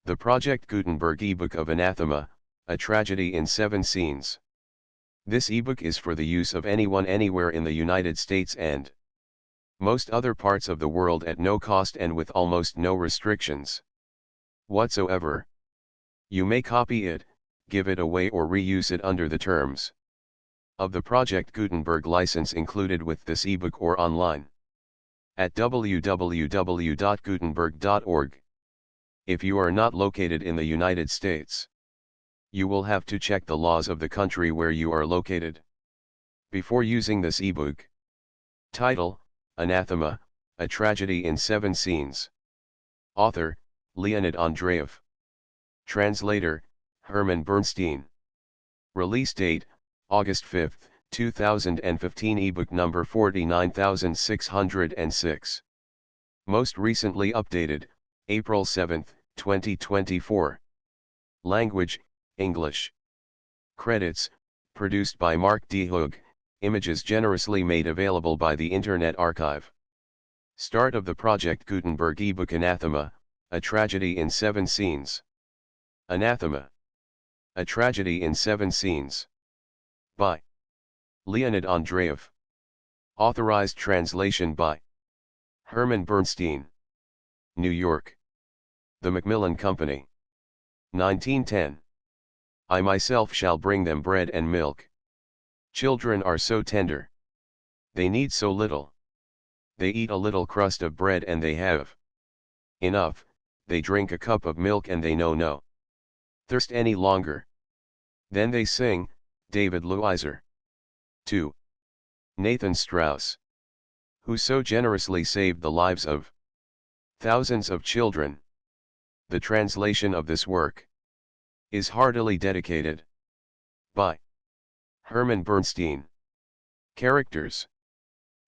The Project Gutenberg ebook of Anathema, A Tragedy in 7 Scenes. This ebook is for the use of anyone anywhere in the United States and most other parts of the world at no cost and with almost no restrictions whatsoever. You may copy it, give it away or reuse it under the terms of the Project Gutenberg license included with this ebook or online at www.gutenberg.org. If you are not located in the United States, you will have to check the laws of the country where you are located before using this ebook. Title: Anathema, A Tragedy in 7 Scenes. Author: Leonid Andreyev. Translator: Herman Bernstein. Release date: August 5, 2015. Ebook number 49606. Most recently updated, April 7, 2024. Language: English. Credits: produced by Mark D. Hoog. Images generously made available by the Internet Archive. Start of the Project Gutenberg ebook Anathema, A Tragedy in 7 Scenes. Anathema, A Tragedy in 7 Scenes. By Leonid Andreyev. Authorized translation by Herman Bernstein. New York: The Macmillan Company. 1910. I myself shall bring them bread and milk. Children are so tender. They need so little. They eat a little crust of bread and they have enough. They drink a cup of milk and they know no thirst any longer. Then they sing, David Luizer. 2. Nathan Strauss, who so generously saved the lives of thousands of children. The translation of this work is heartily dedicated by Herman Bernstein. Characters: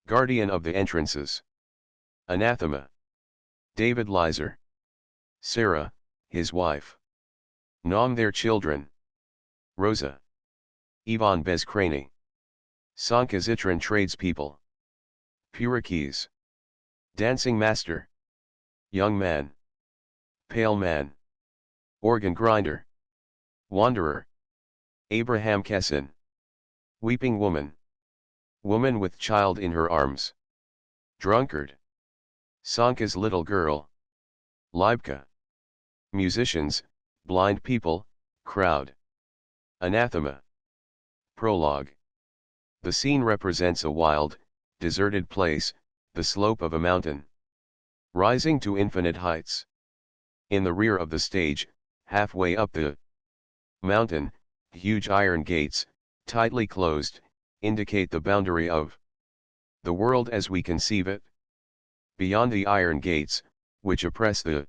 Guardian of the Entrances. Anathema: David Lizer. Sarah, his wife. Nom their children: Rosa, Ivan Bezkrany. Sankazitran tradespeople. Purikes. Dancing master. Young man. Pale man. Organ grinder. Wanderer. Abraham Kessin. Weeping woman. Woman with child in her arms. Drunkard. Sanka's little girl. Libka. Musicians, blind people, crowd. Anathema. Prologue. The scene represents a wild, deserted place, the slope of a mountain, rising to infinite heights. In the rear of the stage, halfway up the mountain, huge iron gates, tightly closed, indicate the boundary of the world as we conceive it. Beyond the iron gates, which oppress the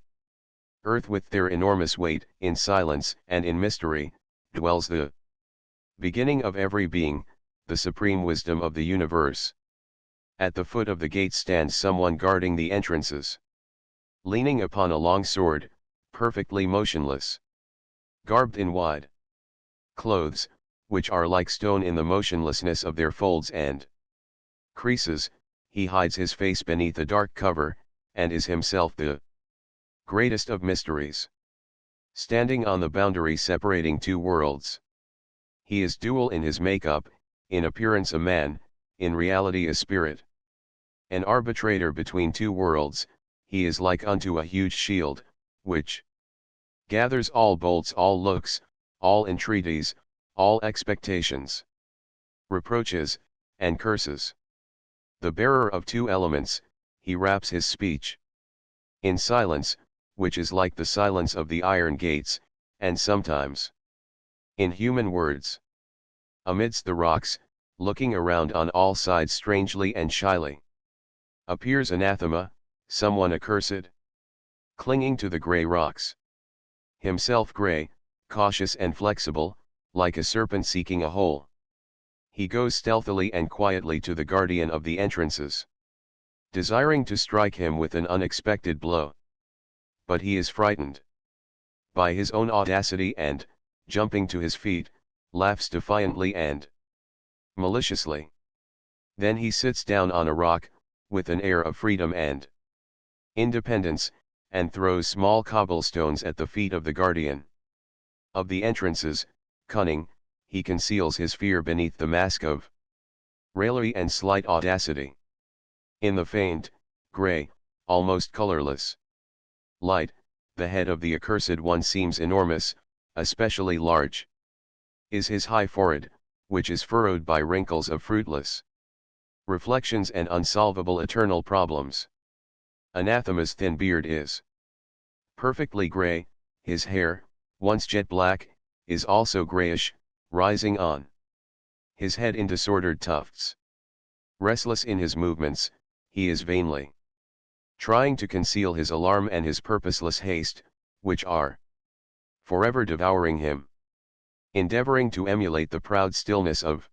earth with their enormous weight, in silence and in mystery, dwells the beginning of every being, the supreme wisdom of the universe. At the foot of the gate stands someone guarding the entrances, leaning upon a long sword, perfectly motionless. Garbed in wide clothes, which are like stone in the motionlessness of their folds and creases, he hides his face beneath a dark cover, and is himself the greatest of mysteries. Standing on the boundary separating two worlds, he is dual in his makeup, in appearance a man, in reality a spirit. An arbitrator between two worlds, he is like unto a huge shield, which gathers all bolts, all looks, all entreaties, all expectations, reproaches, and curses. The bearer of two elements, he wraps his speech in silence, which is like the silence of the iron gates, and sometimes in human words. Amidst the rocks, looking around on all sides strangely and shyly, appears Anathema, someone accursed, clinging to the grey rocks. Himself grey, cautious and flexible, like a serpent seeking a hole. He goes stealthily and quietly to the guardian of the entrances, desiring to strike him with an unexpected blow. But he is frightened by his own audacity and, jumping to his feet, laughs defiantly and maliciously. Then he sits down on a rock, with an air of freedom and independence, and throws small cobblestones at the feet of the guardian of the entrances. Cunning, he conceals his fear beneath the mask of raillery and slight audacity. In the faint, grey, almost colorless light, the head of the accursed one seems enormous, especially large is his high forehead, which is furrowed by wrinkles of fruitless reflections and unsolvable eternal problems. Anathema's thin beard is perfectly grey, his hair, once jet black, is also greyish, rising on his head in disordered tufts. Restless in his movements, he is vainly trying to conceal his alarm and his purposeless haste, which are forever devouring him. Endeavoring to emulate the proud stillness of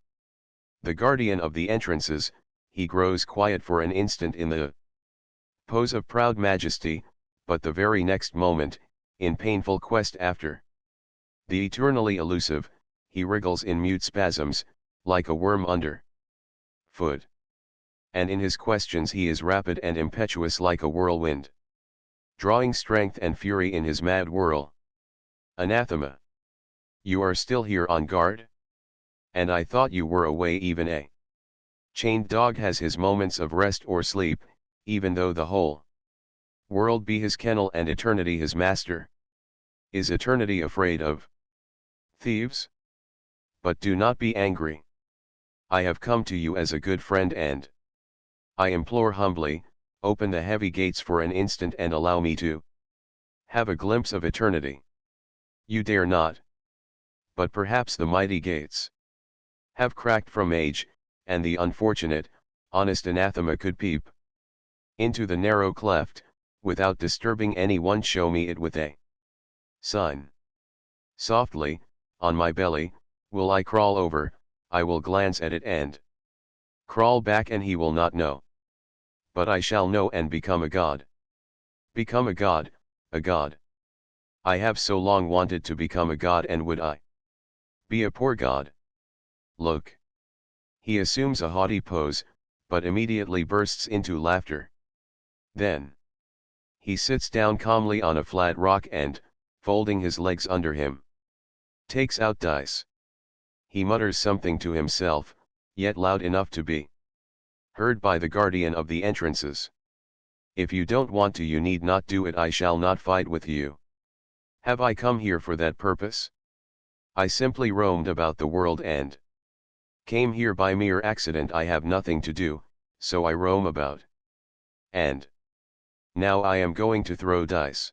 the guardian of the entrances, he grows quiet for an instant in the pose of proud majesty, but the very next moment, in painful quest after the eternally elusive, he wriggles in mute spasms, like a worm under foot. And in his questions he is rapid and impetuous like a whirlwind, drawing strength and fury in his mad whirl. Anathema. You are still here on guard? And I thought you were away. Even a chained dog has his moments of rest or sleep, even though the whole world be his kennel and eternity his master. Is eternity afraid of thieves? But do not be angry. I have come to you as a good friend, and I implore humbly, open the heavy gates for an instant and allow me to have a glimpse of eternity. You dare not. But perhaps the mighty gates have cracked from age, and the unfortunate, honest anathema could peep into the narrow cleft, without disturbing any one. Show me it with a sign. Softly, on my belly, will I crawl over, I will glance at it and crawl back, and he will not know. But I shall know and become a god. Become a god, a god. I have so long wanted to become a god, and would I be a poor god? Look. He assumes a haughty pose, but immediately bursts into laughter. Then he sits down calmly on a flat rock and, folding his legs under him, takes out dice. He mutters something to himself, yet loud enough to be heard by the guardian of the entrances. If you don't want to, you need not do it. I shall not fight with you. Have I come here for that purpose? I simply roamed about the world and came here by mere accident. I have nothing to do, so I roam about. And now I am going to throw dice.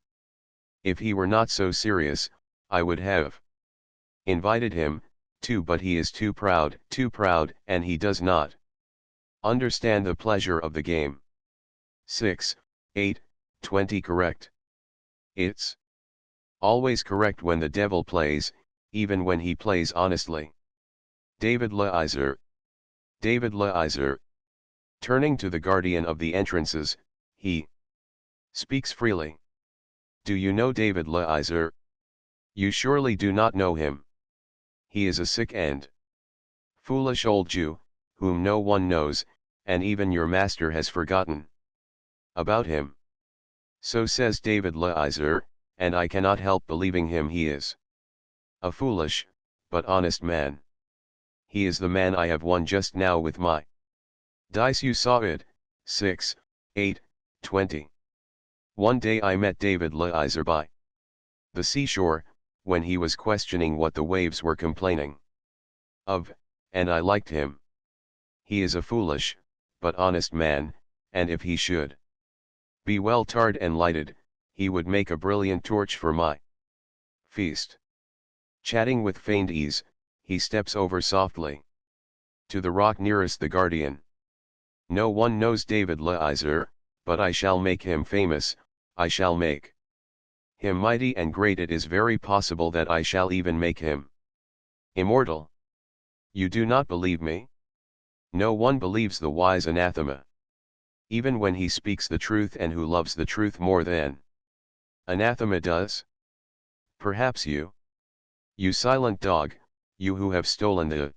If he were not so serious, I would have invited him, too, but he is too proud, and he does not understand the pleasure of the game. 6, 8, 20. Correct. It's always correct when the devil plays, even when he plays honestly. David Leiser. David Leiser. Turning to the guardian of the entrances, he speaks freely. Do you know David Leiser? You surely do not know him. He is a sick and foolish old Jew, whom no one knows, and even your master has forgotten about him. So says David Leiser, and I cannot help believing him. He is a foolish, but honest man. He is the man I have won just now with my dice. You saw it. 6, 8, 20. One day I met David Leiser by the seashore, when he was questioning what the waves were complaining of, and I liked him. He is a foolish, but honest man, and if he should be well tarred and lighted, he would make a brilliant torch for my feast. Chatting with feigned ease, he steps over softly to the rock nearest the guardian. No one knows David Leiser, but I shall make him famous, I shall make him mighty and great. It is very possible that I shall even make him immortal. You do not believe me? No one believes the wise anathema, even when he speaks the truth and who loves the truth more than anathema does. Perhaps you silent dog, you who have stolen the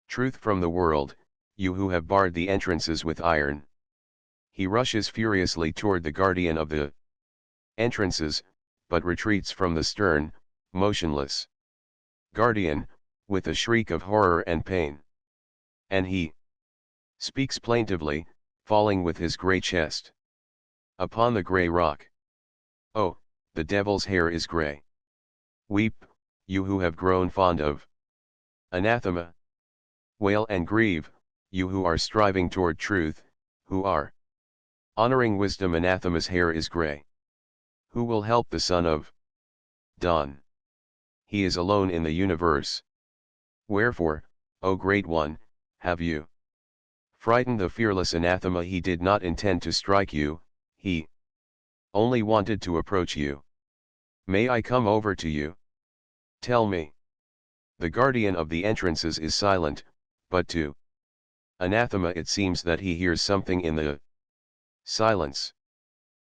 truth from the world, you who have barred the entrances with iron. He rushes furiously toward the guardian of the Entrances, but retreats from the stern, motionless guardian, with a shriek of horror and pain. And he speaks plaintively, falling with his grey chest upon the grey rock. Oh, the devil's hair is grey. Weep, you who have grown fond of anathema. Wail and grieve, you who are striving toward truth, who are honoring wisdom. Anathema's hair is grey. Who will help the son of dawn? He is alone in the universe. Wherefore, O Great One, have you frightened the fearless anathema? He did not intend to strike you, he only wanted to approach you. May I come over to you? Tell me. The guardian of the entrances is silent, but to anathema it seems that he hears something in the silence.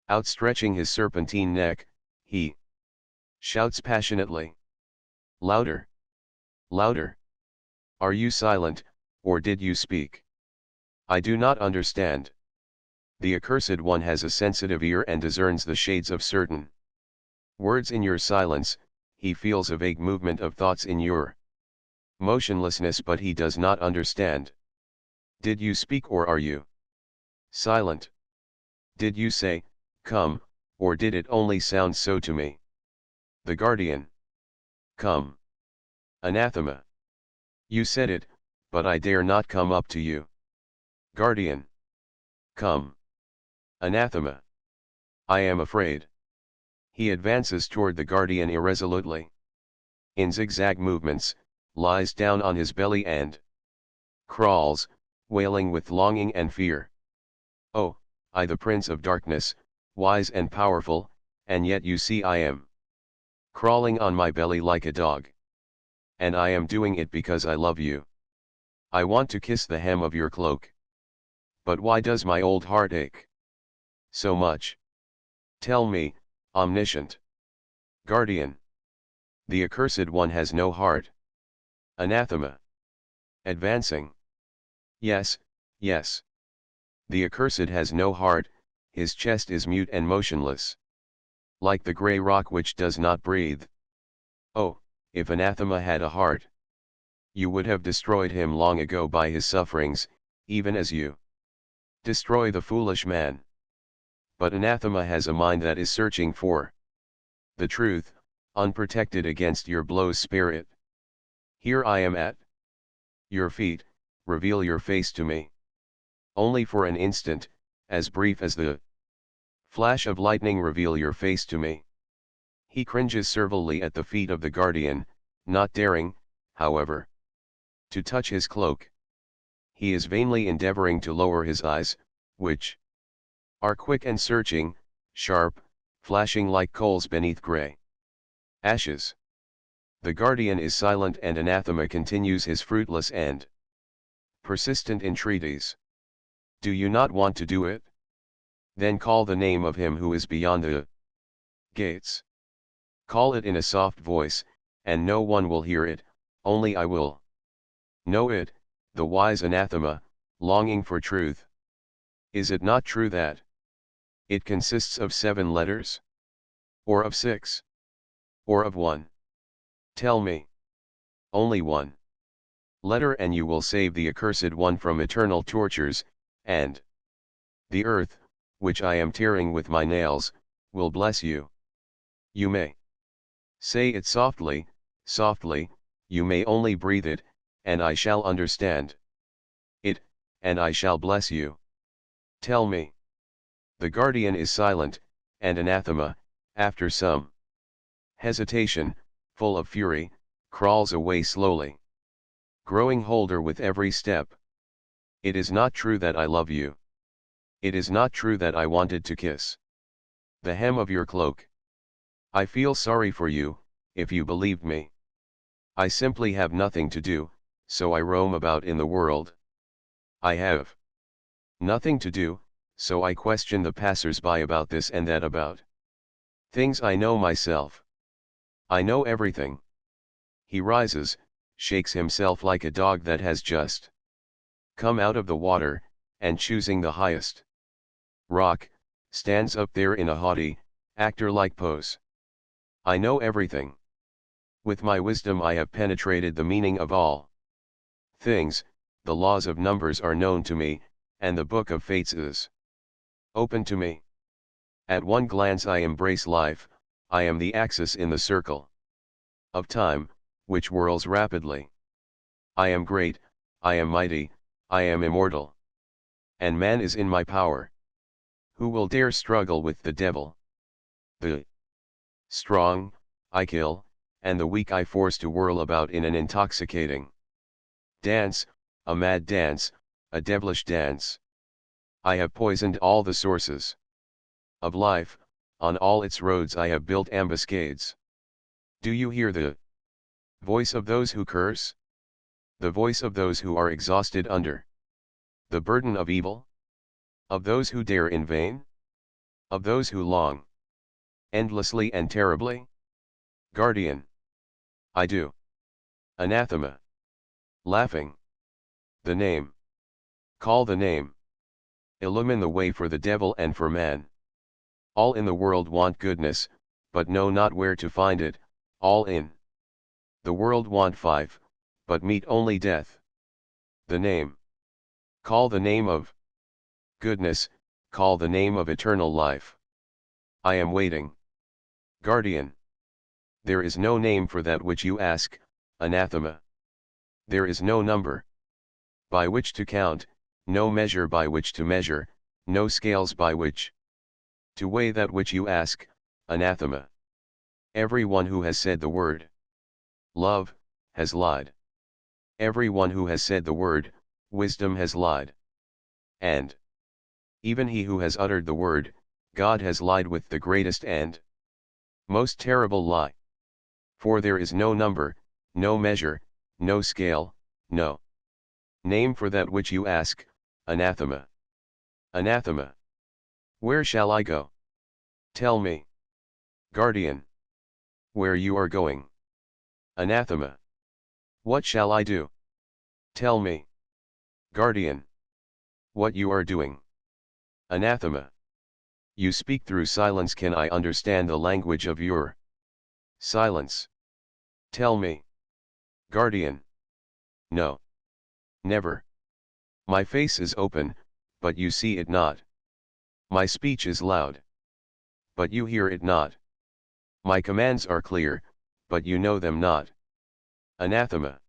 Outstretching his serpentine neck, he shouts passionately. Louder! Louder! Are you silent, or did you speak? I do not understand. The accursed one has a sensitive ear and discerns the shades of certain words in your silence. He feels a vague movement of thoughts in your motionlessness, but he does not understand. Did you speak, or are you silent? Did you say, come, or did it only sound so to me? The guardian. Come. Anathema. You said it, but I dare not come up to you. Guardian. Come. Anathema. I am afraid. He advances toward the guardian irresolutely. In zigzag movements, lies down on his belly and crawls, wailing with longing and fear. Oh, I, the Prince of Darkness, wise and powerful, and yet you see I am crawling on my belly like a dog. And I am doing it because I love you. I want to kiss the hem of your cloak. But why does my old heart ache so much? Tell me, omniscient guardian. The accursed one has no heart. Anathema. Advancing. Yes, yes. The accursed has no heart, his chest is mute and motionless, like the grey rock which does not breathe. Oh, if anathema had a heart, you would have destroyed him long ago by his sufferings, even as you destroy the foolish man. But anathema has a mind that is searching for the truth, unprotected against your blows. Spare it. Here I am at your feet, reveal your face to me. Only for an instant, as brief as the flash of lightning, reveal your face to me. He cringes servilely at the feet of the guardian, not daring, however, to touch his cloak. He is vainly endeavoring to lower his eyes, which are quick and searching, sharp, flashing like coals beneath grey ashes. The guardian is silent, and anathema continues his fruitless and persistent entreaties. Do you not want to do it? Then call the name of him who is beyond the gates. Call it in a soft voice, and no one will hear it, only I will know it, the wise anathema, longing for truth. Is it not true that it consists of 7 letters? Or of 6? Or of 1? Tell me. Only 1 letter, and you will save the accursed one from eternal tortures, and the earth, which I am tearing with my nails, will bless you. You may say it softly, softly, you may only breathe it, and I shall understand it, and I shall bless you. Tell me. The guardian is silent, and anathema, after some hesitation, full of fury, crawls away slowly, growing older with every step. It is not true that I love you. It is not true that I wanted to kiss the hem of your cloak. I feel sorry for you, if you believed me. I simply have nothing to do, so I roam about in the world. I have nothing to do, so I question the passers-by about this and that, about things I know myself. I know everything. He rises, shakes himself like a dog that has just come out of the water, and choosing the highest rock, stands up there in a haughty, Actor-like pose. I know everything. With my wisdom I have penetrated the meaning of all things, the laws of numbers are known to me, and the book of fates is open to me. At one glance I embrace life, I am the axis in the circle of time, which whirls rapidly. I am great, I am mighty, I am immortal. And man is in my power. Who will dare struggle with the devil? The strong, I kill, and the weak I force to whirl about in an intoxicating dance, a mad dance, a devilish dance. I have poisoned all the sources of life, on all its roads I have built ambuscades. Do you hear the voice of those who curse? The voice of those who are exhausted under the burden of evil? Of those who dare in vain? Of those who long endlessly and terribly? Guardian. I do. Anathema. Laughing. The name. Call the name. Illumine the way for the devil and for man. All in the world want goodness, but know not where to find it, all in the world want five, but meet only death. The name. Call the name of goodness, call the name of eternal life. I am waiting. Guardian. There is no name for that which you ask, anathema. There is no number by which to count, no measure by which to measure, no scales by which to weigh that which you ask, anathema. Every one who has said the word love, has lied. Every one who has said the word wisdom has lied. And even he who has uttered the word God has lied with the greatest and most terrible lie. For there is no number, no measure, no scale, no name for that which you ask, anathema. Anathema. Where shall I go? Tell me. Guardian. Where you are going. Anathema. What shall I do? Tell me. Guardian. What you are doing. Anathema. You speak through silence. Can I understand the language of your silence? Tell me. Guardian. No. Never. My face is open, but you see it not. My speech is loud, but you hear it not. My commands are clear, but you know them not. Anathema.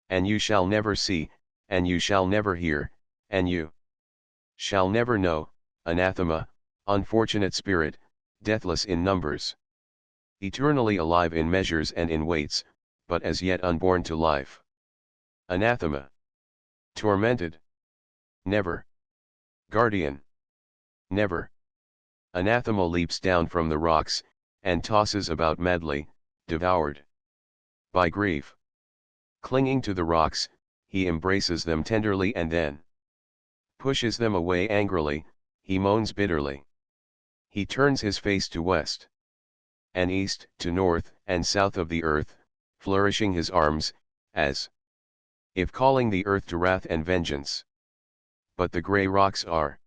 And you shall never see, and you shall never hear, and you shall never know, anathema, unfortunate spirit, deathless in numbers. Eternally alive in measures and in weights, but as yet unborn to life. Anathema. Tormented. Never. Guardian. Never. Anathema leaps down from the rocks, and tosses about madly, devoured by grief. Clinging to the rocks, he embraces them tenderly and then pushes them away angrily, he moans bitterly. He turns his face to west and east, to north and south of the earth, flourishing his arms, as if calling the earth to wrath and vengeance. But the grey rocks are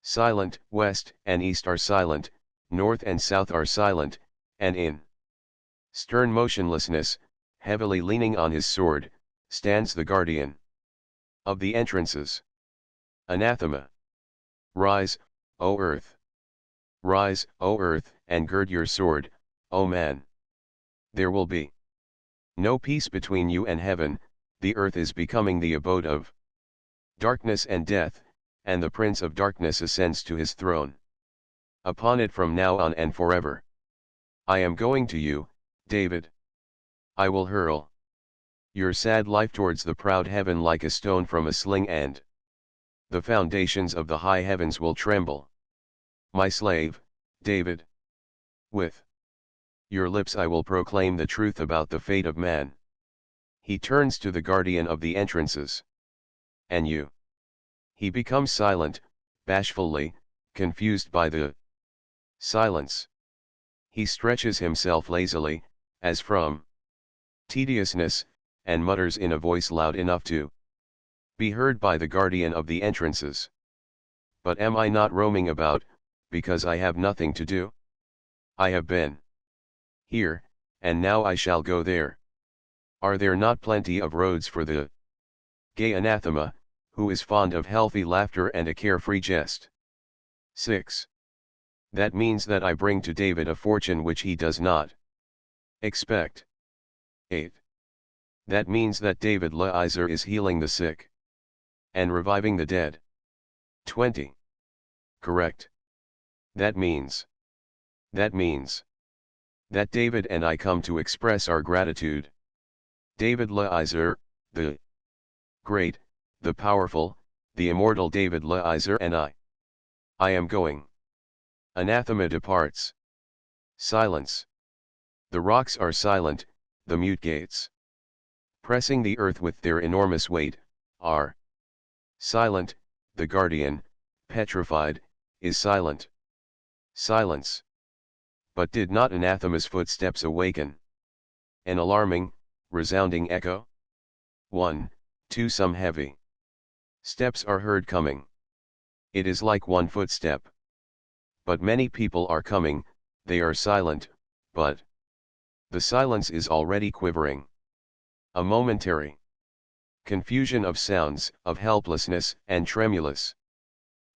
silent, west and east are silent, north and south are silent, and in stern motionlessness, heavily leaning on his sword, stands the guardian of the entrances. Anathema. Rise, O earth. Rise, O earth, and gird your sword, O man. There will be no peace between you and heaven. The earth is becoming the abode of darkness and death, and the prince of darkness ascends to his throne upon it from now on and forever. I am going to you, David. I will hurl your sad life towards the proud heaven like a stone from a sling, and the foundations of the high heavens will tremble. My slave, David. With your lips I will proclaim the truth about the fate of man. He turns to the guardian of the entrances. And you. He becomes silent, bashfully, confused by the silence. He stretches himself lazily, as from tediousness, and mutters in a voice loud enough to be heard by the guardian of the entrances. But am I not roaming about, because I have nothing to do? I have been here, and now I shall go there. Are there not plenty of roads for the gay anathema, who is fond of healthy laughter and a carefree jest? 6. That means that I bring to David a fortune which he does not expect. 8. That means that David Leiser is healing the sick and reviving the dead. 20. Correct. That means that David and I come to express our gratitude. David Leiser, the great, the powerful, the immortal David Leiser and I am going. Anathema departs. Silence. The rocks are silent, the mute gates, pressing the earth with their enormous weight, are silent. The guardian, petrified, is silent. Silence. But did not anathema's footsteps awaken an alarming, resounding echo? 1, 2. Some heavy steps are heard coming. It is like one footstep. But many people are coming, they are silent, but the silence is already quivering. A momentary confusion of sounds, of helplessness and tremulous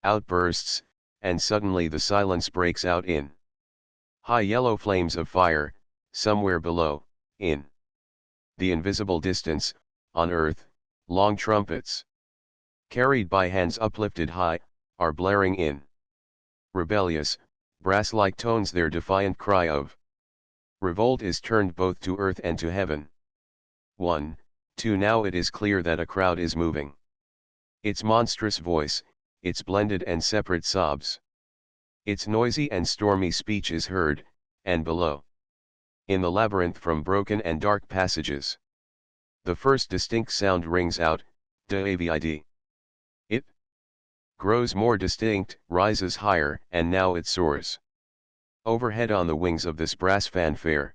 outbursts, and suddenly the silence breaks out in high yellow flames of fire. Somewhere below, in the invisible distance, on earth, long trumpets, carried by hands uplifted high, are blaring in rebellious, brass-like tones their defiant cry of revolt is turned both to earth and to heaven. 1, 2. Now it is clear that a crowd is moving. Its monstrous voice, its blended and separate sobs, its noisy and stormy speech is heard, and below, in the labyrinth from broken and dark passages, the first distinct sound rings out, David. It grows more distinct, rises higher, and now it soars overhead on the wings of this brass fanfare,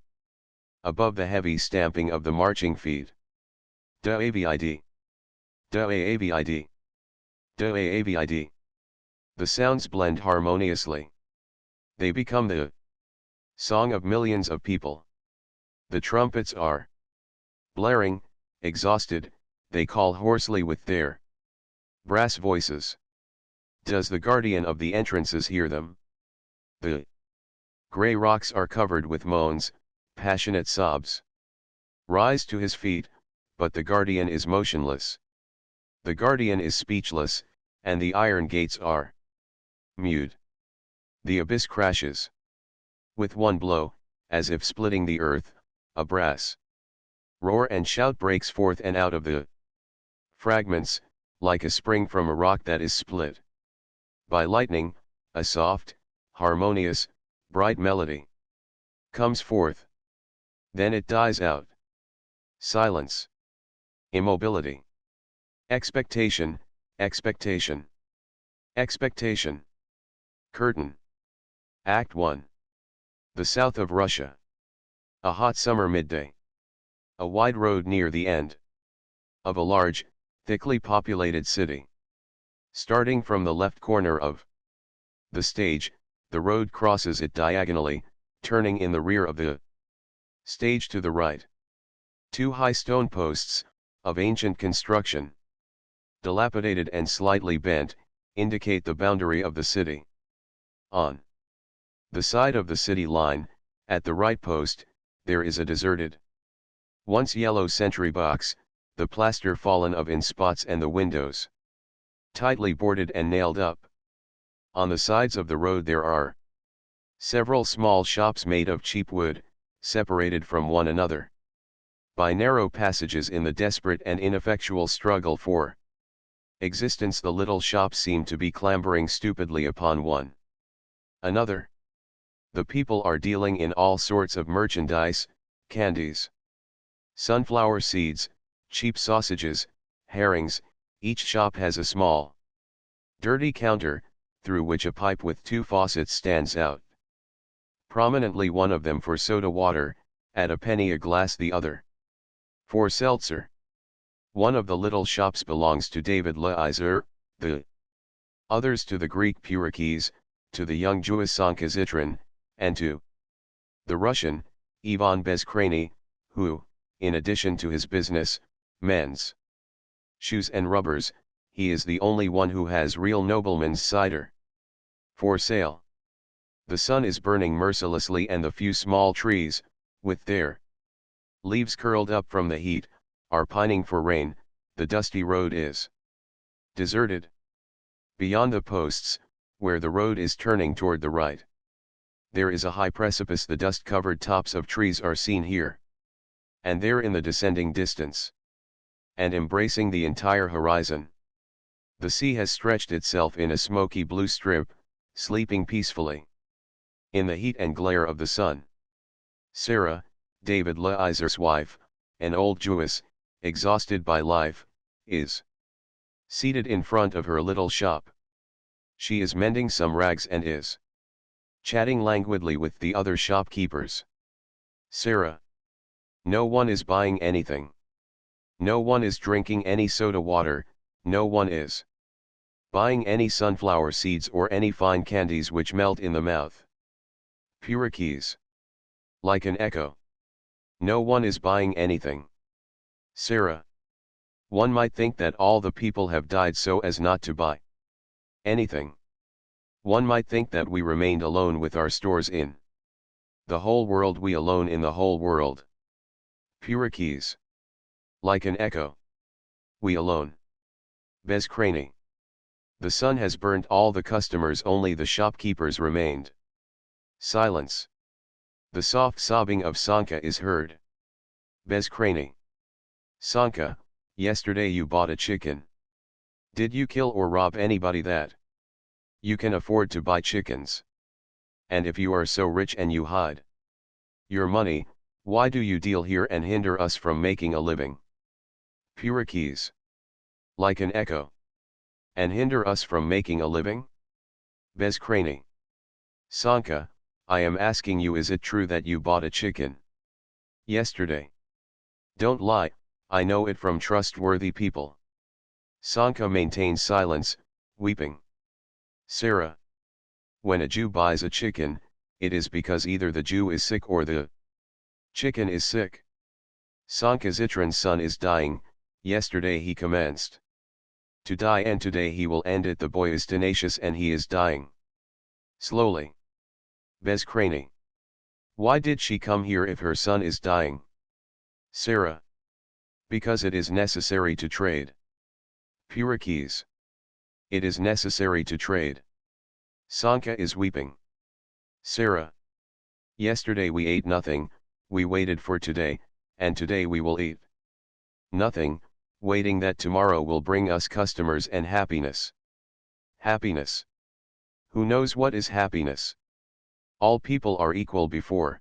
above the heavy stamping of the marching feet. David. David. David. The sounds blend harmoniously. They become the song of millions of people. The trumpets are blaring, exhausted, they call hoarsely with their brass voices. Does the guardian of the entrances hear them? The grey rocks are covered with moans, passionate sobs. Rise to his feet, but the guardian is motionless. The guardian is speechless, and the iron gates are mute. The abyss crashes. With one blow, as if splitting the earth, a brass roar and shout breaks forth and out of the fragments, like a spring from a rock that is split by lightning, a soft, harmonious, bright melody comes forth. Then it dies out. Silence. Immobility. Expectation, expectation. Expectation. Curtain. Act 1. The south of Russia. A hot summer midday. A wide road near the end of a large, thickly populated city. Starting from the left corner of the stage, the road crosses it diagonally, turning in the rear of the stage to the right. 2 high stone posts, of ancient construction, dilapidated and slightly bent, indicate the boundary of the city. On the side of the city line, at the right post, there is a deserted, once yellow sentry box, the plaster fallen off in spots and the windows tightly boarded and nailed up. On the sides of the road there are several small shops made of cheap wood, separated from one another by narrow passages. In the desperate and ineffectual struggle for existence, the little shops seem to be clambering stupidly upon one another. The people are dealing in all sorts of merchandise, candies, sunflower seeds, cheap sausages, herrings. Each shop has a small, dirty counter, through which a pipe with 2 faucets stands out prominently, one of them for soda water, at a penny a glass, the other for seltzer. One of the little shops belongs to David Leiser, the others to the Greek Purakis, to the young Jewess Sankazitran, and to The Russian, Ivan Bezkrayny, who, in addition to his business, men's shoes and rubbers, he is the only one who has real nobleman's cider for sale. The sun is burning mercilessly and the few small trees, with their leaves curled up from the heat, are pining for rain. The dusty road is deserted. Beyond the posts, where the road is turning toward the right, there is a high precipice. The dust-covered tops of trees are seen here and there in the descending distance, and embracing the entire horizon. The sea has stretched itself in a smoky blue strip, sleeping peacefully in the heat and glare of the sun. Sarah, David Leizer's wife, an old Jewess, exhausted by life, is seated in front of her little shop. She is mending some rags and is chatting languidly with the other shopkeepers. Sarah. No one is buying anything. No one is drinking any soda water, no one is buying any sunflower seeds or any fine candies which melt in the mouth. Pyrrhikes. Like an echo. No one is buying anything. Sarah. One might think that all the people have died so as not to buy anything. One might think that we remained alone with our stores in the whole world, we alone in the whole world. Pyrrhikes. Like an echo. We alone. Bezkrayny. The sun has burnt all the customers, only the shopkeepers remained. Silence. The soft sobbing of Sanka is heard. Bezkrayny. Sanka, yesterday you bought a chicken. Did you kill or rob anybody that you can afford to buy chickens? And if you are so rich and you hide your money, why do you deal here and hinder us from making a living? Pyrrhikes. Like an echo. And hinder us from making a living? Bezkrayny. Sanka, I am asking you, is it true that you bought a chicken yesterday? Don't lie, I know it from trustworthy people. Sanka maintains silence, weeping. Sarah. When a Jew buys a chicken, it is because either the Jew is sick or the chicken is sick. Sanka Zitran's son is dying. Yesterday he commenced to die and today he will end it. The boy is tenacious and he is dying slowly. Bezkrayny. Why did she come here if her son is dying? Sarah. Because it is necessary to trade. Pyrrhikes. It is necessary to trade. Sanka is weeping. Sarah. Yesterday we ate nothing, we waited for today, and today we will eat nothing, waiting that tomorrow will bring us customers and happiness. Happiness. Who knows what is happiness? All people are equal before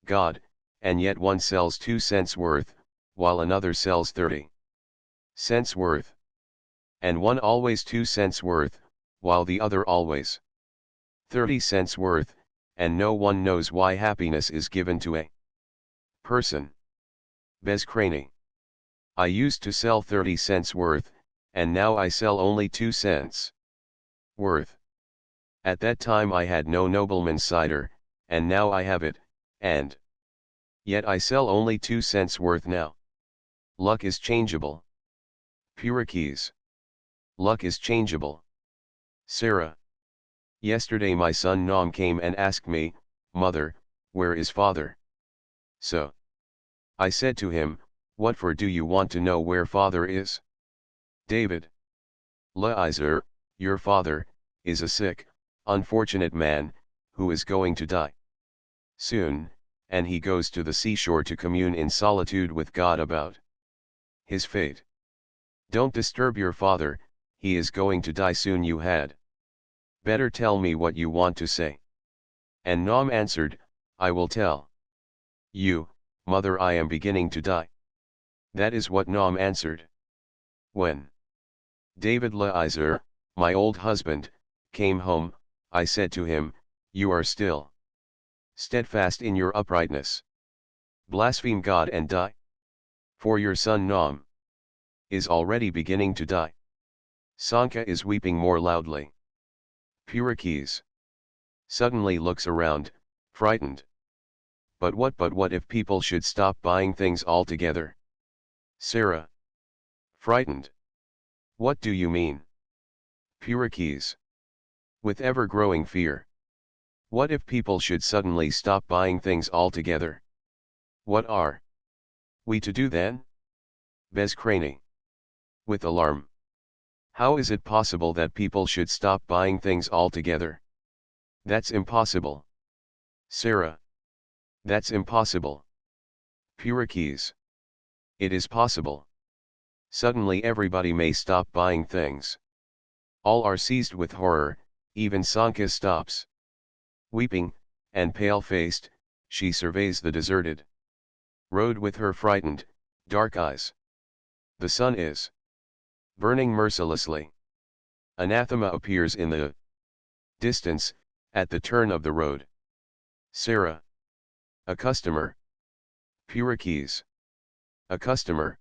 God, and yet one sells 2 cents worth, while another sells 30 cents worth. And one always 2 cents worth, while the other always 30 cents worth, and no one knows why happiness is given to a person. Bezkrayny. I used to sell 30 cents worth, and now I sell only 2 cents worth. At that time I had no nobleman's cider, and now I have it, and yet I sell only 2 cents worth now. Luck is changeable. Pyrrhikes. Luck is changeable. Sarah. Yesterday my son Naum came and asked me, Mother, where is father? So I said to him, what for do you want to know where father is? David. Leizer, your father, is a sick, unfortunate man, who is going to die soon, and he goes to the seashore to commune in solitude with God about his fate. Don't disturb your father, he is going to die soon. You had better tell me what you want to say. And Naum answered, I will tell you, mother, I am beginning to die. That is what Naum answered. When David Leizer, my old husband, came home, I said to him, you are still steadfast in your uprightness. Blaspheme God and die. For your son Naum is already beginning to die. Sanka is weeping more loudly. Pyrrhikes suddenly looks around, frightened. But what if people should stop buying things altogether? Sarah. Frightened. What do you mean? Purakes. With ever-growing fear. What if people should suddenly stop buying things altogether? What are we to do then? Bezkrani. With alarm. How is it possible that people should stop buying things altogether? That's impossible. Sarah. That's impossible. Purakes. It is possible. Suddenly everybody may stop buying things. All are seized with horror, even Sanka stops. Weeping, and pale-faced, she surveys the deserted road with her frightened, dark eyes. The sun is burning mercilessly. Anathema appears in the distance, at the turn of the road. Sarah. A customer. Purakes. A customer.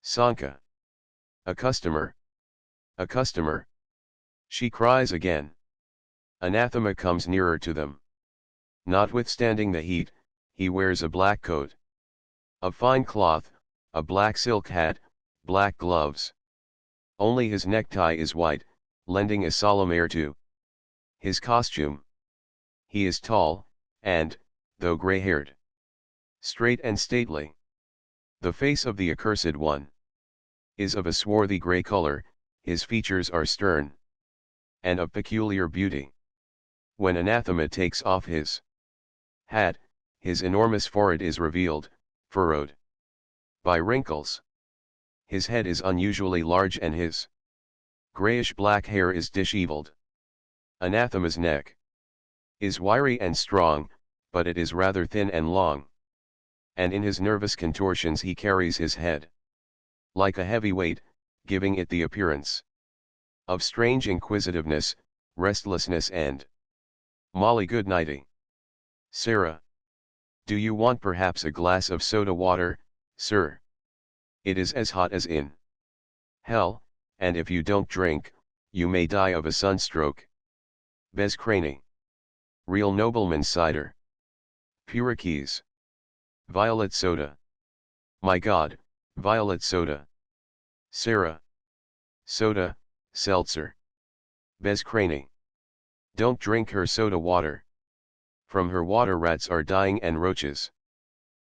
Sanka. A customer. A customer. She cries again. Anathema comes nearer to them. Notwithstanding the heat, he wears a black coat of fine cloth, a black silk hat, black gloves. Only his necktie is white, lending a solemn air to his costume. He is tall, and, though grey-haired, straight and stately. The face of the accursed one is of a swarthy grey color, his features are stern and of peculiar beauty. When Anathema takes off his hat, his enormous forehead is revealed, furrowed by wrinkles. His head is unusually large and his grayish-black hair is disheveled. Anathema's neck is wiry and strong, but it is rather thin and long. And in his nervous contortions he carries his head like a heavy weight, giving it the appearance of strange inquisitiveness, restlessness and molly goodnighty. Sarah. Do you want perhaps a glass of soda water, sir? It is as hot as in hell, and if you don't drink, you may die of a sunstroke. Bezkrani. Real nobleman's cider. Purakes. Violet soda. My God, violet soda. Sarah. Soda, seltzer. Bezkrani. Don't drink her soda water. From her water rats are dying and roaches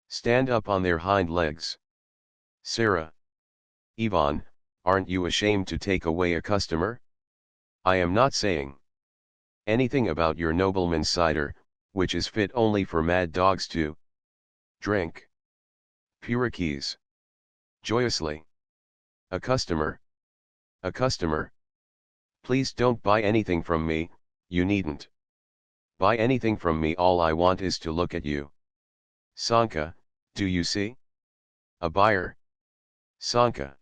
stand up on their hind legs. Sarah. Ivan, aren't you ashamed to take away a customer? I am not saying anything about your nobleman's cider, which is fit only for mad dogs to drink. Purakes. Joyously. A customer. A customer. Please don't buy anything from me, you needn't buy anything from me, all I want is to look at you. Sanka, do you see? A buyer. Sanka.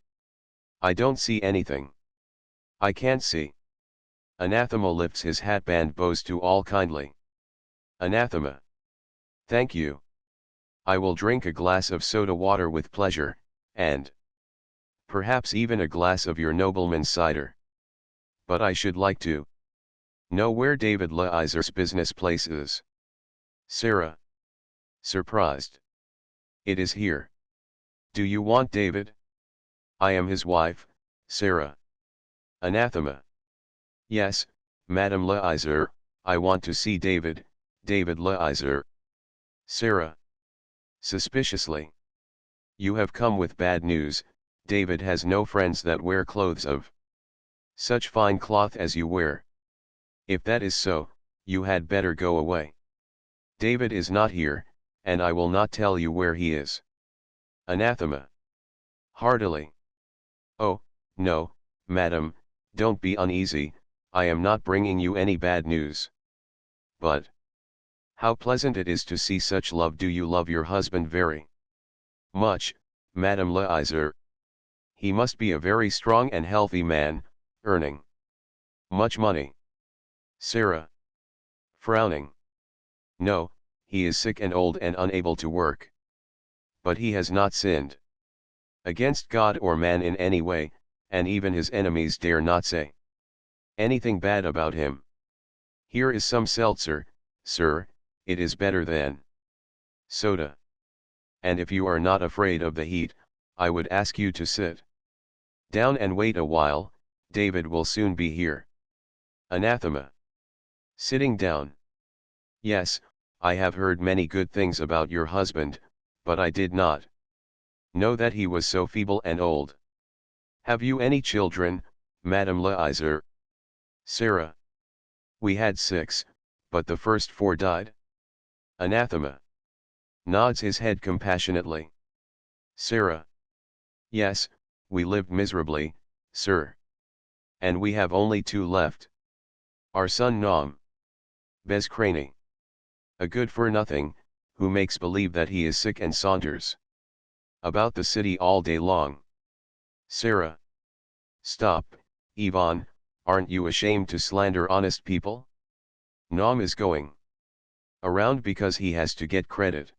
I don't see anything. I can't see. Anathema lifts his hatband, bows to all kindly. Anathema. Thank you. I will drink a glass of soda water with pleasure, and perhaps even a glass of your nobleman's cider. But I should like to know where David Leizer's business place is. Sarah. Surprised. It is here. Do you want David? I am his wife, Sarah. Anathema. Yes, Madame Leizer, I want to see David, David Leizer. Sarah. Suspiciously. You have come with bad news. David has no friends that wear clothes of such fine cloth as you wear. If that is so, you had better go away. David is not here, and I will not tell you where he is. Anathema. Heartily. Oh, no, madam, don't be uneasy, I am not bringing you any bad news. But how pleasant it is to see such love. Do you love your husband very much, Madame Leizer? He must be a very strong and healthy man, earning much money. Sarah. Frowning. No, he is sick and old and unable to work. But he has not sinned against God or man in any way, and even his enemies dare not say anything bad about him. Here is some seltzer, sir, it is better than Soda. And if you are not afraid of the heat, I would ask you to sit down and wait a while, David will soon be here. Anathema. Sitting down. Yes, I have heard many good things about your husband, but I did not know that he was so feeble and old. Have you any children, Madame Leiser? Sarah. We had 6, but the first 4 died. Anathema. Nods his head compassionately. Sarah. Yes, we lived miserably, sir. And we have only 2 left. Our son Nom. Bezcrane. A good-for-nothing, who makes believe that he is sick and saunters about the city all day long. Sarah. Stop, Ivan, aren't you ashamed to slander honest people? Nom is going around because he has to get credit.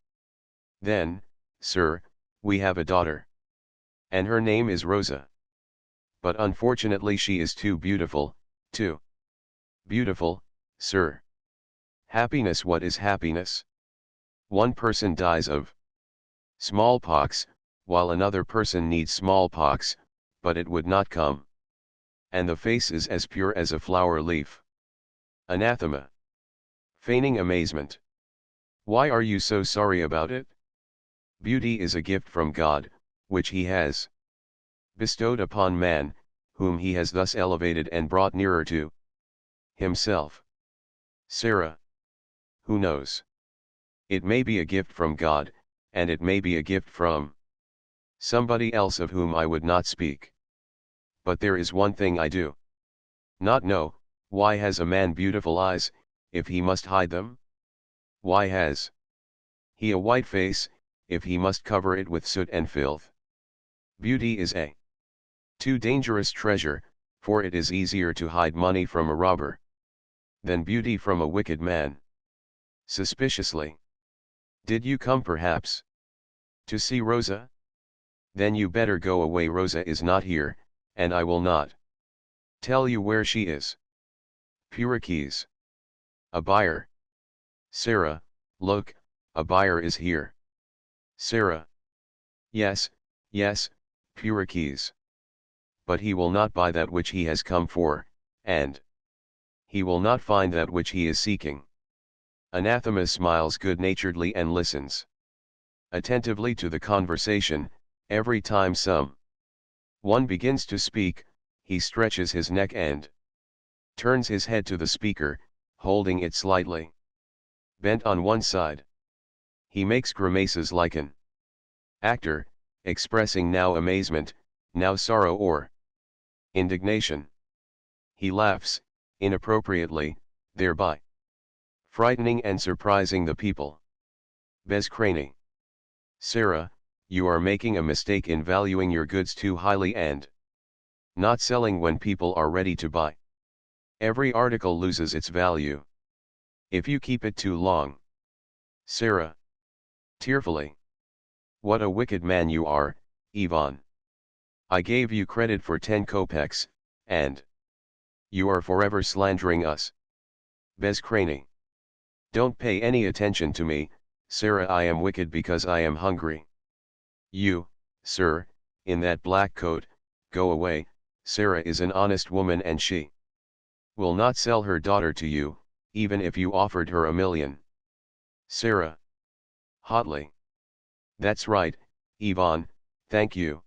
Then, sir, we have a daughter. And her name is Rosa. But unfortunately she is too beautiful, too beautiful, sir. Happiness. What is happiness? One person dies of smallpox, while another person needs smallpox, but it would not come. And the face is as pure as a flower leaf. Anathema. Feigning amazement. Why are you so sorry about it? Beauty is a gift from God, which he has bestowed upon man, whom he has thus elevated and brought nearer to himself. Sarah. Who knows? It may be a gift from God, and it may be a gift from somebody else of whom I would not speak. But there is one thing I do not know: why has a man beautiful eyes, if he must hide them? Why has he a white face, if he must cover it with soot and filth? Beauty is a too dangerous treasure, for it is easier to hide money from a robber than beauty from a wicked man. Suspiciously. Did you come perhaps to see Rosa? Then you better go away. Rosa is not here, and I will not tell you where she is. Purikes. A buyer. Sarah, look, a buyer is here. Sarah. Yes, yes, Purikes. But he will not buy that which he has come for, and he will not find that which he is seeking. Anathema smiles good-naturedly and listens attentively to the conversation. Every time some one begins to speak, he stretches his neck and turns his head to the speaker, holding it slightly bent on one side. He makes grimaces like an actor, expressing now amazement, now sorrow or indignation. He laughs, inappropriately, thereby frightening and surprising the people. Bezcrane. Sarah, you are making a mistake in valuing your goods too highly and not selling when people are ready to buy. Every article loses its value if you keep it too long. Sarah. Tearfully. What a wicked man you are, Ivan. I gave you credit for 10 kopecks, and you are forever slandering us. Bezcrane. Don't pay any attention to me, Sarah. I am wicked because I am hungry. You, sir, in that black coat, go away. Sarah is an honest woman and she will not sell her daughter to you, even if you offered her 1,000,000. Sarah. Hotly. That's right, Ivan, thank you.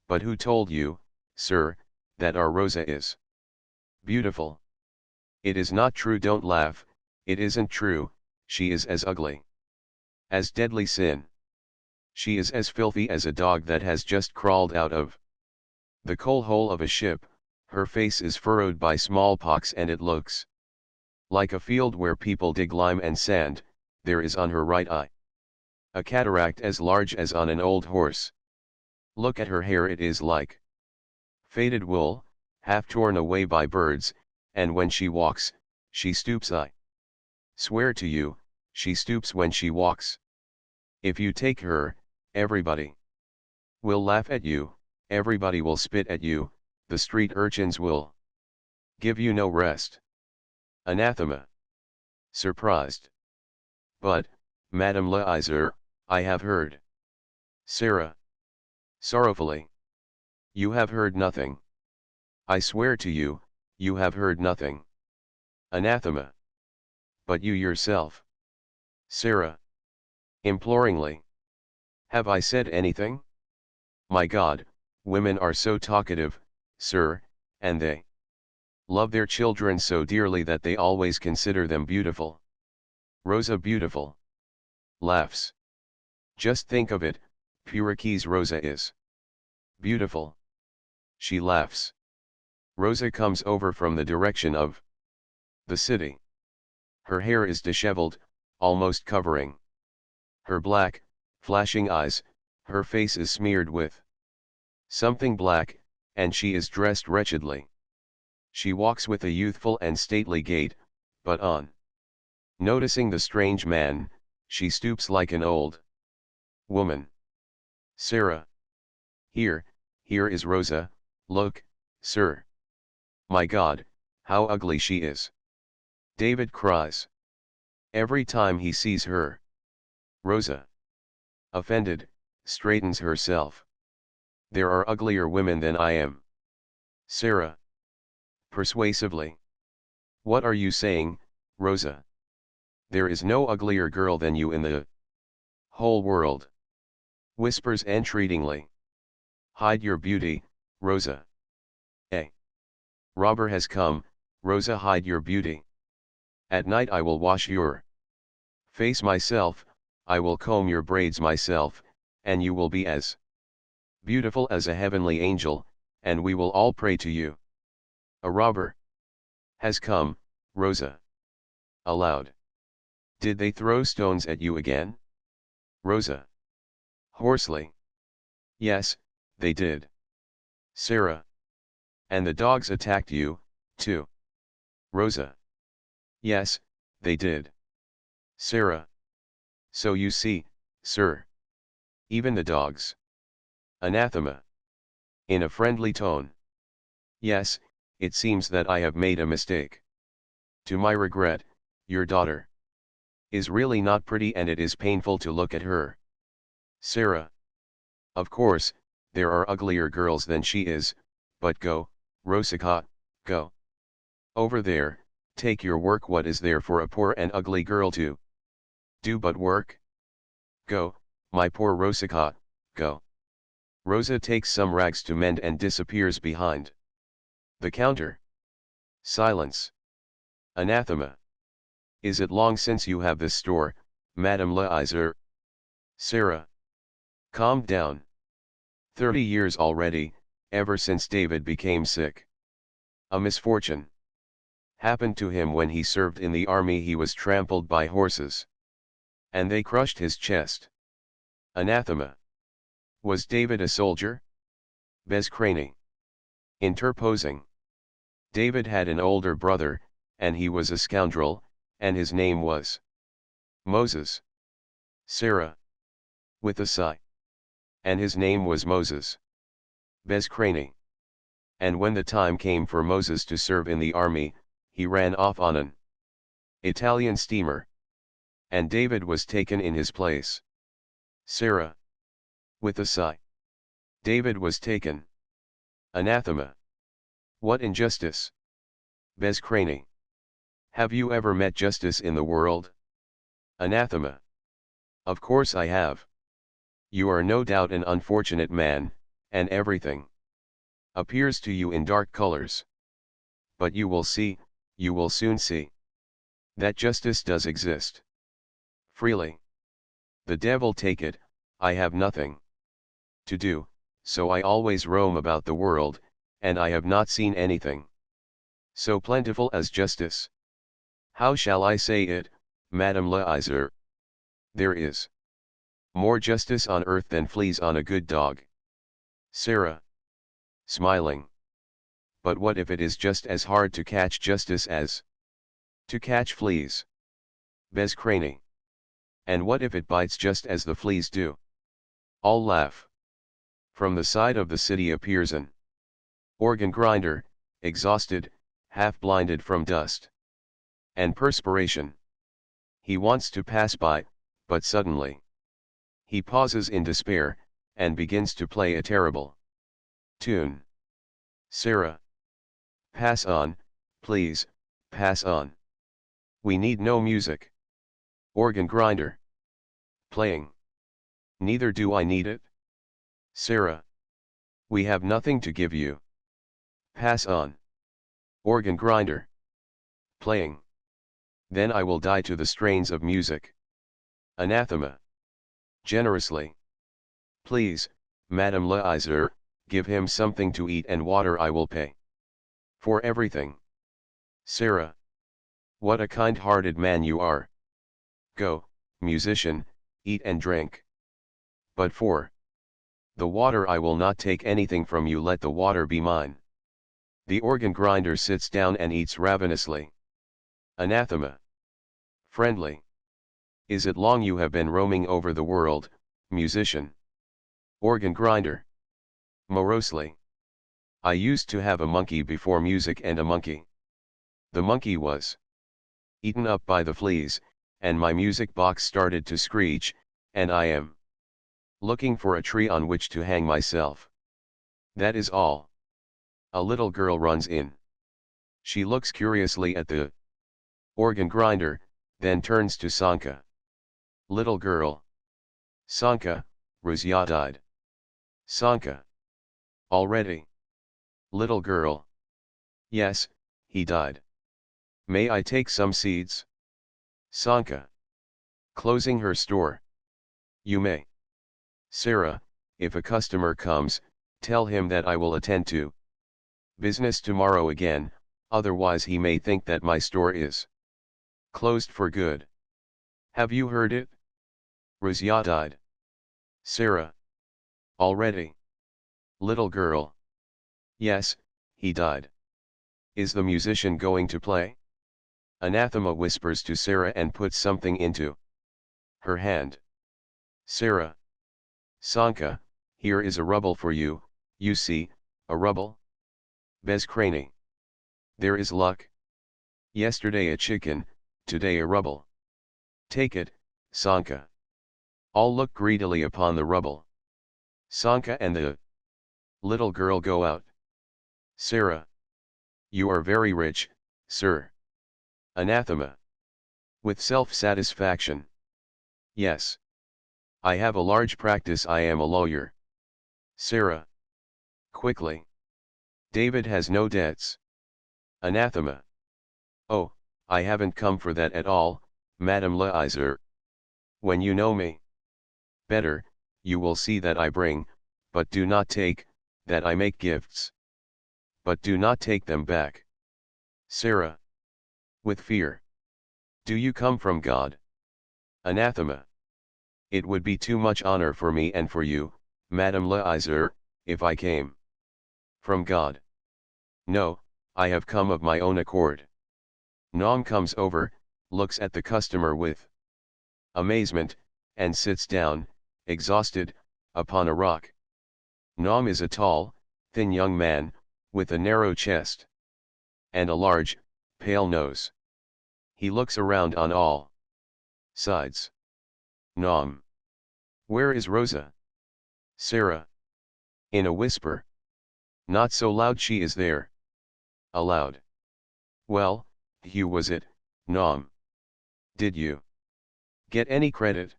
But who told you, sir, that our Rosa is beautiful? It is not true. Don't laugh, it isn't true. She is as ugly as deadly sin. She is as filthy as a dog that has just crawled out of the coal hole of a ship. Her face is furrowed by smallpox and it looks like a field where people dig lime and sand. There is on her right eye a cataract as large as on an old horse. Look at her hair, it is like faded wool, half torn away by birds, and when she walks, she stoops. I swear to you, she stoops when she walks. If you take her, everybody will laugh at you, everybody will spit at you, the street urchins will give you no rest. Anathema. Surprised. But, Madame Leiser, I have heard. Sarah. Sorrowfully. You have heard nothing. I swear to you, you have heard nothing. Anathema. But you yourself. Sarah. Imploringly. Have I said anything? My God, women are so talkative, sir, and they love their children so dearly that they always consider them beautiful. Rosa beautiful. Laughs. Just think of it, Purik's Rosa is beautiful. She laughs. Rosa comes over from the direction of the city. Her hair is disheveled, almost covering her black, flashing eyes, her face is smeared with something black, and she is dressed wretchedly. She walks with a youthful and stately gait, but on noticing the strange man, she stoops like an old woman. Sarah. Here is Rosa, look, sir. My God, how ugly she is. David cries. Every time he sees her. Rosa. Offended, straightens herself. There are uglier women than I am. Sarah. Persuasively. What are you saying, Rosa? There is no uglier girl than you in the whole world. Whispers entreatingly. Hide your beauty, Rosa. A robber has come, Rosa, hide your beauty. At night I will wash your face myself, I will comb your braids myself, and you will be as beautiful as a heavenly angel, and we will all pray to you. A robber has come, Rosa. Aloud. Did they throw stones at you again? Rosa. Hoarsely. Yes, they did. Sarah. And the dogs attacked you, too. Rosa. Yes, they did. Sarah. So you see, sir. Even the dogs. Anathema. In a friendly tone. Yes, it seems that I have made a mistake. To my regret, your daughter is really not pretty and it is painful to look at her. Sarah. Of course, there are uglier girls than she is, but go, Rosika, go. Over there, take your work. What is there for a poor and ugly girl to do but work? Go, my poor Rosika, go. Rosa takes some rags to mend and disappears behind the counter. Silence. Anathema. Is it long since you have this store, Madame Leiser? Sarah. Calm down. 30 years already, ever since David became sick. A misfortune happened to him when he served in the army. He was trampled by horses, and they crushed his chest. Anathema. Was David a soldier? Bezcrani. Interposing. David had an older brother, and he was a scoundrel, and his name was Moses. Sarah. With a sigh. And his name was Moses. Bezcrani. And when the time came for Moses to serve in the army, he ran off on an Italian steamer. And David was taken in his place. Sarah. With a sigh. David was taken. Anathema. What injustice! Bezcrani. Have you ever met justice in the world? Anathema. Of course I have. You are no doubt an unfortunate man, and everything appears to you in dark colors. But you will see, you will soon see, that justice does exist. Freely. The devil take it, I have nothing to do, so I always roam about the world, and I have not seen anything so plentiful as justice. How shall I say it, Madame Leiser? There is more justice on earth than fleas on a good dog. Sarah. Smiling. But what if it is just as hard to catch justice as to catch fleas? Bezcrani. And what if it bites just as the fleas do? All laugh. From the side of the city appears an organ grinder, exhausted, half blinded from dust and perspiration. He wants to pass by, but suddenly, he pauses in despair, and begins to play a terrible tune. Sarah. Pass on, please, pass on. We need no music. Organ grinder. Playing. Neither do I need it. Sarah. We have nothing to give you. Pass on. Organ grinder. Playing. Then I will die to the strains of music. Anathema. Generously. Please, Madame Leiser, give him something to eat and water. I will pay for everything. Sarah. What a kind-hearted man you are. Go, musician, eat and drink. But for the water I will not take anything from you. Let the water be mine. The organ grinder sits down and eats ravenously. Anathema. Friendly. Is it long you have been roaming over the world, musician? Organ grinder. Morosely. I used to have a monkey before music, and a monkey. The monkey was eaten up by the fleas, and my music box started to screech, and I am looking for a tree on which to hang myself. That is all. A little girl runs in. She looks curiously at the organ grinder, then turns to Sanka. Little girl. Sanka, Rusya died. Sanka. Already. Little girl. Yes, he died. May I take some seeds? Sanka. Closing her store. You may. Sarah, if a customer comes, tell him that I will attend to business tomorrow again, otherwise he may think that my store is closed for good. Have you heard it? Rusya died. Sarah. Already. Little girl. Yes, he died. Is the musician going to play? Anathema whispers to Sarah and puts something into her hand. Sarah. Sanka, here is a ruble for you. You see, a ruble? Bezkrani. There is luck. Yesterday a chicken, today a ruble. Take it, Sanka. All look greedily upon the ruble. Sanka and the little girl go out. Sarah. You are very rich, sir. Anathema. With self-satisfaction. Yes. I have a large practice. I am a lawyer. Sarah. Quickly. David has no debts. Anathema. Oh, I haven't come for that at all, Madame Leiser. When you know me better, you will see that I bring, but do not take, that I make gifts, but do not take them back. Sarah. With fear. Do you come from God? Anathema. It would be too much honor for me and for you, Madame Leiser, if I came from God. No, I have come of my own accord. Nom comes over, looks at the customer with amazement, and sits down, exhausted, upon a rock. Nom is a tall, thin young man, with a narrow chest and a large, pale nose. He looks around on all sides. Nom. Where is Rosa? Sarah. In a whisper. Not so loud, she is there. Aloud. Well, who was it, Nom? Did you get any credit?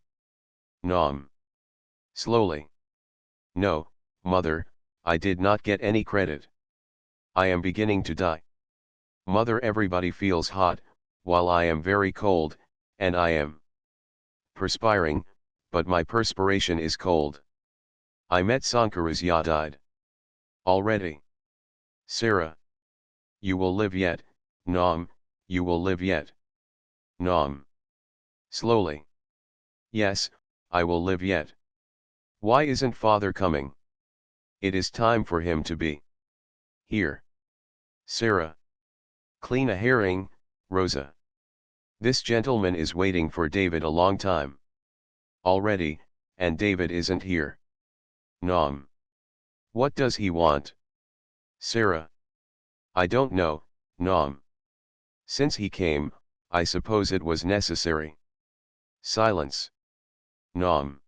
Nom. Slowly. No, mother, I did not get any credit. I am beginning to die. Mother, everybody feels hot, while I am very cold, and I am perspiring, but my perspiration is cold. I met Sanka. Rusya died. Already. Sarah. You will live yet, Nom, you will live yet. Nom. Slowly. Yes, I will live yet. Why isn't father coming? It is time for him to be here. Sarah. Clean a herring, Rosa. This gentleman is waiting for David a long time already, and David isn't here. Nom. What does he want? Sarah. I don't know, Nom. Since he came, I suppose it was necessary. Silence. Nom.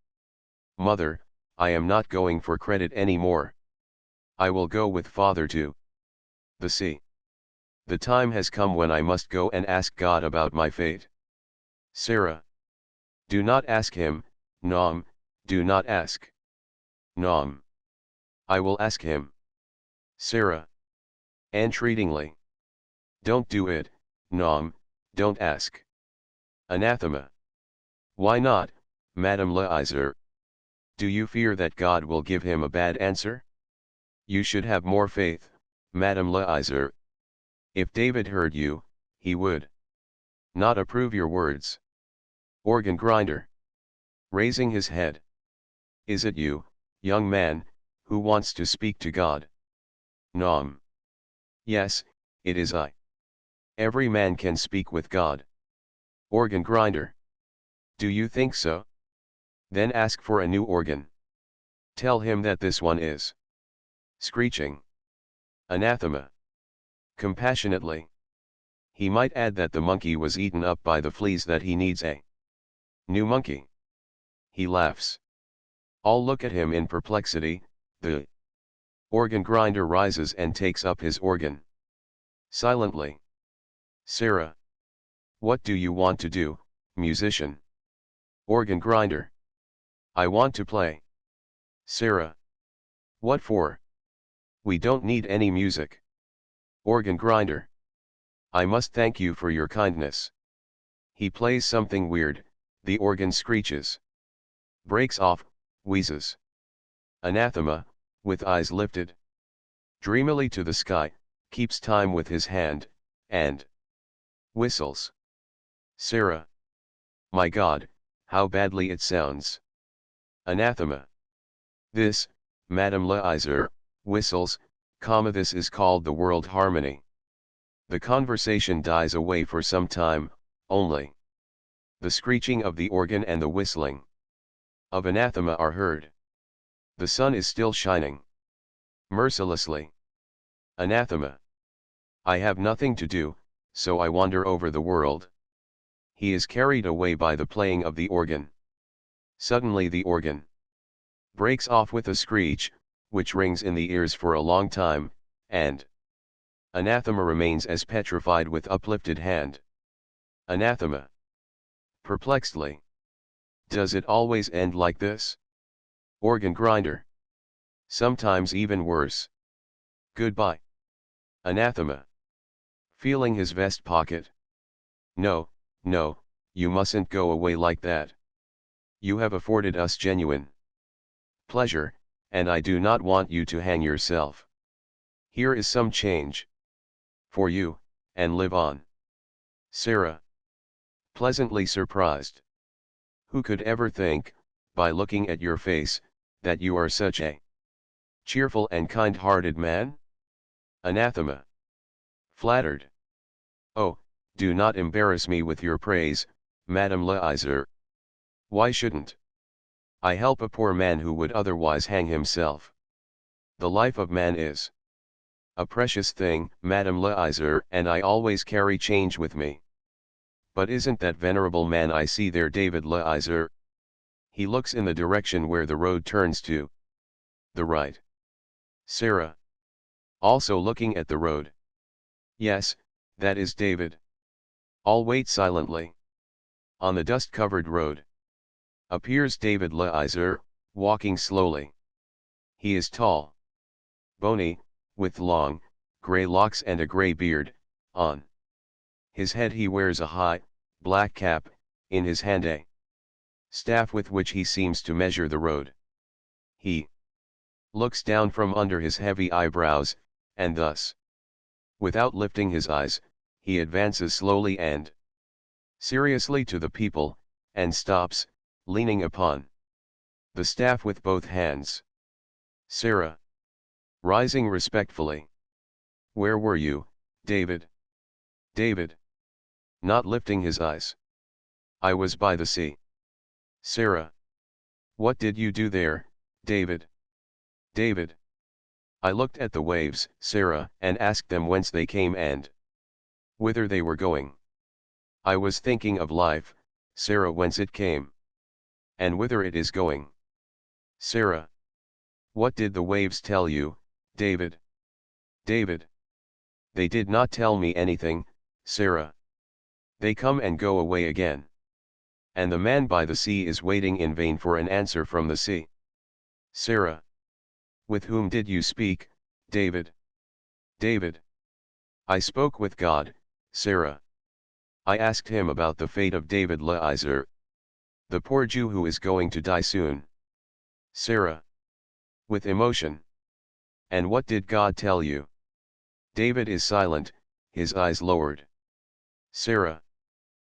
Mother, I am not going for credit anymore. I will go with father to the sea. The time has come when I must go and ask God about my fate. Sarah. Do not ask him, Nom, do not ask. Nom. I will ask him. Sarah. Entreatingly. Don't do it, Nom, don't ask. Anathema. Why not, Madame Leonid? Do you fear that God will give him a bad answer? You should have more faith, Madame Leonid. If David heard you, he would not approve your words. Organ grinder. Raising his head. Is it you, young man, who wants to speak to God? Nom. Yes, it is I. Every man can speak with God. Organ grinder. Do you think so? Then ask for a new organ. Tell him that this one is screeching. Anathema. Compassionately. He might add that the monkey was eaten up by the fleas, that he needs a new monkey. He laughs. All look at him in perplexity. The organ grinder rises and takes up his organ. Silently. Sarah. What do you want to do, musician? Organ grinder. I want to play. Sarah. What for? We don't need any music. Organ grinder. I must thank you for your kindness. He plays something weird, the organ screeches. Breaks off, wheezes. Anathema, with eyes lifted dreamily to the sky, keeps time with his hand, and whistles. Sarah. My God, how badly it sounds. Anathema. This, Madame Leonid, whistles, this is called the world harmony. The conversation dies away for some time, only the screeching of the organ and the whistling of Anathema are heard. The sun is still shining mercilessly. Anathema. I have nothing to do, so I wander over the world. He is carried away by the playing of the organ. Suddenly the organ breaks off with a screech, which rings in the ears for a long time, and Anathema remains as petrified with uplifted hand. Anathema. Perplexedly. Does it always end like this? Organ grinder. Sometimes even worse. Goodbye. Anathema. Feeling his vest pocket. No, no, you mustn't go away like that. You have afforded us genuine pleasure, and I do not want you to hang yourself. Here is some change for you, and live on. Sarah. Pleasantly surprised. Who could ever think, by looking at your face, that you are such a cheerful and kind-hearted man? Anathema. Flattered. Oh, do not embarrass me with your praise, Madame Leonid. Why shouldn't I help a poor man who would otherwise hang himself? The life of man is a precious thing, Madame Leonid, and I always carry change with me. But isn't that venerable man I see there David Leonid? He looks in the direction where the road turns to the right. Sarah. Also looking at the road. Yes, that is David. All wait silently. On the dust-covered road appears David Leonid, walking slowly. He is tall, bony, with long, grey locks and a grey beard. On his head he wears a high, black cap, in his hand a staff with which he seems to measure the road. He looks down from under his heavy eyebrows, and thus, without lifting his eyes, he advances slowly and seriously to the people, and stops, leaning upon the staff with both hands. Sarah. Rising respectfully. Where were you, David? David. Not lifting his eyes. I was by the sea. Sarah. What did you do there, David? David. I looked at the waves, Sarah, and asked them whence they came and whither they were going. I was thinking of life, Sarah, whence it came. And whither it is going? Sarah. What did the waves tell you, David? David. They did not tell me anything, Sarah. They come and go away again. And the man by the sea is waiting in vain for an answer from the sea. Sarah. With whom did you speak, David? David. I spoke with God, Sarah. I asked him about the fate of David Leiser, the poor Jew who is going to die soon. Sarah. With emotion. And what did God tell you? David is silent, his eyes lowered. Sarah.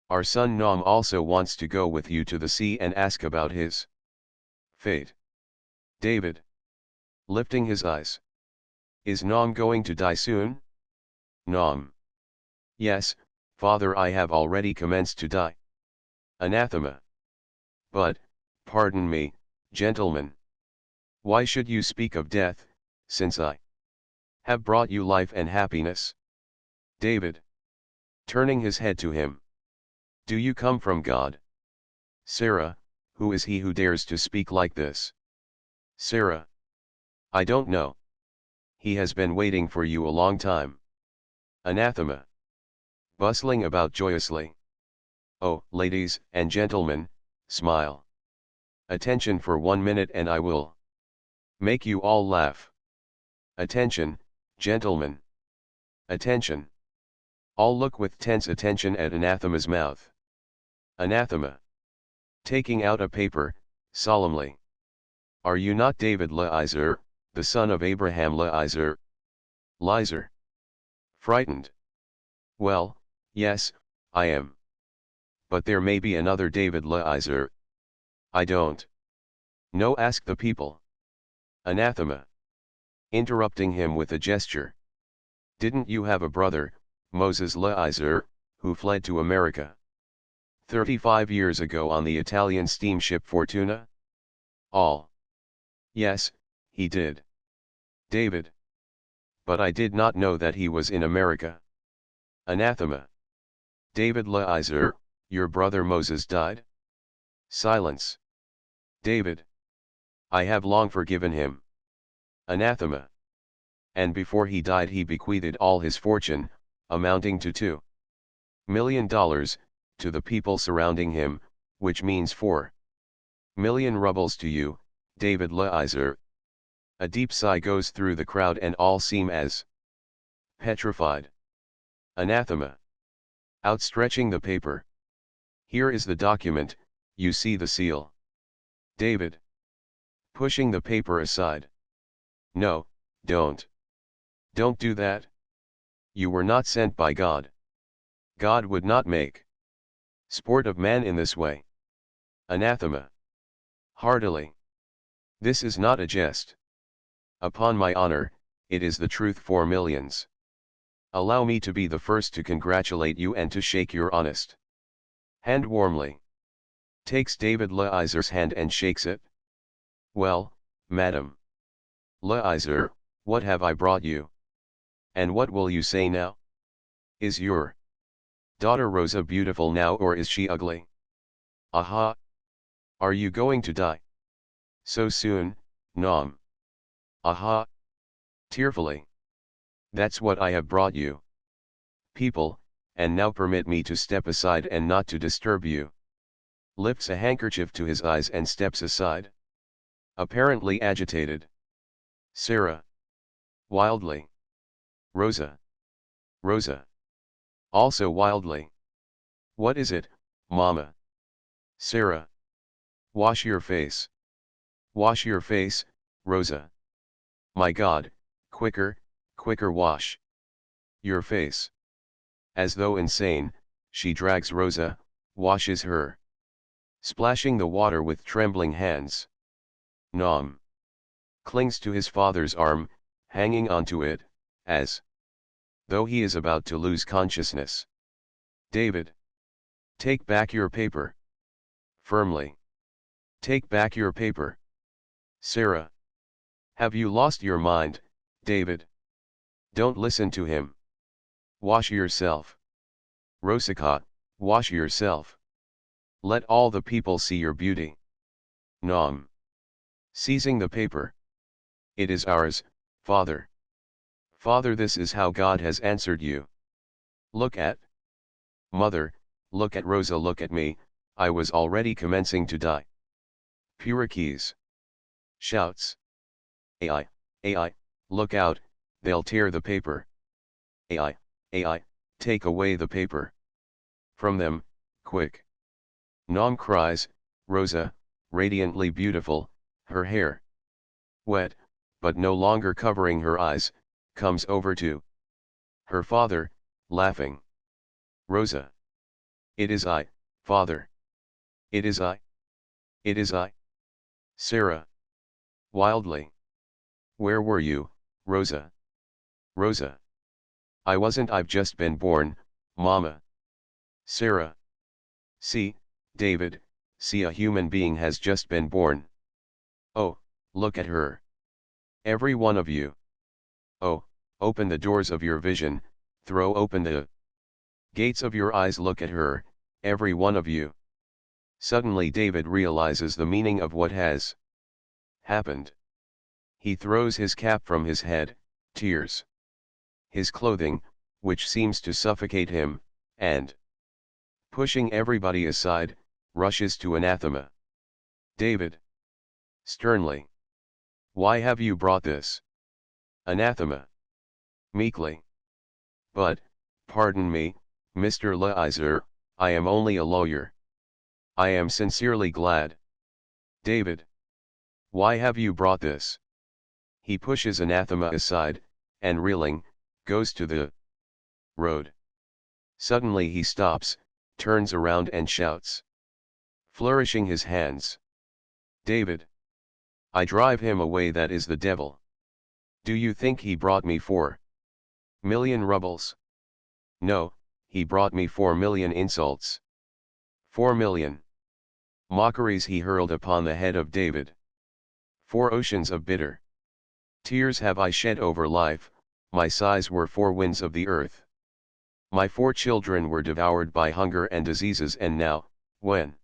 Our son Nam also wants to go with you to the sea and ask about his fate. David. Lifting his eyes. Is Nam going to die soon? Nam. Yes, Father, I have already commenced to die. Anathema. But, pardon me, gentlemen. Why should you speak of death, since I have brought you life and happiness? David. Turning his head to him. Do you come from God? Sarah, who is he who dares to speak like this? Sarah. I don't know. He has been waiting for you a long time. Anathema. Bustling about joyously. Oh, ladies and gentlemen, smile. Attention for 1 minute and I will make you all laugh. Attention, gentlemen. Attention. All look with tense attention at Anathema's mouth. Anathema. Taking out a paper, solemnly. Are you not David Leiser, the son of Abraham Leiser? Leiser. Frightened. Well, yes, I am. But there may be another David Leiser. I don't know. Ask the people. Anathema. Interrupting him with a gesture. Didn't you have a brother, Moses Leiser, who fled to America 35 years ago on the Italian steamship Fortuna? All. Yes, he did. David. But I did not know that he was in America. Anathema. David Leiser, your brother Moses died? Silence. David. I have long forgiven him. Anathema. And before he died he bequeathed all his fortune, amounting to $2 million, to the people surrounding him, which means 4 million rubles to you, David Leiser. A deep sigh goes through the crowd and all seem as petrified. Anathema. Outstretching the paper. Here is the document, you see the seal. David. Pushing the paper aside. No, don't. Don't do that. You were not sent by God. God would not make sport of man in this way. Anathema. Heartily. This is not a jest. Upon my honor, it is the truth for millions. Allow me to be the first to congratulate you and to shake your honest hand warmly. Takes David Leiser's hand and shakes it. Well, madam. Leiser, what have I brought you? And what will you say now? Is your daughter Rosa beautiful now or is she ugly? Aha! Are you going to die so soon, Nam? Aha! Tearfully. That's what I have brought you. People, and now permit me to step aside and not to disturb you. Lifts a handkerchief to his eyes and steps aside. Apparently agitated. Sarah. Wildly. Rosa. Rosa. Also wildly. What is it, Mama? Sarah. Wash your face. Wash your face, Rosa. My God, quicker, quicker wash your face. As though insane, she drags Rosa, washes her. Splashing the water with trembling hands. Nam. Clings to his father's arm, hanging onto it, as though he is about to lose consciousness. David. Take back your paper. Firmly. Take back your paper. Sarah. Have you lost your mind, David? Don't listen to him. Wash yourself. Rosicott, wash yourself. Let all the people see your beauty. Nom. Seizing the paper. It is ours, Father. Father, this is how God has answered you. Look at. Mother, look at Rosa, look at me, I was already commencing to die. Purikes. Shouts. AI, AI, look out, they'll tear the paper. AI, AI, take away the paper. From them, quick. Nom cries, Rosa, radiantly beautiful, her hair wet, but no longer covering her eyes, comes over to her father, laughing. Rosa. It is I, Father. It is I. It is I. Sarah. Wildly. Where were you, Rosa? Rosa. I've just been born, Mama. Sarah. See, David, see, a human being has just been born. Oh, look at her. Every one of you. Oh, open the doors of your vision, throw open the gates of your eyes, look at her, every one of you. Suddenly David realizes the meaning of what has happened. He throws his cap from his head, tears. His clothing, which seems to suffocate him, and, pushing everybody aside, rushes to Anathema. David. Sternly. Why have you brought this? Anathema. Meekly. But, pardon me, Mr. Leiser, I am only a lawyer. I am sincerely glad. David. Why have you brought this? He pushes Anathema aside, and reeling, goes to the road. Suddenly he stops, turns around and shouts, flourishing his hands. David. I drive him away, that is the devil. Do you think he brought me 4,000,000 rubles? No, he brought me 4,000,000 insults. 4,000,000 mockeries he hurled upon the head of David. 4 oceans of bitter tears have I shed over life, my sighs were 4 winds of the earth. My 4 children were devoured by hunger and diseases, and now, when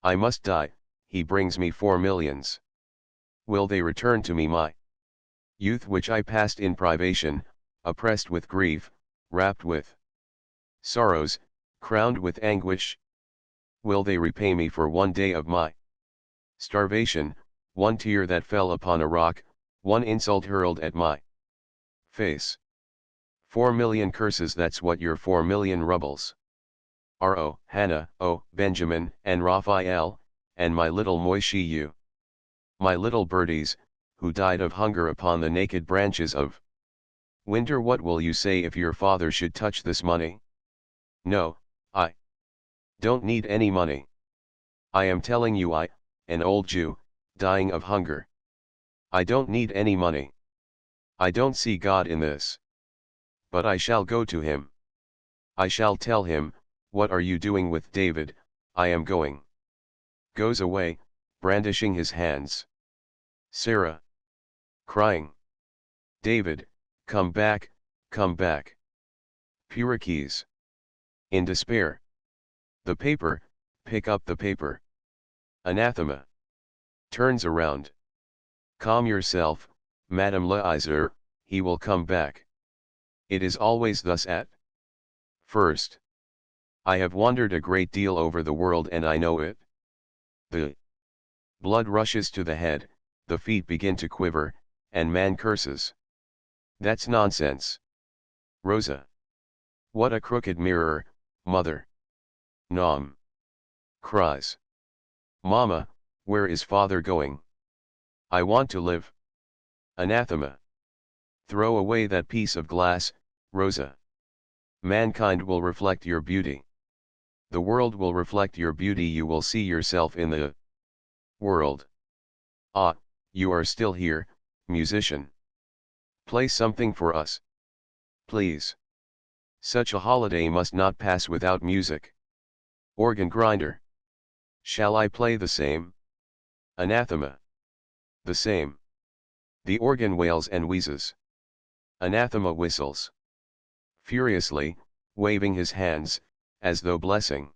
I must die, he brings me 4 millions. Will they return to me my youth, which I passed in privation, oppressed with grief, wrapped with sorrows, crowned with anguish? Will they repay me for 1 day of my starvation, 1 tear that fell upon a rock, 1 insult hurled at my face? 4,000,000 curses, that's what your 4,000,000 rubles are. Oh, Hannah, oh, Benjamin, and Raphael, and my little Moishi, you. My little birdies, who died of hunger upon the naked branches of winter, what will you say if your father should touch this money? No, I don't need any money. I am telling you, I, an old Jew, dying of hunger. I don't need any money. I don't see God in this. But I shall go to him. I shall tell him, what are you doing with David? I am going. Goes away, brandishing his hands. Sarah. Crying. David, come back, come back. Purikes. In despair. The paper, pick up the paper. Anathema. Turns around. Calm yourself, Madame Leiser, he will come back. It is always thus at first. I have wandered a great deal over the world and I know it. The blood rushes to the head, the feet begin to quiver, and man curses. That's nonsense. Rosa. What a crooked mirror, mother. Nom. Cries. Mama, where is father going? I want to live. Anathema. Throw away that piece of glass, Rosa. Mankind will reflect your beauty. The world will reflect your beauty, you will see yourself in the world. Ah, you are still here, musician. Play something for us. Please. Such a holiday must not pass without music. Organ grinder. Shall I play the same? Anathema. The same. The organ wails and wheezes. Anathema whistles. Furiously, waving his hands, as though blessing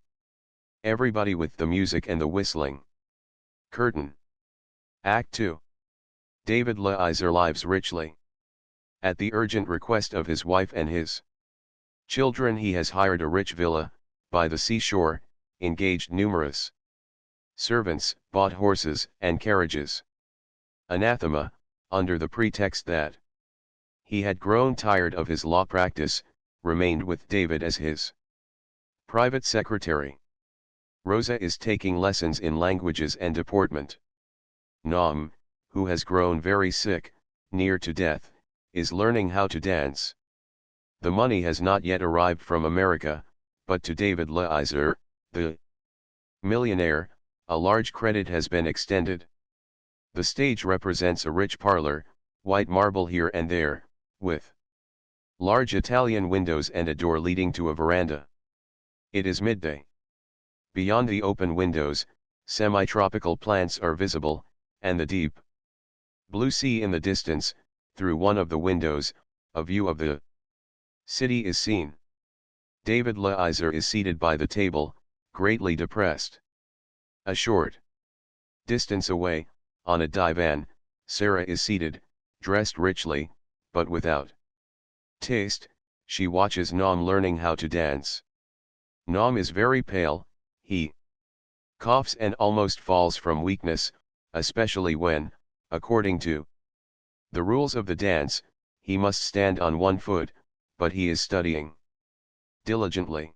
everybody with the music and the whistling. Curtain. Act 2. David Leiser lives richly. At the urgent request of his wife and his children, he has hired a rich villa by the seashore, engaged numerous servants, bought horses and carriages. Anathema, under the pretext that he had grown tired of his law practice, remained with David as his private secretary. Rosa is taking lessons in languages and deportment. Naum, who has grown very sick, near to death, is learning how to dance. The money has not yet arrived from America, but to David Leiser, the millionaire, a large credit has been extended. The stage represents a rich parlor, white marble here and there, with large Italian windows and a door leading to a veranda. It is midday. Beyond the open windows, semi-tropical plants are visible, and the deep blue sea in the distance. Through one of the windows, a view of the city is seen. David Leiser is seated by the table, greatly depressed. A short distance away, on a divan, Sarah is seated, dressed richly, but without taste. She watches Naum learning how to dance. Naum is very pale, he coughs and almost falls from weakness, especially when, according to the rules of the dance, he must stand on one foot, but he is studying diligently.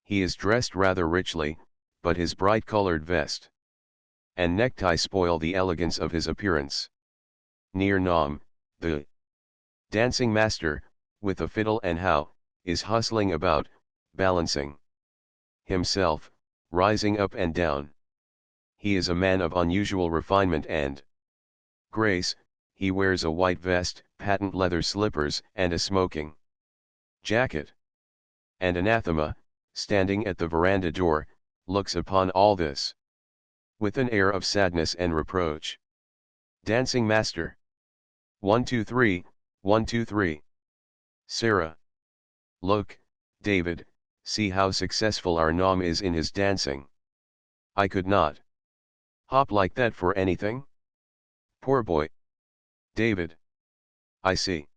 He is dressed rather richly, but his bright-colored vest and necktie spoil the elegance of his appearance. Near Naum, the dancing master, with a fiddle and how, is hustling about, balancing himself, rising up and down. He is a man of unusual refinement and grace. He wears a white vest, patent leather slippers and a smoking jacket. And Anathema, standing at the veranda door, looks upon all this with an air of sadness and reproach. Dancing master. 1 2 3, 1 2 3. Sarah. Look, David, see how successful our Naum is in his dancing. I could not hop like that for anything. Poor boy. David. I see.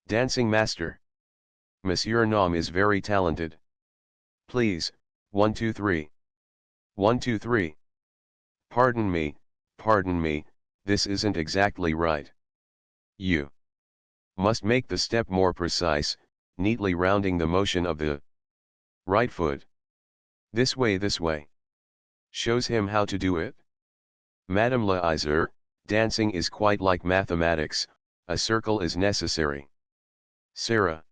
Dancing master. Monsieur Naum is very talented. Please, 1 2 3. 1 2 3. Pardon me, this isn't exactly right. You must make the step more precise, neatly rounding the motion of the right foot. This way. Shows him how to do it. Madame Leiser, dancing is quite like mathematics, a circle is necessary. Sarah.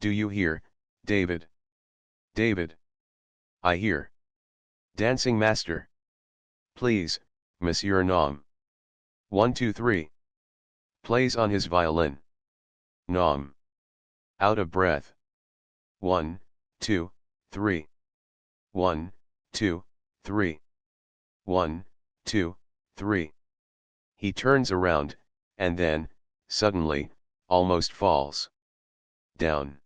Do you hear, David? David. I hear. Dancing master. Please, Monsieur Naum. 1 2 3. Plays on his violin. Naum. Out of breath. 1 2 3. 1 2 3. 1 2 3. He turns around, and then, suddenly, almost falls down.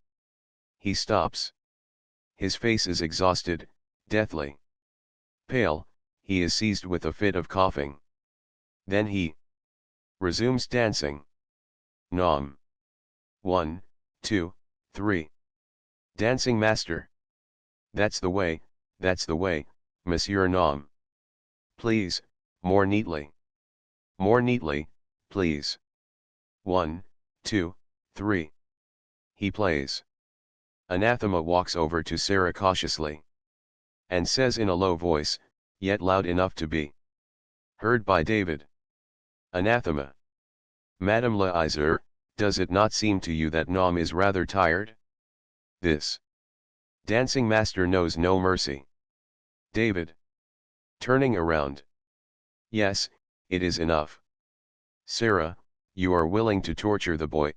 He stops. His face is exhausted, deathly pale. He is seized with a fit of coughing. Then he resumes dancing. Naum. 1 2 3. Dancing master. That's the way, Monsieur Naum. Please, more neatly. More neatly, please. 1 2 3. He plays. Anathema walks over to Sarah cautiously and says in a low voice, yet loud enough to be heard by David. Anathema. Madame Leiser, does it not seem to you that Naum is rather tired? This dancing master knows no mercy. David. Turning around. Yes, it is enough. Sarah, you are willing to torture the boy.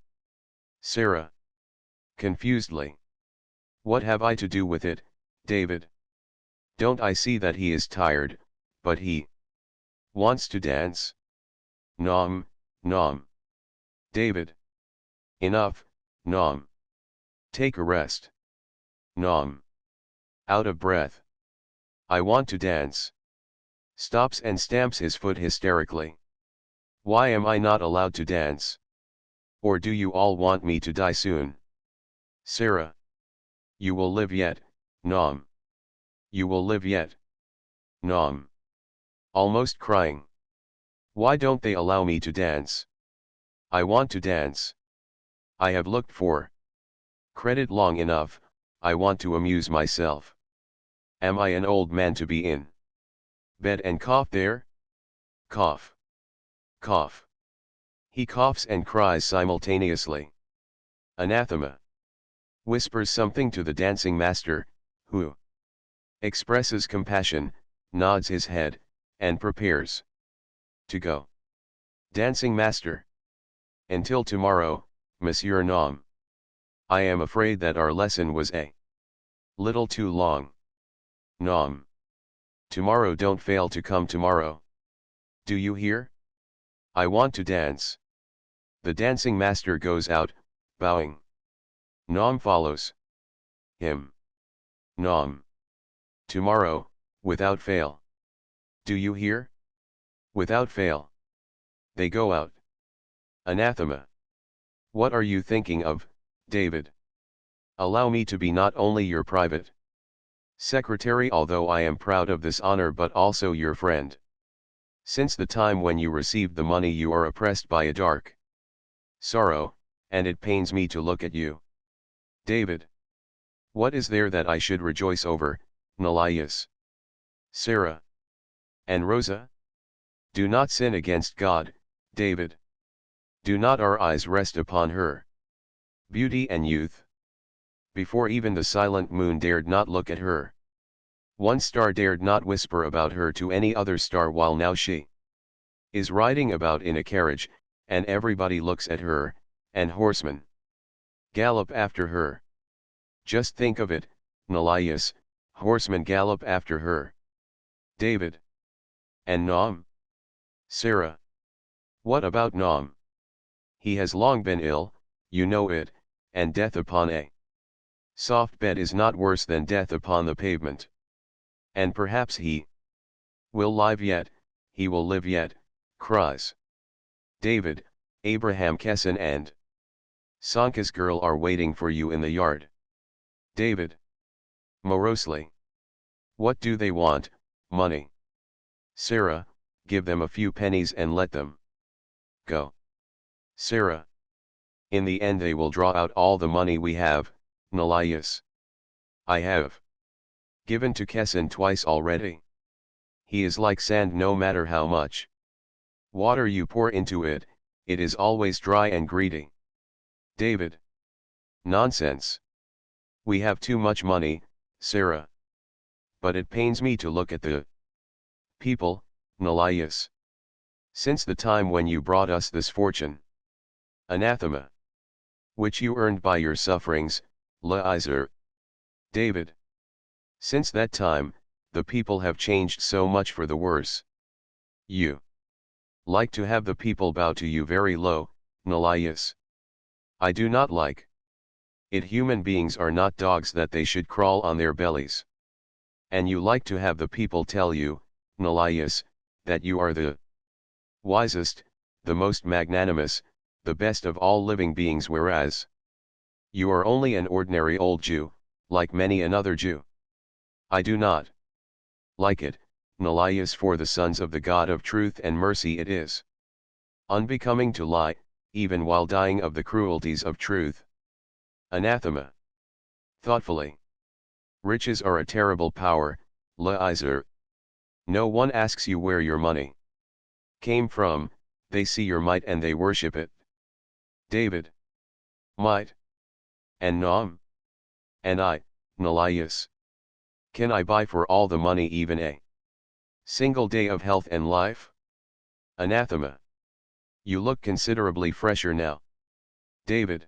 Sarah. Confusedly. What have I to do with it, David? Don't I see that he is tired, but he wants to dance? Naum. David. Enough, Naum. Take a rest. Naum. Out of breath. I want to dance. Stops and stamps his foot hysterically. Why am I not allowed to dance? Or do you all want me to die soon? Sarah. You will live yet, Nom. You will live yet. Nom. Almost crying. Why don't they allow me to dance? I want to dance. I have looked for credit long enough, I want to amuse myself. Am I an old man to be in bed and cough there? Cough. Cough. He coughs and cries simultaneously. Anathema. Whispers something to the dancing master, who expresses compassion, nods his head, and prepares to go. Dancing master. Until tomorrow, Monsieur Nom. I am afraid that our lesson was a little too long. Nom. Tomorrow don't fail to come tomorrow. Do you hear? I want to dance. The dancing master goes out, bowing. Nom follows him. Nom. Tomorrow, without fail. Do you hear? Without fail. They go out. Anathema. What are you thinking of, David? Allow me to be not only your private secretary, although I am proud of this honor, but also your friend. Since the time when you received the money you are oppressed by a dark sorrow, and it pains me to look at you. David. What is there that I should rejoice over, Nelias? Sarah. And Rosa? Do not sin against God, David. Do not our eyes rest upon her beauty and youth? Before even the silent moon dared not look at her. One star dared not whisper about her to any other star, while now she is riding about in a carriage, and everybody looks at her, and horsemen gallop after her. Just think of it, Nelias, horsemen gallop after her. David. And Nom? Sarah. What about Nom? He has long been ill, you know it, and death upon a soft bed is not worse than death upon the pavement. And perhaps he will live yet, he will live yet, cries David. Abraham Kesson and Sanka's girl are waiting for you in the yard. David. Morosely. What do they want? Money. Sarah. Give them a few pennies and let them go. Sarah. In the end they will draw out all the money we have, Nelias. I have given to Kesson twice already. He is like sand, no matter how much water you pour into it, it is always dry and greedy. David. Nonsense. We have too much money, Sarah. But it pains me to look at the people, Nelias. Since the time when you brought us this fortune. Anathema. Which you earned by your sufferings, Leiser. David. Since that time, the people have changed so much for the worse. You like to have the people bow to you very low, Nelias. I do not like it. Human beings are not dogs that they should crawl on their bellies. And you like to have the people tell you, Nelias, that you are the wisest, the most magnanimous, the best of all living beings, whereas you are only an ordinary old Jew, like many another Jew. I do not like it, Nelias, for the sons of the God of truth and mercy it is unbecoming to lie, even while dying of the cruelties of truth. Anathema. Thoughtfully. Riches are a terrible power, Leiser. No one asks you where your money came from, they see your might and they worship it. David. Might. And Nom. And I, Nelias. Can I buy for all the money even a single day of health and life? Anathema. You look considerably fresher now. David.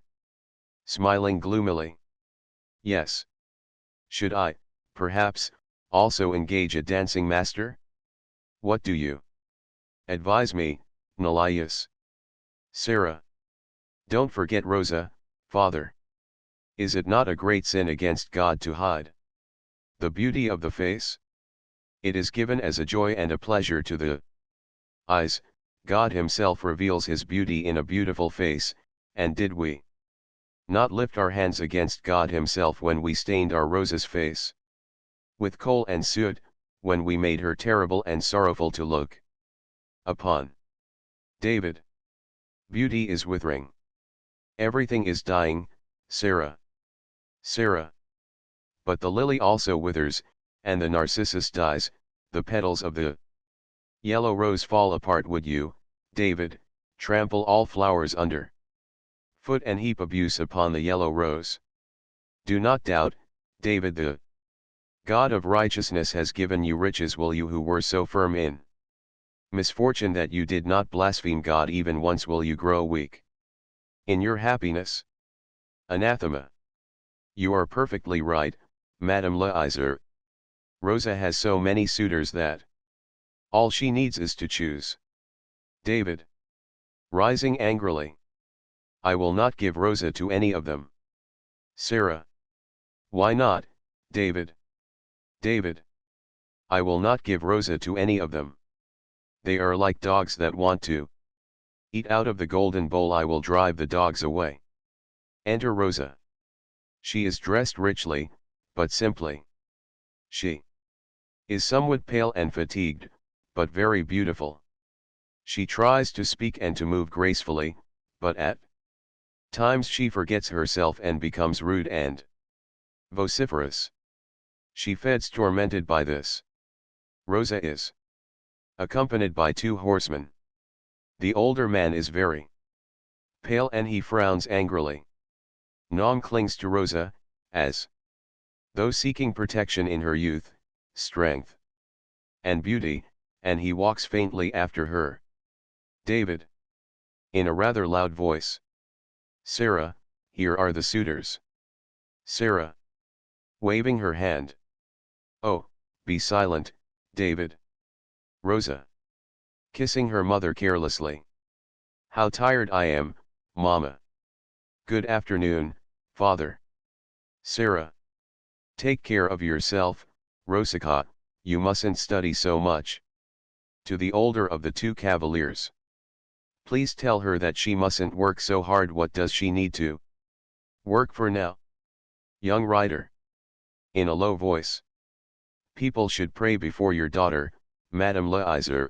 Smiling gloomily. Yes. Should I, perhaps, also engage a dancing master? What do you advise me, Nelias? Sarah. Don't forget Rosa, father. Is it not a great sin against God to hide the beauty of the face? It is given as a joy and a pleasure to the eyes. God himself reveals his beauty in a beautiful face, and did we not lift our hands against God himself when we stained our Rosa's face with coal and soot, when we made her terrible and sorrowful to look upon? David. Beauty is withering. Everything is dying, Sarah. Sarah. But the lily also withers, and the narcissus dies, the petals of the yellow rose fall apart. Would you, David, trample all flowers under foot and heap abuse upon the yellow rose? Do not doubt, David, the God of righteousness has given you riches. Will you, who were so firm in misfortune that you did not blaspheme God even once, will you grow weak in your happiness? Anathema. You are perfectly right, Madame Leiser. Rosa has so many suitors that all she needs is to choose. David. Rising angrily. I will not give Rosa to any of them. Sarah. Why not, David? David. I will not give Rosa to any of them. They are like dogs that want to eat out of the golden bowl. I will drive the dogs away. Enter Rosa. She is dressed richly, but simply. She is somewhat pale and fatigued, but very beautiful. She tries to speak and to move gracefully, but at times she forgets herself and becomes rude and vociferous. She feels tormented by this. Rosa is accompanied by two horsemen. The older man is very pale and he frowns angrily. Nom clings to Rosa, as though seeking protection in her youth, strength, and beauty, and he walks faintly after her. David. In a rather loud voice. Sarah, here are the suitors. Sarah. Waving her hand. Oh, be silent, David. Rosa. Kissing her mother carelessly. How tired I am, Mama. Good afternoon, Father. Sarah. Take care of yourself, Rosika, you mustn't study so much. To the older of the two cavaliers. Please tell her that she mustn't work so hard. What does she need to work for now? Young rider. In a low voice. People should pray before your daughter, Madame Leiser.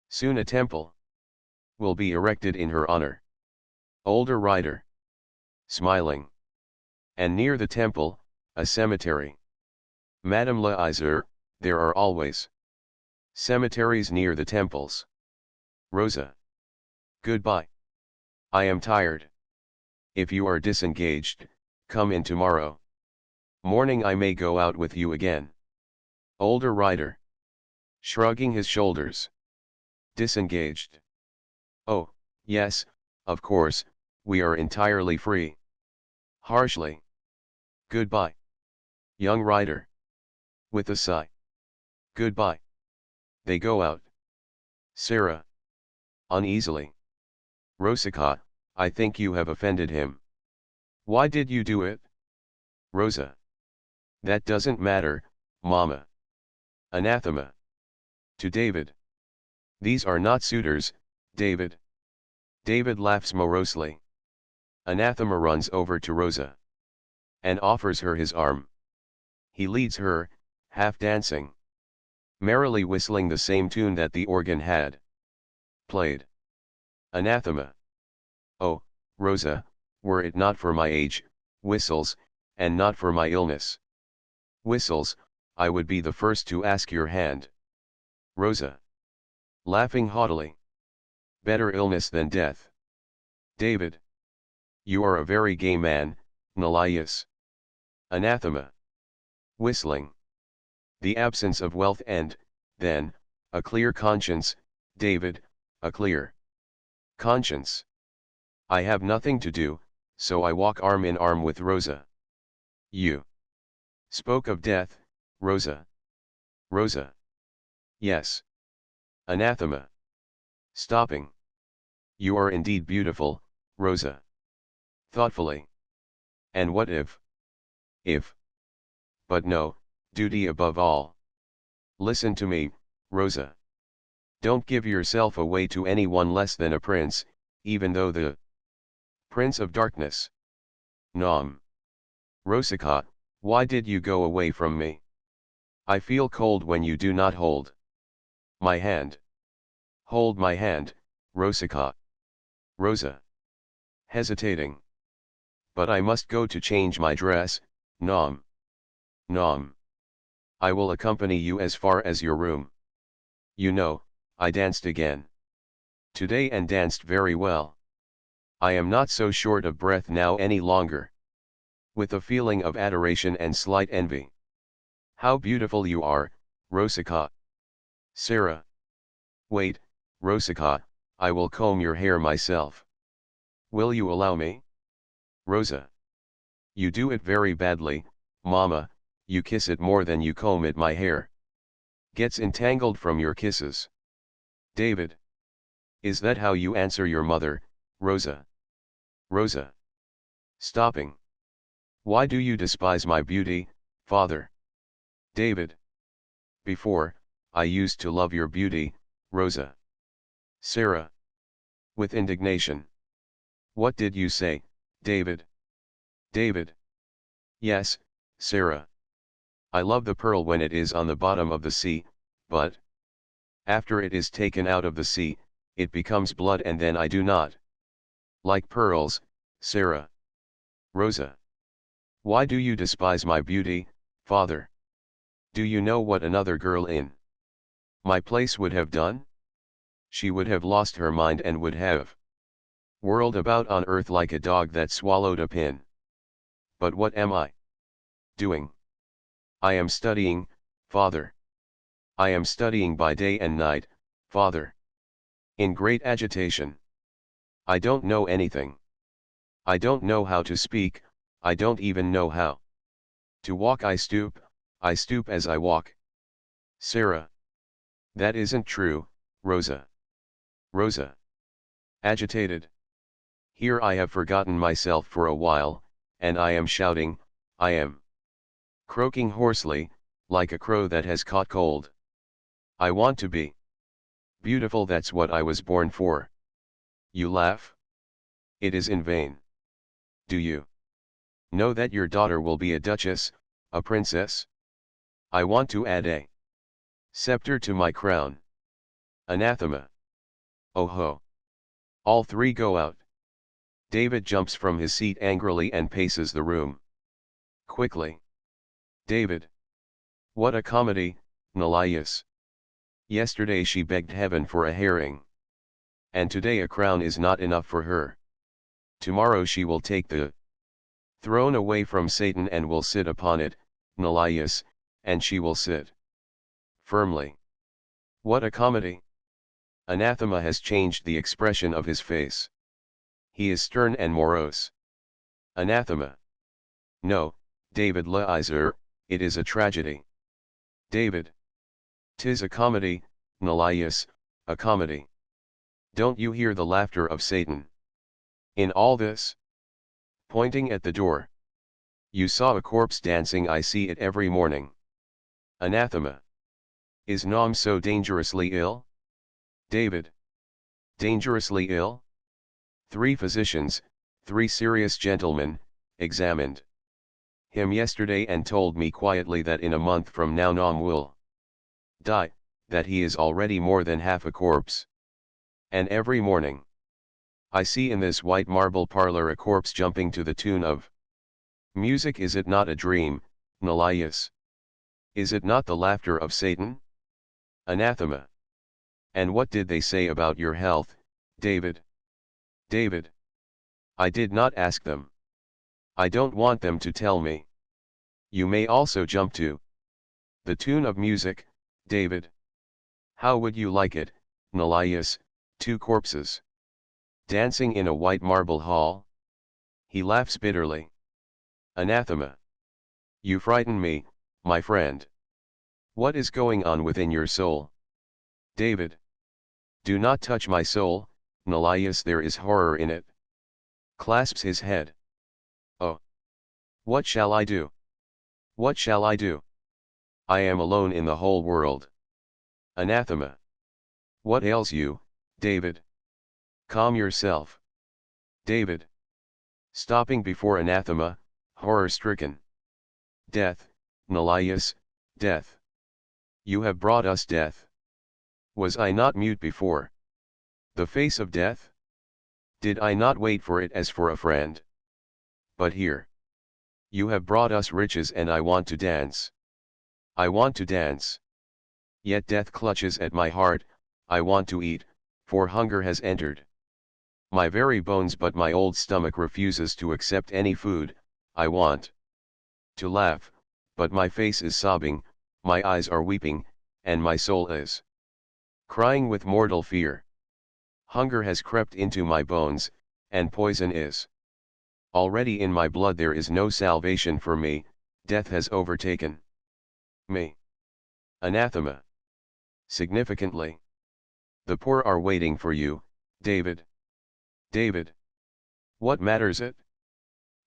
Soon a temple will be erected in her honor. Older rider. Smiling. And near the temple, a cemetery. Madame Leiser, there are always cemeteries near the temples. Rosa. Goodbye. I am tired. If you are disengaged, come in tomorrow morning. I may go out with you again. Older rider. Shrugging his shoulders. Disengaged. Oh, yes, of course, we are entirely free. Harshly. Goodbye. Young rider. With a sigh. Goodbye. They go out. Sarah. Uneasily. Rosika, I think you have offended him. Why did you do it? Rosa. That doesn't matter, Mama. Anathema. To David. These are not suitors, David. David laughs morosely. Anathema runs over to Rosa. And offers her his arm. He leads her, half dancing. Merrily whistling the same tune that the organ had played. Anathema. Oh, Rosa, were it not for my age, whistles, and not for my illness. Whistles, I would be the first to ask your hand. Rosa. Laughing haughtily. Better illness than death. David. You are a very gay man, Nelias. Anathema. Whistling. The absence of wealth and, then, a clear conscience, David, a clear conscience. I have nothing to do, so I walk arm in arm with Rosa. You spoke of death, Rosa. Rosa. Yes. Anathema. Stopping. You are indeed beautiful, Rosa. Thoughtfully. And what if? If. But no, duty above all. Listen to me, Rosa. Don't give yourself away to anyone less than a prince, even though the Prince of Darkness. Nom. Rosika, why did you go away from me? I feel cold when you do not hold my hand. Hold my hand, Rosika. Rosa. Hesitating. But I must go to change my dress, Nom. Nom. I will accompany you as far as your room. You know, I danced again today and danced very well. I am not so short of breath now any longer. With a feeling of adoration and slight envy. How beautiful you are, Rosika. Sarah. Wait, Rosika, I will comb your hair myself. Will you allow me? Rosa. You do it very badly, Mama, you kiss it more than you comb it. My hair gets entangled from your kisses. David. Is that how you answer your mother, Rosa? Rosa. Stopping. Why do you despise my beauty, father? David. Before, I used to love your beauty, Rosa. Sarah. With indignation. What did you say, David? David. Yes, Sarah. I love the pearl when it is on the bottom of the sea, but after it is taken out of the sea, it becomes blood, and then I do not like pearls, Sarah. Rosa. Why do you despise my beauty, father? Do you know what another girl in my place would have done? She would have lost her mind and would have whirled about on earth like a dog that swallowed a pin. But what am I doing? I am studying, father. I am studying by day and night, father. In great agitation. I don't know anything. I don't know how to speak, I don't even know how to walk. I stoop as I walk. Sarah. That isn't true, Rosa. Rosa. Agitated. Here I have forgotten myself for a while, and I am shouting, I am croaking hoarsely, like a crow that has caught cold. I want to be beautiful, that's what I was born for. You laugh? It is in vain. Do you know that your daughter will be a duchess, a princess? I want to add a scepter to my crown. Anathema. Oh ho. All three go out. David jumps from his seat angrily and paces the room. Quickly. David. What a comedy, Nelias. Yesterday she begged heaven for a herring. And today a crown is not enough for her. Tomorrow she will take the throne away from Satan and will sit upon it, Nelias, and she will sit firmly. What a comedy! Anathema has changed the expression of his face. He is stern and morose. Anathema. No, David Leiser, it is a tragedy. David. 'Tis a comedy, Nelias, a comedy. Don't you hear the laughter of Satan in all this? Pointing at the door. You saw a corpse dancing, I see it every morning. Anathema. Is Nom so dangerously ill? David. Dangerously ill? 3 physicians, 3 serious gentlemen, examined him yesterday and told me quietly that in a month from now Nom will die, that he is already more than half a corpse. And every morning I see in this white marble parlor a corpse jumping to the tune of music. Is it not a dream, Nelias? Is it not the laughter of Satan? Anathema. And what did they say about your health, David? David. I did not ask them. I don't want them to tell me. You may also jump to the tune of music, David. How would you like it, Nelias, 2 corpses dancing in a white marble hall? He laughs bitterly. Anathema. You frighten me, my friend. What is going on within your soul? David. Do not touch my soul, Nelias, there is horror in it. Clasps his head. Oh. What shall I do? What shall I do? I am alone in the whole world. Anathema. What ails you, David? Calm yourself. David. Stopping before anathema, horror-stricken. Death, Nelias, death. You have brought us death. Was I not mute before the face of death? Did I not wait for it as for a friend? But here, you have brought us riches and I want to dance. I want to dance. Yet death clutches at my heart, I want to eat, for hunger has entered my very bones, but my old stomach refuses to accept any food. I want to laugh, but my face is sobbing, my eyes are weeping, and my soul is crying with mortal fear. Hunger has crept into my bones, and poison is already in my blood. There is no salvation for me, death has overtaken me. Anathema. Significantly. The poor are waiting for you, David. David. What matters it?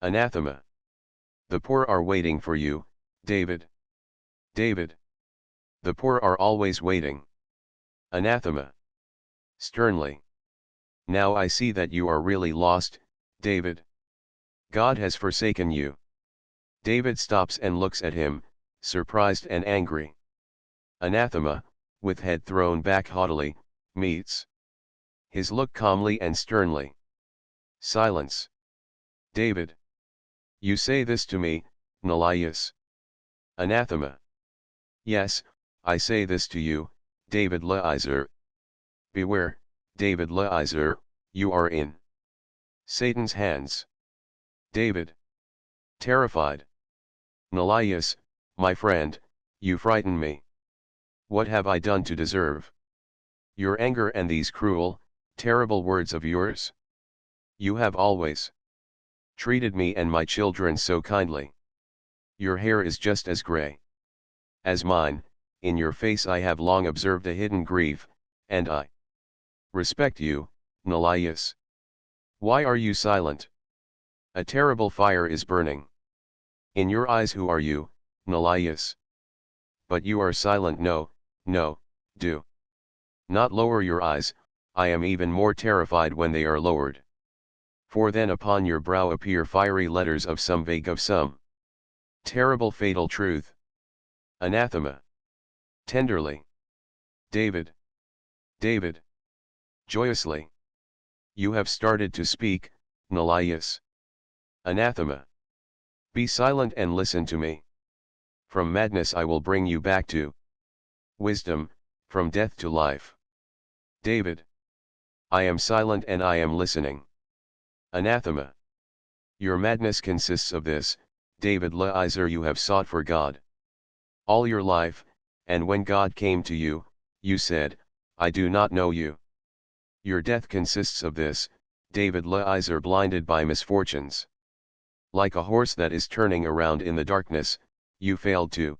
Anathema. The poor are waiting for you, David. David. The poor are always waiting. Anathema. Sternly. Now I see that you are really lost, David. God has forsaken you. David stops and looks at him, surprised and angry. Anathema, with head thrown back haughtily, meets his look calmly and sternly. Silence. David. You say this to me, Nelias. Anathema. Yes, I say this to you, David Leiser. Beware, David Leiser, you are in Satan's hands. David. Terrified. Nelias, my friend, you frighten me. What have I done to deserve your anger and these cruel, terrible words of yours? You have always treated me and my children so kindly. Your hair is just as gray as mine, in your face I have long observed a hidden grief, and I respect you, Nelias. Why are you silent? A terrible fire is burning in your eyes. Who are you, Nelias? But you are silent. No, no, do not lower your eyes, I am even more terrified when they are lowered. For then upon your brow appear fiery letters of some terrible fatal truth. Anathema. Tenderly. David. David. Joyously. You have started to speak, Nelias. Anathema. Be silent and listen to me. From madness I will bring you back to wisdom, from death to life. David. I am silent and I am listening. Anathema. Your madness consists of this, David Leiser. You have sought for God all your life, and when God came to you, you said, I do not know you. Your death consists of this, David Leiser. Blinded by misfortunes, like a horse that is turning around in the darkness, you failed to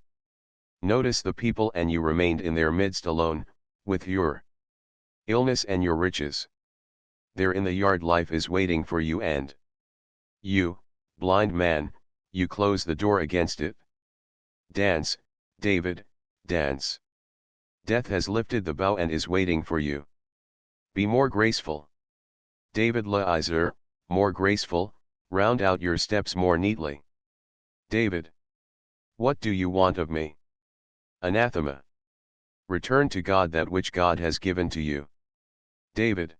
notice the people and you remained in their midst alone, with your illness and your riches. There in the yard life is waiting for you, and you, blind man, you close the door against it. Dance, David, dance. Death has lifted the bow and is waiting for you. Be more graceful. David Leiser, more graceful, round out your steps more neatly. David. What do you want of me? Anathema. Return to God that which God has given to you. David.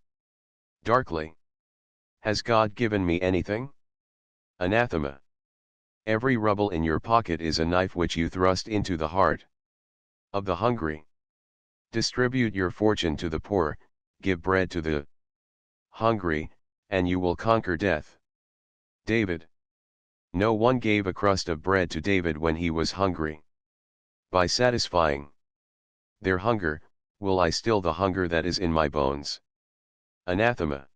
Darkly. Has God given me anything? Anathema. Every ruble in your pocket is a knife which you thrust into the heart of the hungry. Distribute your fortune to the poor, give bread to the hungry, and you will conquer death. David. No one gave a crust of bread to David when he was hungry. By satisfying their hunger, will I still the hunger that is in my bones. Anathema.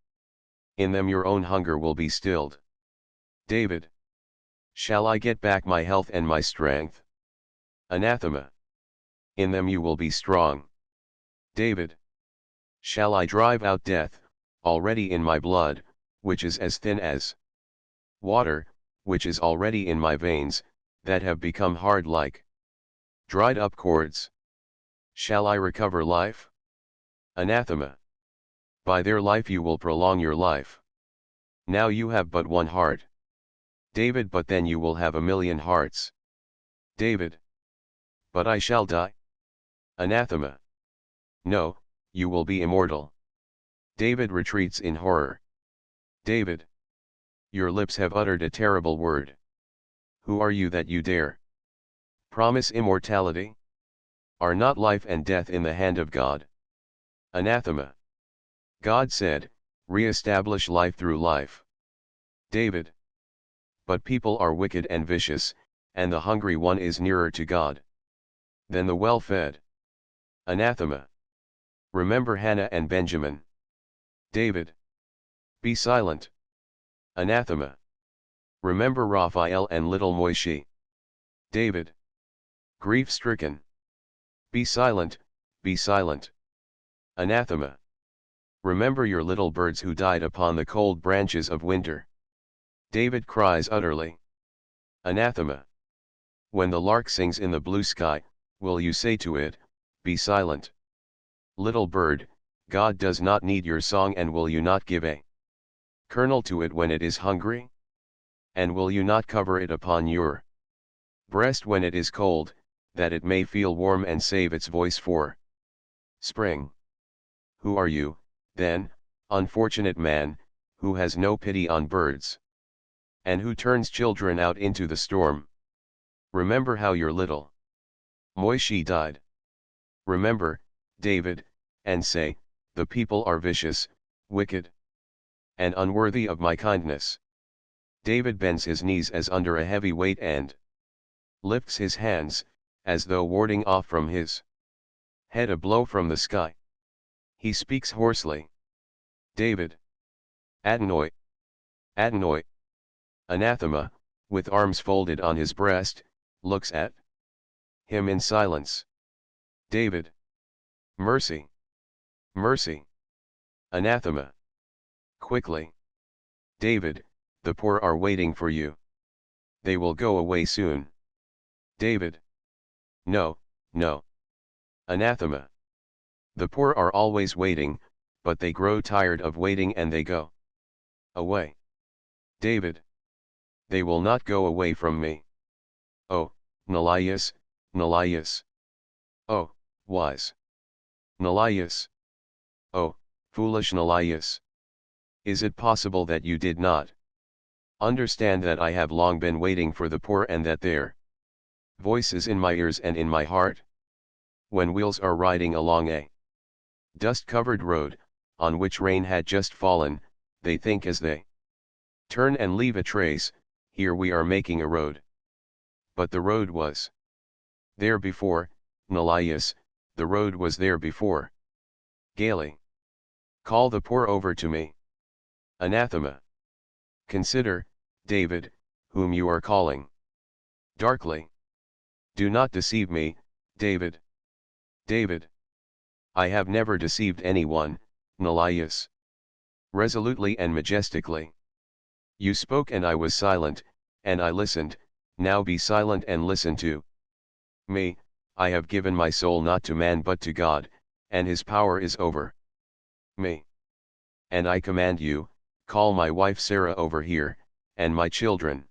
In them your own hunger will be stilled. David. Shall I get back my health and my strength? Anathema. In them you will be strong. David. Shall I drive out death, already in my blood, which is as thin as water, which is already in my veins, that have become hard like Dried up cords. Shall I recover life? Anathema. By their life you will prolong your life. Now you have but one heart. David, but then you will have 1,000,000 hearts. David. But I shall die. Anathema. No, you will be immortal. David retreats in horror. David. Your lips have uttered a terrible word. Who are you that you dare promise immortality? Are not life and death in the hand of God? Anathema. God said, re-establish life through life. David. But people are wicked and vicious, and the hungry one is nearer to God than the well-fed. Anathema. Remember Hannah and Benjamin. David. Be silent. Anathema. Remember Raphael and little Moishi. David. Grief-stricken. Be silent, be silent. Anathema. Remember your little birds who died upon the cold branches of winter. David cries utterly. Anathema. When the lark sings in the blue sky, will you say to it, be silent? Little bird, God does not need your song, and will you not give a kernel to it when it is hungry? And will you not cover it upon your breast when it is cold, that it may feel warm and save its voice for spring? Who are you, then, unfortunate man, who has no pity on birds, and who turns children out into the storm? Remember how your little Moishi died. Remember, David, and say, the people are vicious, wicked, and unworthy of my kindness. David bends his knees as under a heavy weight and lifts his hands, as though warding off from his head a blow from the sky. He speaks hoarsely. David. Adonai. Adonai. Anathema, with arms folded on his breast, looks at him in silence. David. Mercy. Mercy. Anathema. Quickly. David, the poor are waiting for you. They will go away soon. David. No, no. Anathema. The poor are always waiting, but they grow tired of waiting and they go away. David. They will not go away from me. Oh, Nelias, Nelias. Oh, wise Nelias. Oh, foolish Nelias. Is it possible that you did not understand that I have long been waiting for the poor, and that their voices in my ears and in my heart? When wheels are riding along a dust-covered road, on which rain had just fallen, they think as they turn and leave a trace, here we are making a road. But the road was there before, Nelias, the road was there before. Gaily. Call the poor over to me. Anathema. Consider, David, whom you are calling. Darkly. Do not deceive me, David. David. I have never deceived anyone, Nelias. Resolutely and majestically. You spoke and I was silent, and I listened. Now be silent and listen to me. I have given my soul not to man but to God, and his power is over me. And I command you, call my wife Sarah over here, and my children,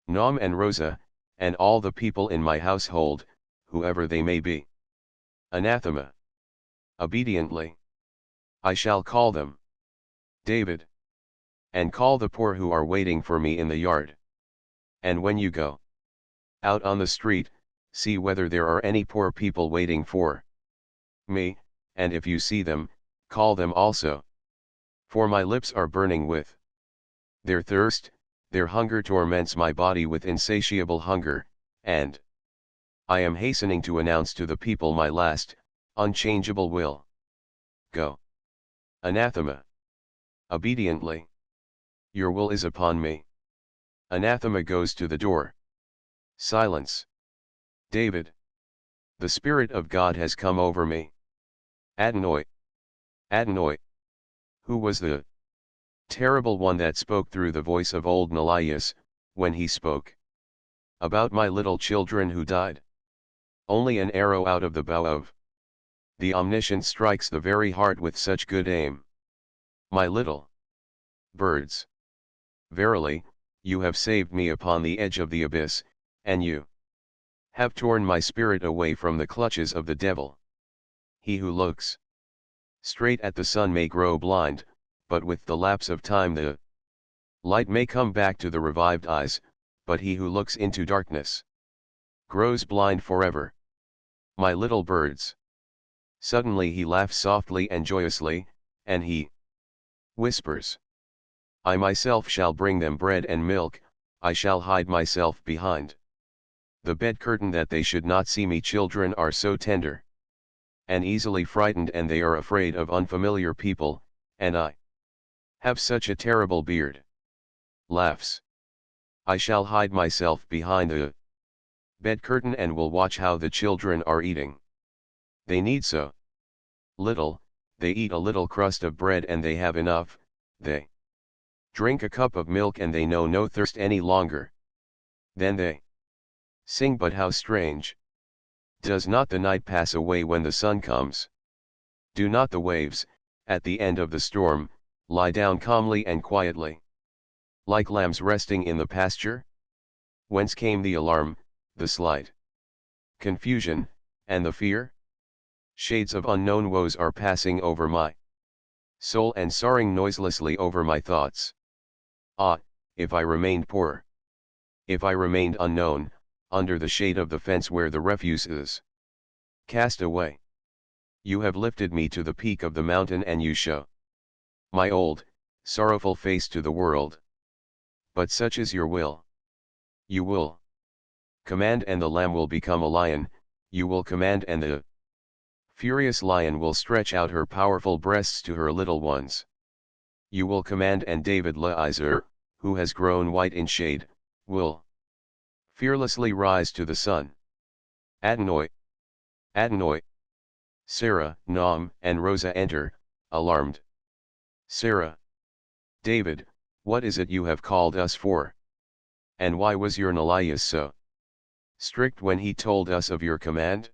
Noam and Rosa, and all the people in my household, whoever they may be. Anathema. Obediently. I shall call them. David. And call the poor who are waiting for me in the yard. And when you go out on the street, see whether there are any poor people waiting for me, and if you see them, call them also. For my lips are burning with their thirst, their hunger torments my body with insatiable hunger, and I am hastening to announce to the people my last, unchangeable will. Go. Anathema. Obediently. Your will is upon me. Anathema goes to the door. Silence. David. The Spirit of God has come over me. Adonai. Adonai. Who was the terrible one that spoke through the voice of old Nelias, when he spoke about my little children who died? Only an arrow out of the bow of the Omniscient strikes the very heart with such good aim. My little birds. Verily, you have saved me upon the edge of the abyss, and you have torn my spirit away from the clutches of the devil. He who looks straight at the sun may grow blind, but with the lapse of time the light may come back to the revived eyes, but he who looks into darkness grows blind forever. My little birds. Suddenly he laughs softly and joyously, and he whispers, I myself shall bring them bread and milk, I shall hide myself behind the bed curtain that they should not see me. Children are so tender and easily frightened, and they are afraid of unfamiliar people, and I have such a terrible beard. Laughs. I shall hide myself behind the bed curtain and will watch how the children are eating. They need so little, they eat a little crust of bread and they have enough, they drink a cup of milk and they know no thirst any longer. Then they sing, but how strange. Does not the night pass away when the sun comes? Do not the waves, at the end of the storm, lie down calmly and quietly, like lambs resting in the pasture? Whence came the alarm, the slight confusion, and the fear? Shades of unknown woes are passing over my soul and soaring noiselessly over my thoughts. Ah, if I remained poor! If I remained unknown, under the shade of the fence where the refuse is cast away. You have lifted me to the peak of the mountain and you show my old, sorrowful face to the world. But such is your will. You will command and the lamb will become a lion, you will command and the furious lion will stretch out her powerful breasts to her little ones. You will command and David Leiser, who has grown white in shade, will fearlessly rise to the sun. Adonai. Adonai. Sarah, Naam, and Rosa enter, alarmed. Sarah. David, what is it you have called us for? And why was your Nalias so strict when he told us of your command?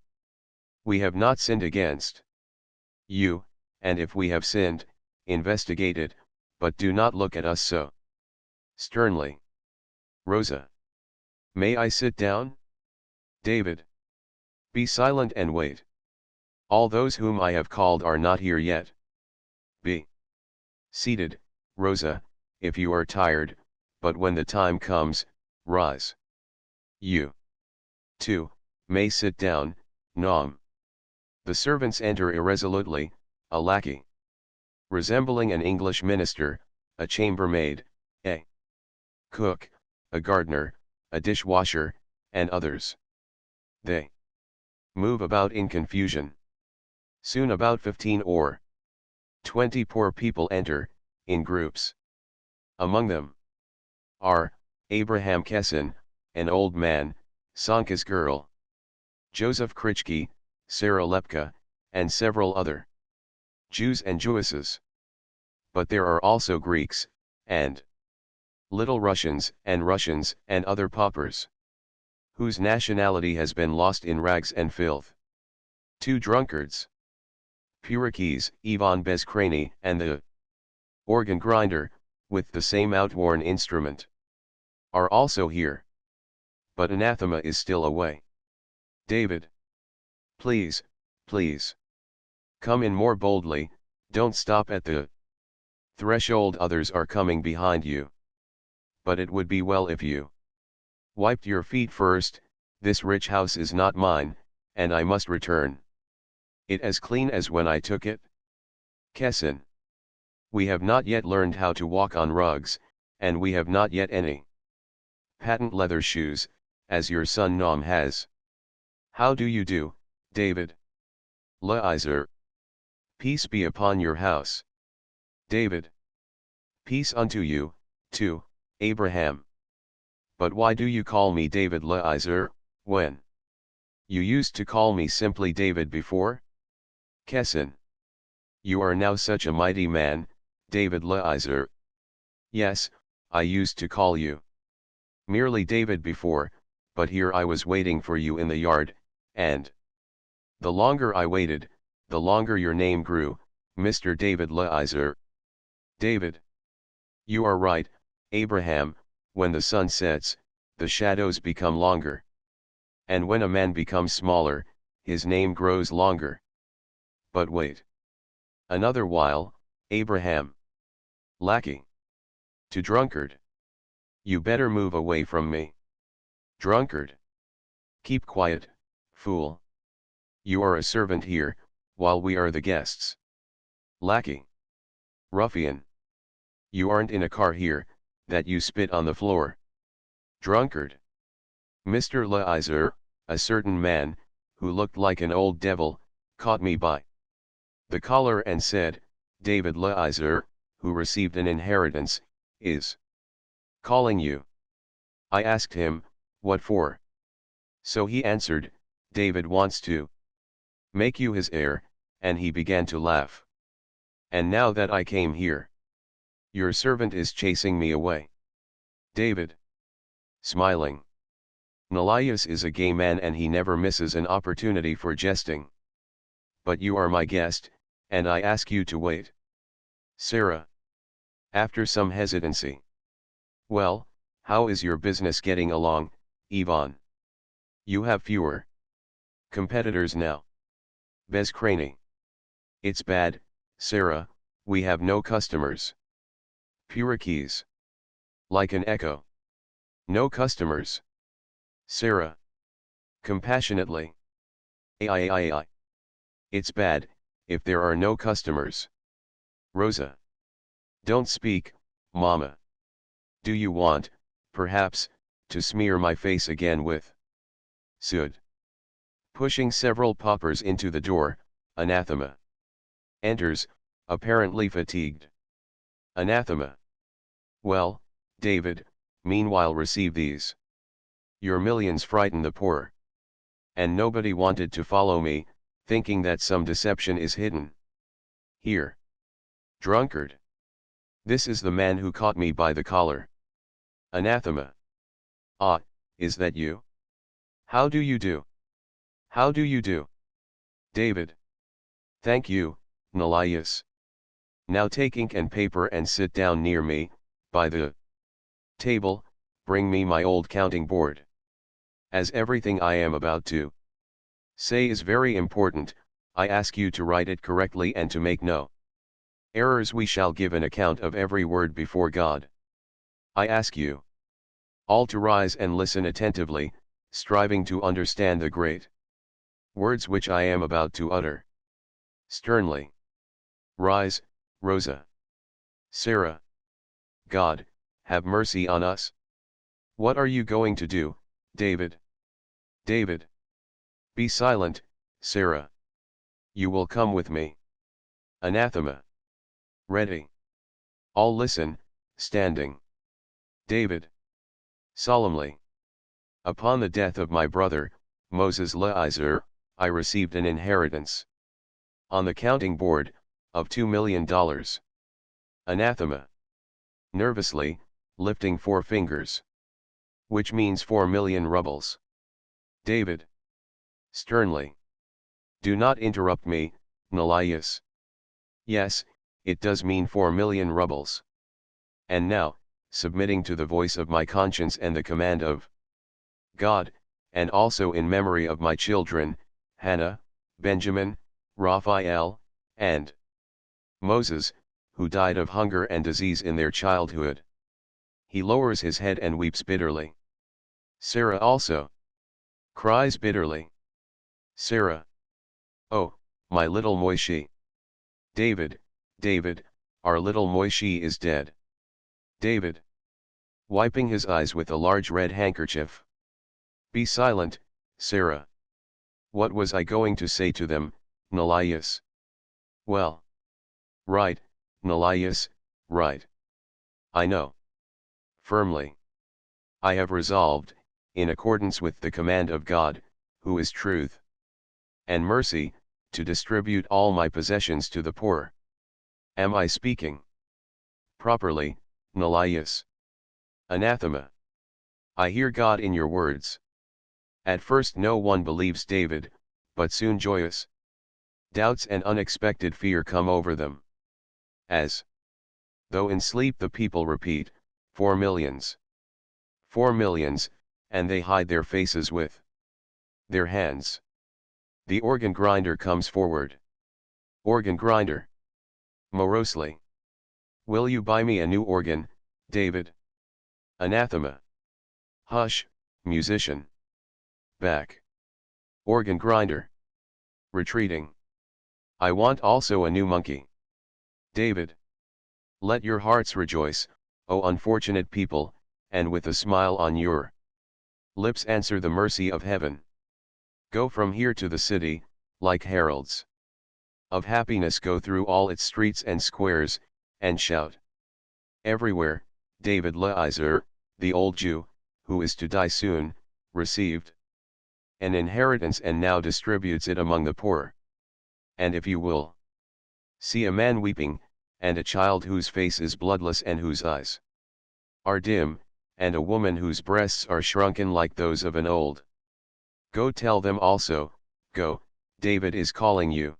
We have not sinned against you, and if we have sinned, investigate it, but do not look at us so sternly. Rosa. May I sit down? David. Be silent and wait. All those whom I have called are not here yet. Be seated, Rosa, if you are tired, but when the time comes, rise. You, too, may sit down, Naam. The servants enter irresolutely, a lackey resembling an English minister, a chambermaid, a cook, a gardener, a dishwasher, and others. They move about in confusion. Soon about 15 or 20 poor people enter, in groups. Among them are Abraham Kessin, an old man, Sanka's girl, Joseph Krichke, Sarah Lepka, and several other Jews and Jewesses. But there are also Greeks, and Little Russians and other paupers, whose nationality has been lost in rags and filth. 2 drunkards, Purikes, Ivan Bezkrany, and the organ grinder, with the same outworn instrument, are also here. But Anathema is still away. David. Please, please. Come in more boldly, don't stop at the threshold, others are coming behind you. But it would be well if you wiped your feet first, this rich house is not mine, and I must return it as clean as when I took it. Kessin. We have not yet learned how to walk on rugs, and we have not yet any patent leather shoes, as your son Naam has. How do you do, David? Leiser. Peace be upon your house. David. Peace unto you, too, Abraham. But why do you call me David Leiser, when you used to call me simply David before? Kessin. You are now such a mighty man, David Leiser. Yes, I used to call you merely David before, but here I was waiting for you in the yard, and the longer I waited, the longer your name grew, Mr. David Leiser. David. You are right, Abraham, when the sun sets, the shadows become longer. And when a man becomes smaller, his name grows longer. But wait. Another while, Abraham. Lackey. To drunkard. You better move away from me. Drunkard. Keep quiet, fool. You are a servant here, while we are the guests. Lackey. Ruffian. You aren't in a car here, that you spit on the floor. Drunkard. Mr. Leiser, a certain man, who looked like an old devil, caught me by the collar and said, David Leiser, who received an inheritance, is calling you. I asked him, what for? So he answered, David wants to make you his heir, and he began to laugh. And now that I came here, your servant is chasing me away. David. Smiling. Nelias is a gay man and he never misses an opportunity for jesting. But you are my guest, and I ask you to wait. Sarah. After some hesitancy. Well, how is your business getting along, Ivan? You have fewer competitors now. Bez Craney. It's bad, Sarah, we have no customers. Purakes. Like an echo. No customers. Sarah. Compassionately. Ai. It's bad, if there are no customers. Rosa. Don't speak, Mama. Do you want, perhaps, to smear my face again with soot? Pushing several paupers into the door, Anathema enters, apparently fatigued. Anathema. Well, David, meanwhile receive these. Your millions frighten the poor. And nobody wanted to follow me, thinking that some deception is hidden. Here. Drunkard. This is the man who caught me by the collar. Anathema. Ah, is that you? How do you do? How do you do? David. Thank you, Nelias. Now take ink and paper and sit down near me, by the table, bring me my old counting board. As everything I am about to say is very important, I ask you to write it correctly and to make no errors. We shall give an account of every word before God. I ask you all to rise and listen attentively, striving to understand the great words which I am about to utter. Sternly. Rise, Rosa. Sarah. God, have mercy on us. What are you going to do, David? David. Be silent, Sarah. You will come with me. Anathema. Ready. All listen, standing. David. Solemnly. Upon the death of my brother, Moses Leiser, I received an inheritance on the counting board of $2 million. Anathema. Nervously, lifting 4 fingers. Which means 4 million rubles. David. Sternly. Do not interrupt me, Nelias. Yes, it does mean 4 million rubles. And now, submitting to the voice of my conscience and the command of God, and also in memory of my children, Hannah, Benjamin, Raphael, and Moses, who died of hunger and disease in their childhood. He lowers his head and weeps bitterly. Sarah also cries bitterly. Sarah. Oh, my little Moishi. David, David, our little Moishi is dead. David. Wiping his eyes with a large red handkerchief. Be silent, Sarah. What was I going to say to them, Nelias? Well. Right, Nelias, right. I know. Firmly. I have resolved, in accordance with the command of God, who is truth and mercy, to distribute all my possessions to the poor. Am I speaking properly, Nelias? Anathema. I hear God in your words. At first no one believes David, but soon joyous doubts and unexpected fear come over them. As though in sleep the people repeat, 4 millions. 4 millions, and they hide their faces with their hands. The organ grinder comes forward. Organ grinder. Morosely. Will you buy me a new organ, David? Anathema. Hush, musician. Back. Organ grinder. Retreating. I want also a new monkey. David. Let your hearts rejoice, O unfortunate people, and with a smile on your lips answer the mercy of heaven. Go from here to the city, like heralds of happiness, go through all its streets and squares, and shout everywhere, David Leiser, the old Jew, who is to die soon, received an inheritance and now distributes it among the poor. And if you will see a man weeping, and a child whose face is bloodless and whose eyes are dim, and a woman whose breasts are shrunken like those of an old, go tell them also, go, David is calling you.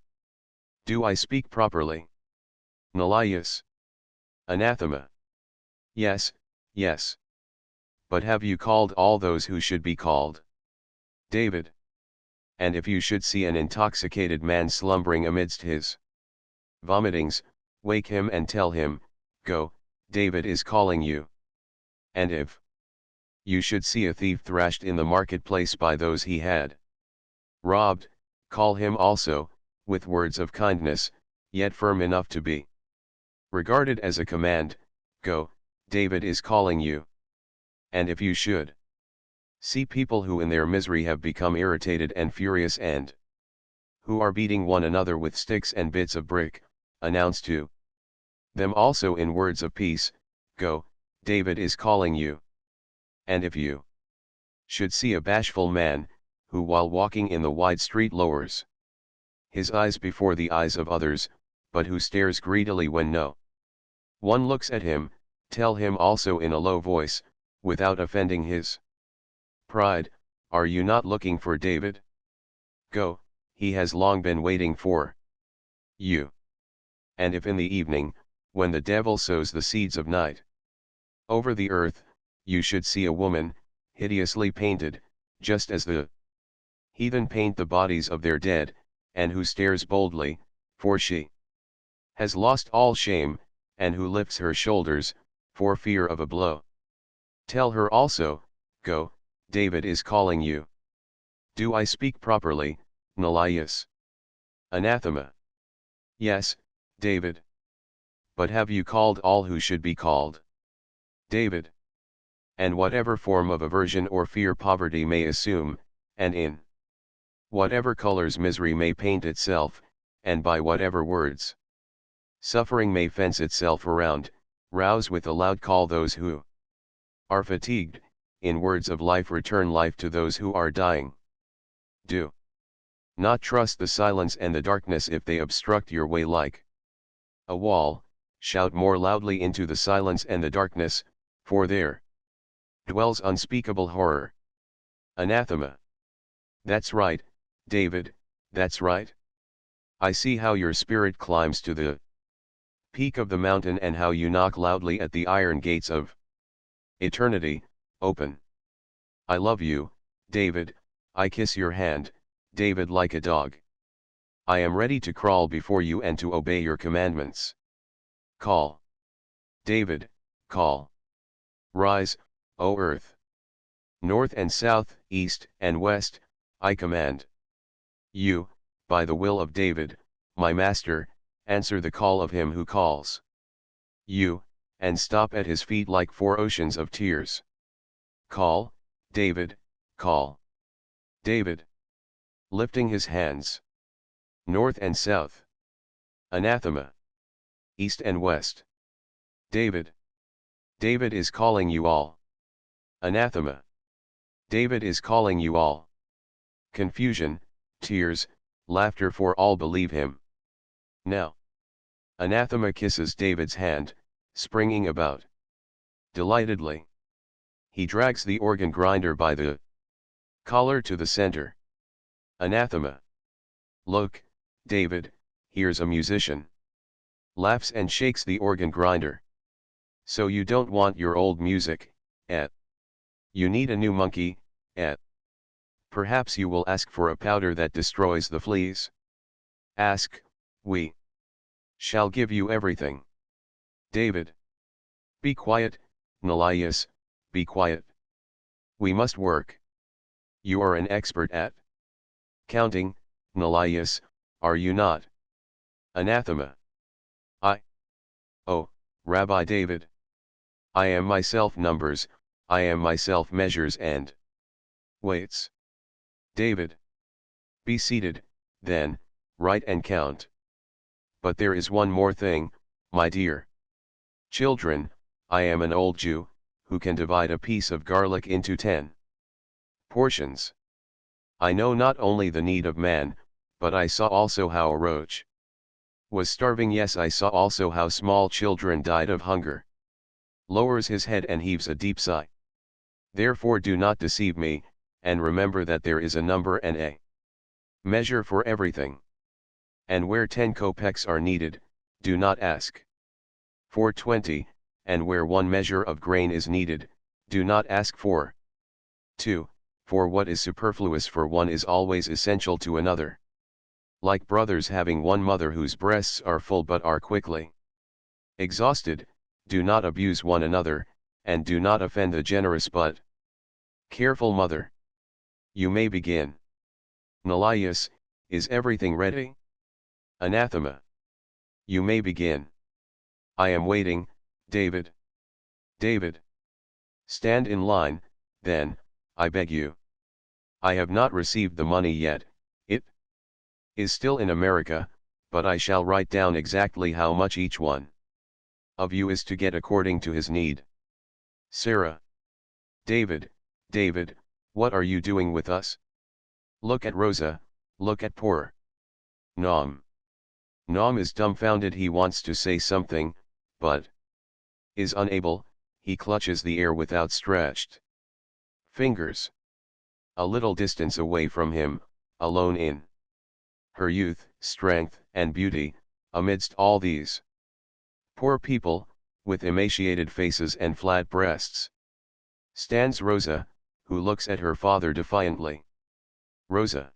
Do I speak properly? Nelias. Anathema. Yes, yes. But have you called all those who should be called? David. And if you should see an intoxicated man slumbering amidst his vomitings, wake him and tell him, go, David is calling you. And if you should see a thief thrashed in the marketplace by those he had robbed, call him also, with words of kindness, yet firm enough to be regarded as a command, go, David is calling you. And if you should see people who in their misery have become irritated and furious and who are beating one another with sticks and bits of brick, announce to them also in words of peace, go, David is calling you. And if you should see a bashful man, who while walking in the wide street lowers his eyes before the eyes of others, but who stares greedily when no one looks at him, tell him also in a low voice, without offending his pride, are you not looking for David? Go, he has long been waiting for you. And if in the evening, when the devil sows the seeds of night over the earth, you should see a woman, hideously painted, just as the heathen paint the bodies of their dead, and who stares boldly, for she has lost all shame, and who lifts her shoulders, for fear of a blow. Tell her also, go, David is calling you. Do I speak properly, Nelias? Anathema. Yes, David. But have you called all who should be called? David. And whatever form of aversion or fear poverty may assume, and in whatever colors misery may paint itself, and by whatever words suffering may fence itself around, rouse with a loud call those who are fatigued, in words of life return life to those who are dying. Do not trust the silence and the darkness if they obstruct your way like a wall, shout more loudly into the silence and the darkness, for there dwells unspeakable horror. Anathema. That's right, David, that's right. I see how your spirit climbs to the peak of the mountain and how you knock loudly at the iron gates of eternity, open. I love you, David, I kiss your hand, David, like a dog. I am ready to crawl before you and to obey your commandments. Call. David, call. Rise, O earth. North and south, east and west, I command you, by the will of David, my master, answer the call of him who calls you, and stop at his feet like 4 oceans of tears. Call, David, call. David. Lifting his hands. North and south. Anathema. East and west. David. David is calling you all. Anathema. David is calling you all. Confusion, tears, laughter, for all believe him. Now. Anathema kisses David's hand, springing about delightedly. He drags the organ grinder by the Collar to the center. Anathema. Look, David, here's a musician. Laughs and shakes the organ grinder. So you don't want your old music, eh? You need a new monkey, eh? Perhaps you will ask for a powder that destroys the fleas. Ask, we shall give you everything. David. Be quiet, Nelias, be quiet. We must work. You are an expert at counting, Nelias, are you not? Anathema. Oh, Rabbi David. I am myself numbers, I am myself measures and weights. David. Be seated, then, write and count. But there is one more thing, my dear. Children, I am an old Jew, who can divide a piece of garlic into 10 portions. I know not only the need of man, but I saw also how a roach was starving. Yes, I saw also how small children died of hunger. Lowers his head and heaves a deep sigh. Therefore do not deceive me, and remember that there is a number and a measure for everything. And where 10 kopecks are needed, do not ask for 20, and where 1 measure of grain is needed, do not ask for 2, for what is superfluous for one is always essential to another. Like brothers having one mother whose breasts are full but are quickly exhausted, do not abuse one another, and do not offend the generous but careful mother. You may begin. Nelias, is everything ready? Anathema. You may begin. I am waiting, David. David. Stand in line, then, I beg you. I have not received the money yet, it is still in America, but I shall write down exactly how much each one of you is to get according to his need. Sarah. David, David, what are you doing with us? Look at Rosa, look at poor Nom. Nom is dumbfounded. He wants to say something, but is unable. He clutches the air with outstretched fingers. A little distance away from him, alone in her youth, strength, and beauty, amidst all these poor people, with emaciated faces and flat breasts, stands Rosa, who looks at her father defiantly. Rosa.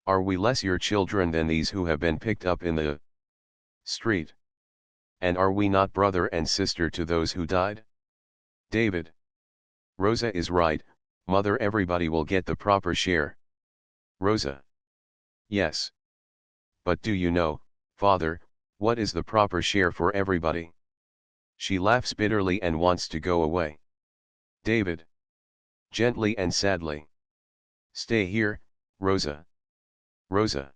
Are we less your children than these who have been picked up in the street? And are we not brother and sister to those who died? David. Rosa is right, mother. Everybody will get the proper share. Rosa. Yes. But do you know, father, what is the proper share for everybody? She laughs bitterly and wants to go away. David. Gently and sadly. Stay here, Rosa. Rosa.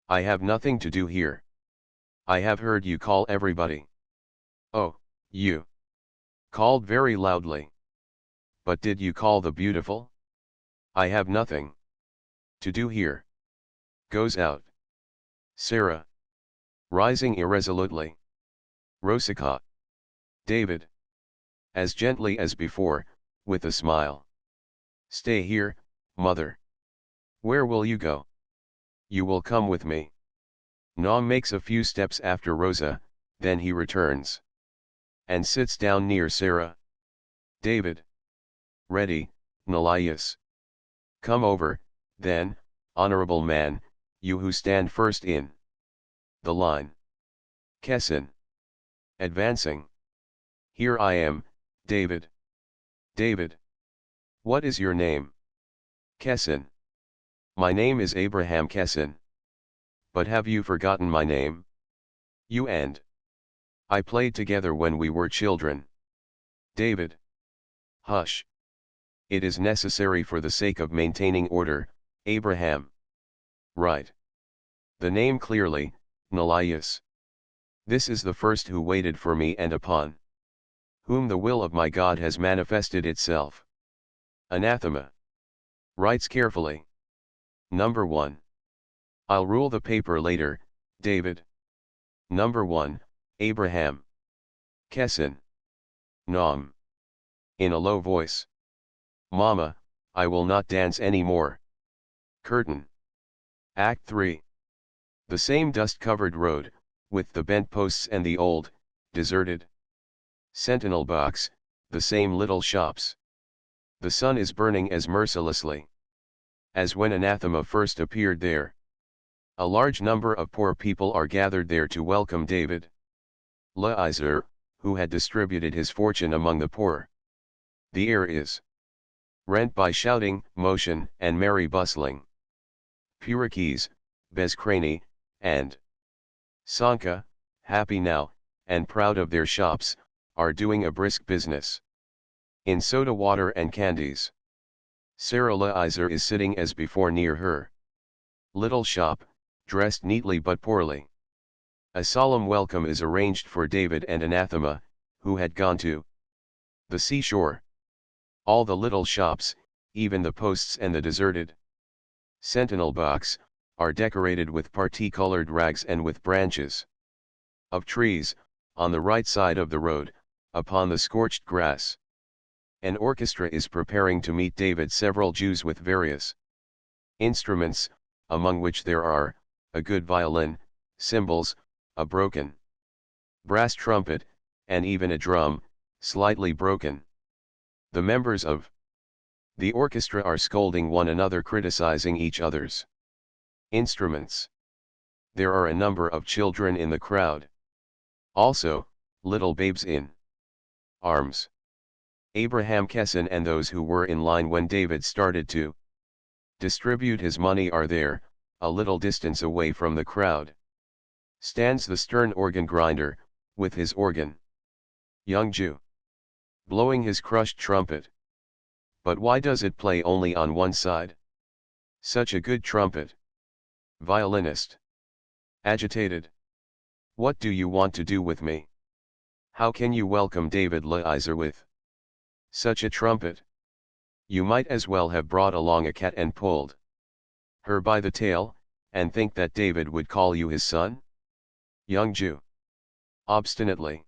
I have nothing to do here. I have heard you call everybody. Oh, you called very loudly. But did you call the beautiful? I have nothing to do here. Goes out. Sarah. Rising irresolutely. Rosika. David. As gently as before, with a smile. Stay here, mother. Where will you go? You will come with me. Nom makes a few steps after Rosa, then he returns. And sits down near Sarah. David. Ready, Nelias. Come over, then, honorable man, you who stand first in the line. Kessin. Advancing. Here I am, David. David. What is your name? Kessin. My name is Abraham Kessin. But have you forgotten my name? You and I played together when we were children. David. Hush. It is necessary for the sake of maintaining order, Abraham. Right. The name clearly, Nelias. This is the first who waited for me and upon whom the will of my God has manifested itself. Anathema. Writes carefully. Number 1. I'll rule the paper later, David. Number 1, Abraham. Kessin. Nom. In a low voice. Mama, I will not dance any more. Curtain. Act 3. The same dust-covered road, with the bent posts and the old, deserted sentinel box, the same little shops. The sun is burning as mercilessly as when Anathema first appeared there. A large number of poor people are gathered there to welcome David Leonid, who had distributed his fortune among the poor. The air is rent by shouting, motion, and merry bustling. Purakis, Bezkrani, and Sanka, happy now, and proud of their shops, are doing a brisk business in soda water and candies. Sarah Leonid is sitting as before near her little shop, dressed neatly but poorly. A solemn welcome is arranged for David and Anathema, who had gone to the seashore. All the little shops, even the posts and the deserted sentinel box, are decorated with parti-colored rags and with branches of trees, on the right side of the road, upon the scorched grass. An orchestra is preparing to meet David. Several Jews with various instruments, among which there are a good violin, cymbals, a broken brass trumpet, and even a drum, slightly broken. The members of the orchestra are scolding one another, criticizing each other's instruments. There are a number of children in the crowd. Also, little babes in arms. Abraham Kessin and those who were in line when David started to distribute his money are there. A little distance away from the crowd stands the stern organ grinder, with his organ. Young Jew, blowing his crushed trumpet. But why does it play only on one side? Such a good trumpet. Violinist. Agitated. What do you want to do with me? How can you welcome David Leonid with such a trumpet? You might as well have brought along a cat and pulled her by the tail, and think that David would call you his son? Young Jew. Obstinately.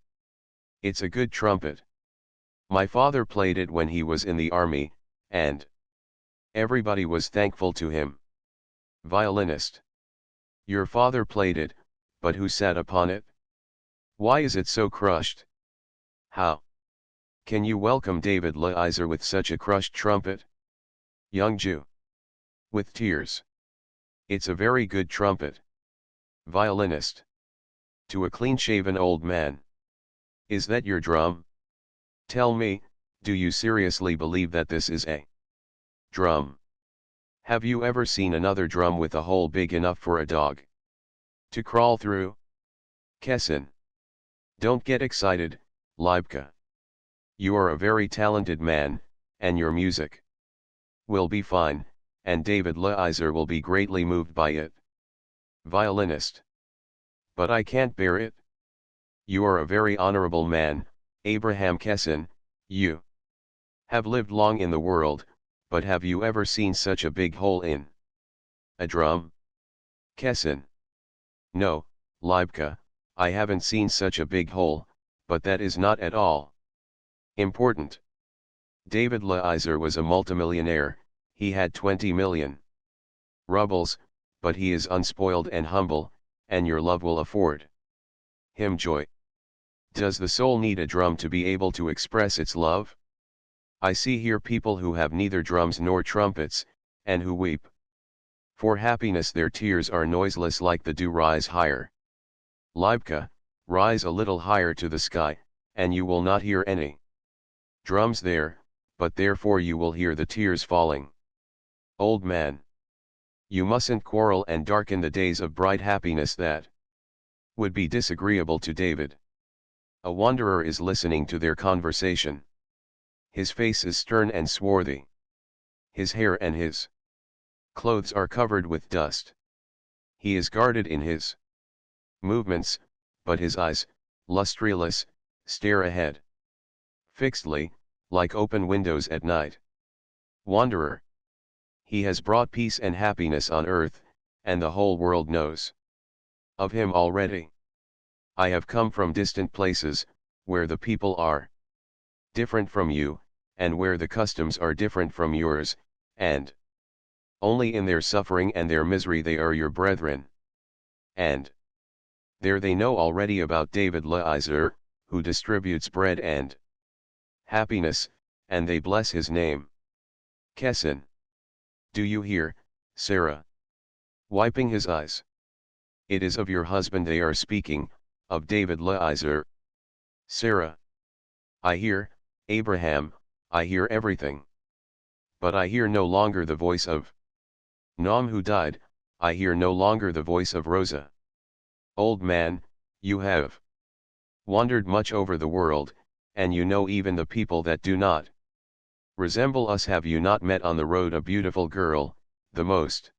It's a good trumpet. My father played it when he was in the army, and everybody was thankful to him. Violinist. Your father played it, but who sat upon it? Why is it so crushed? How can you welcome David Leonid with such a crushed trumpet? Young Jew. With tears. It's a very good trumpet. Violinist. To a clean-shaven old man. Is that your drum? Tell me, do you seriously believe that this is a drum? Have you ever seen another drum with a hole big enough for a dog to crawl through? Kessin. Don't get excited, Leibka. You are a very talented man, and your music will be fine, and David Leonid will be greatly moved by it. Violinist. But I can't bear it. You are a very honorable man, Abraham Kessin. You have lived long in the world, but have you ever seen such a big hole in a drum? Kessin. No, Leibka, I haven't seen such a big hole, but that is not at all important. David Leonid was a multimillionaire. He had 20 million rubles, but he is unspoiled and humble, and your love will afford him joy. Does the soul need a drum to be able to express its love? I see here people who have neither drums nor trumpets, and who weep for happiness. Their tears are noiseless like the dew. Rise higher, Leibka, rise a little higher to the sky, and you will not hear any drums there, but therefore you will hear the tears falling. Old man. You mustn't quarrel and darken the days of bright happiness that would be disagreeable to David. A wanderer is listening to their conversation. His face is stern and swarthy. His hair and his clothes are covered with dust. He is guarded in his movements, but his eyes, lustreless, stare ahead fixedly, like open windows at night. Wanderer. He has brought peace and happiness on earth, and the whole world knows of him already. I have come from distant places, where the people are different from you, and where the customs are different from yours, and only in their suffering and their misery they are your brethren. And there they know already about David Leiser, who distributes bread and happiness, and they bless his name. Kessin. Do you hear, Sarah? Wiping his eyes. It is of your husband they are speaking, of David Leiser. Sarah. I hear, Abraham, I hear everything. But I hear no longer the voice of Nam who died, I hear no longer the voice of Rosa. Old man, you have wandered much over the world, and you know even the people that do not resemble us. Have you not met on the road a beautiful girl, the most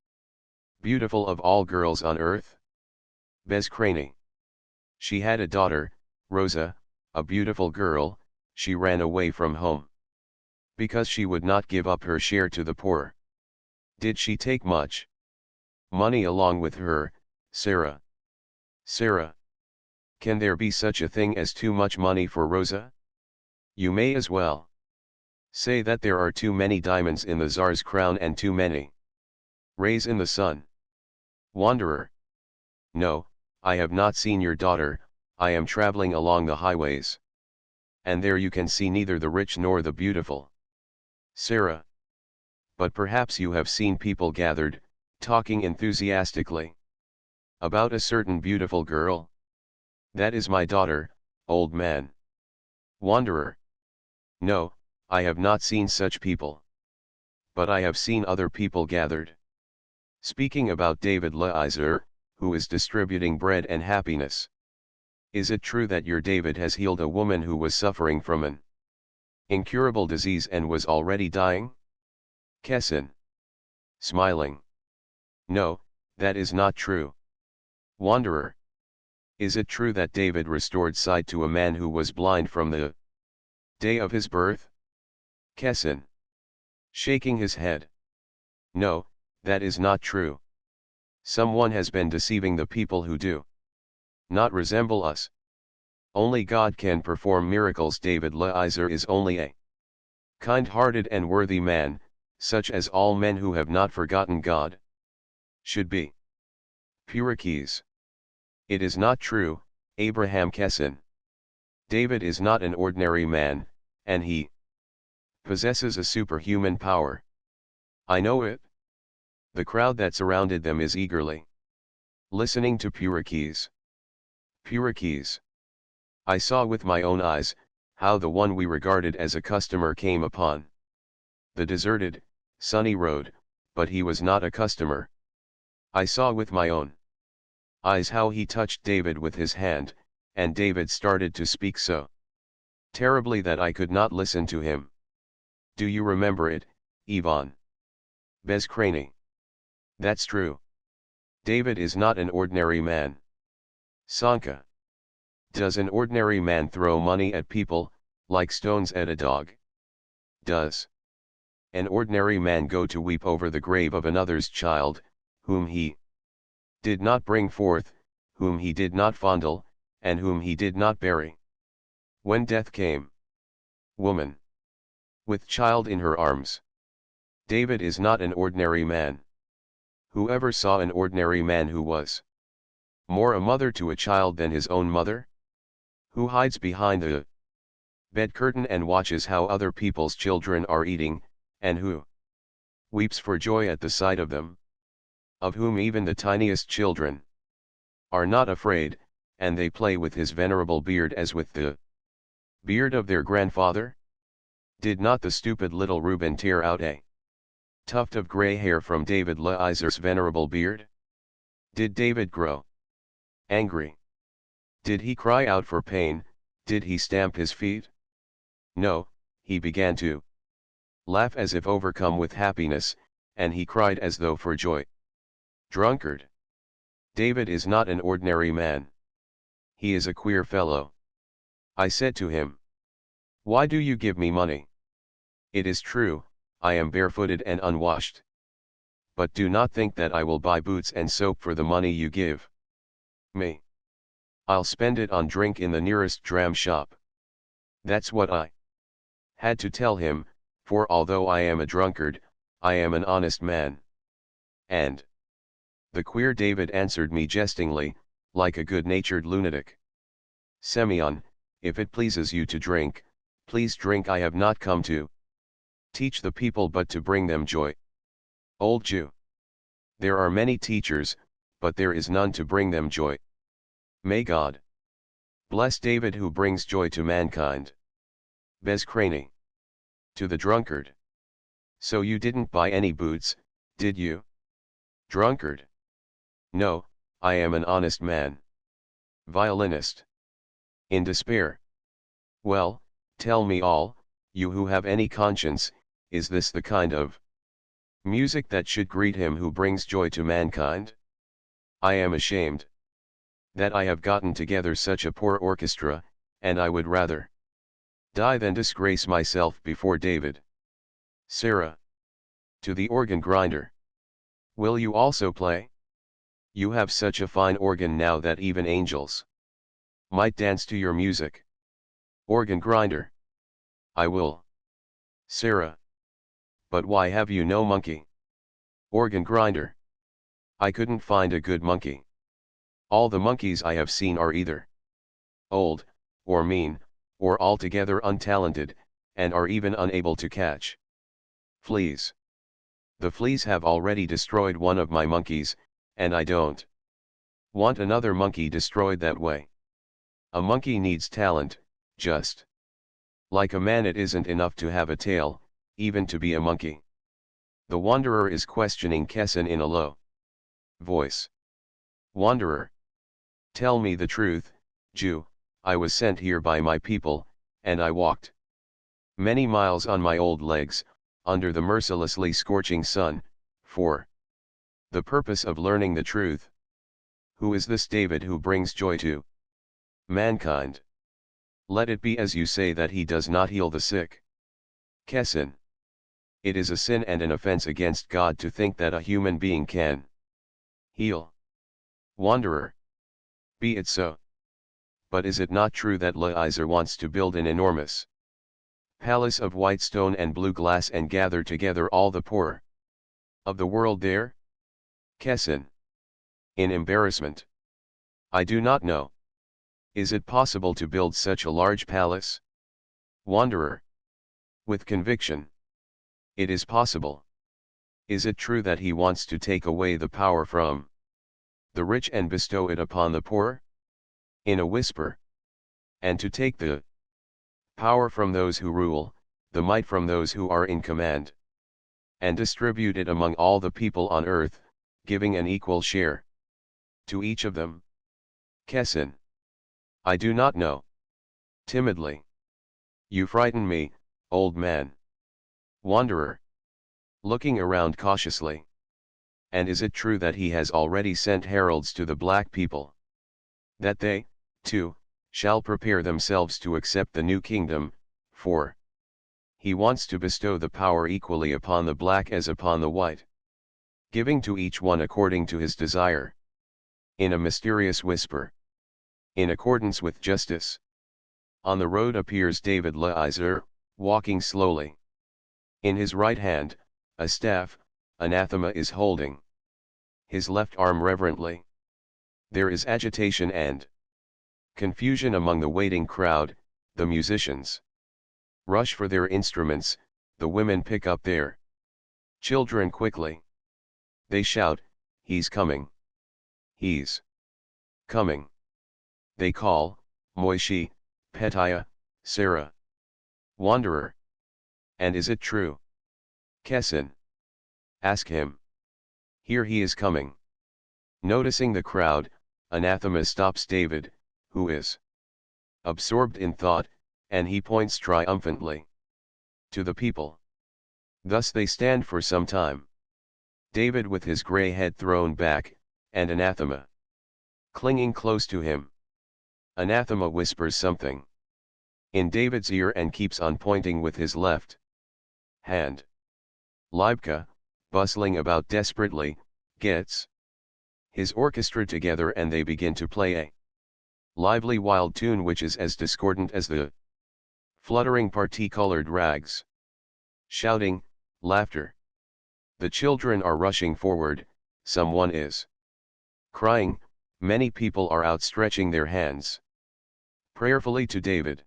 beautiful of all girls on earth? Bezkrani. She had a daughter, Rosa, a beautiful girl. She ran away from home because she would not give up her share to the poor. Did she take much money along with her, Sarah? Sarah. Can there be such a thing as too much money for Rosa? You may as well say that there are too many diamonds in the Tsar's crown and too many rays in the sun. Wanderer. No, I have not seen your daughter. I am traveling along the highways. And there you can see neither the rich nor the beautiful. Sarah. But perhaps you have seen people gathered, talking enthusiastically about a certain beautiful girl. That is my daughter, old man. Wanderer. No, I have not seen such people. But I have seen other people gathered, speaking about David Leiser, who is distributing bread and happiness. Is it true that your David has healed a woman who was suffering from an incurable disease and was already dying? Kessin. Smiling. No, that is not true. Wanderer. Is it true that David restored sight to a man who was blind from the day of his birth? Kessin. Shaking his head. No, that is not true. Someone has been deceiving the people who do not resemble us. Only God can perform miracles. David Leiser is only a kind-hearted and worthy man, such as all men who have not forgotten God should be. Purakes. It is not true, Abraham Kessin. David is not an ordinary man, and he possesses a superhuman power. I know it. The crowd that surrounded them is eagerly listening to Purakes. Purakes. I saw with my own eyes, how the one we regarded as a customer came upon the deserted, sunny road, but he was not a customer. I saw with my own eyes how he touched David with his hand, and David started to speak so terribly that I could not listen to him. Do you remember it, Ivan? Bezkrani. That's true. David is not an ordinary man. Sanka. Does an ordinary man throw money at people, like stones at a dog? Does an ordinary man go to weep over the grave of another's child, whom he did not bring forth, whom he did not fondle, and whom he did not bury? When death came, woman with child in her arms. David is not an ordinary man. Whoever saw an ordinary man who was more a mother to a child than his own mother? Who hides behind the bed curtain and watches how other people's children are eating, and who weeps for joy at the sight of them? Of whom even the tiniest children are not afraid, and they play with his venerable beard as with the beard of their grandfather? Did not the stupid little Reuben tear out a tuft of gray hair from David Leiser's venerable beard? Did David grow angry? Did he cry out for pain? Did he stamp his feet? No, he began to laugh as if overcome with happiness, and he cried as though for joy. Drunkard. David is not an ordinary man. He is a queer fellow. I said to him, "Why do you give me money? It is true, I am barefooted and unwashed. But do not think that I will buy boots and soap for the money you give me. I'll spend it on drink in the nearest dram shop." That's what I had to tell him, for although I am a drunkard, I am an honest man. And the queer David answered me jestingly, like a good-natured lunatic. Semyon, if it pleases you to drink, please drink. I have not come to teach the people but to bring them joy. Old Jew. There are many teachers, but there is none to bring them joy. May God bless David who brings joy to mankind. Bezkrani. To the drunkard. So you didn't buy any boots, did you? Drunkard. No, I am an honest man. Violinist. In despair. Well, tell me all, you who have any conscience, is this the kind of music that should greet him who brings joy to mankind? I am ashamed that I have gotten together such a poor orchestra, and I would rather die than disgrace myself before David. Sarah. To the organ grinder. Will you also play? You have such a fine organ now that even angels might dance to your music. Organ grinder. I will. Sarah. But why have you no monkey? Organ grinder. I couldn't find a good monkey. All the monkeys I have seen are either old, or mean, or altogether untalented, and are even unable to catch fleas. The fleas have already destroyed one of my monkeys, and I don't want another monkey destroyed that way. A monkey needs talent, just like a man. It isn't enough to have a tail, even to be a monkey. The wanderer is questioning Kessin in a low voice. Wanderer. Tell me the truth, Jew. I was sent here by my people, and I walked many miles on my old legs, under the mercilessly scorching sun, for the purpose of learning the truth. Who is this David who brings joy to mankind? Let it be as you say, that he does not heal the sick. Kessin. It is a sin and an offense against God to think that a human being can heal. Wanderer. Be it so. But is it not true that Leonid wants to build an enormous palace of white stone and blue glass and gather together all the poor of the world there? Kessin. In embarrassment. I do not know. Is it possible to build such a large palace? Wanderer. With conviction. It is possible. Is it true that he wants to take away the power from the rich and bestow it upon the poor? In a whisper. And to take the power from those who rule, the might from those who are in command, and distribute it among all the people on earth, giving an equal share to each of them. Kessin. I do not know. Timidly. You frighten me, old man. Wanderer. Looking around cautiously. And is it true that he has already sent heralds to the black people, that they, too, shall prepare themselves to accept the new kingdom, for he wants to bestow the power equally upon the black as upon the white, giving to each one according to his desire. In a mysterious whisper. In accordance with justice. On the road appears David Leonid, walking slowly. In his right hand, a staff, Anathema is holding his left arm reverently. There is agitation and confusion among the waiting crowd. The musicians rush for their instruments, the women pick up their children quickly. They shout, "He's coming! He's coming!" They call, Moishi, Petaya, Sarah. Wanderer. And is it true? Kessin. Ask him. Here he is coming. Noticing the crowd, Anathema stops David, who is absorbed in thought, and he points triumphantly to the people. Thus they stand for some time. David with his grey head thrown back, and Anathema clinging close to him. Anathema whispers something in David's ear and keeps on pointing with his left hand. Libka, bustling about desperately, gets his orchestra together and they begin to play a lively wild tune which is as discordant as the fluttering parti-colored rags. Shouting, laughter, The children are rushing forward, someone is crying, many people are outstretching their hands prayerfully to David.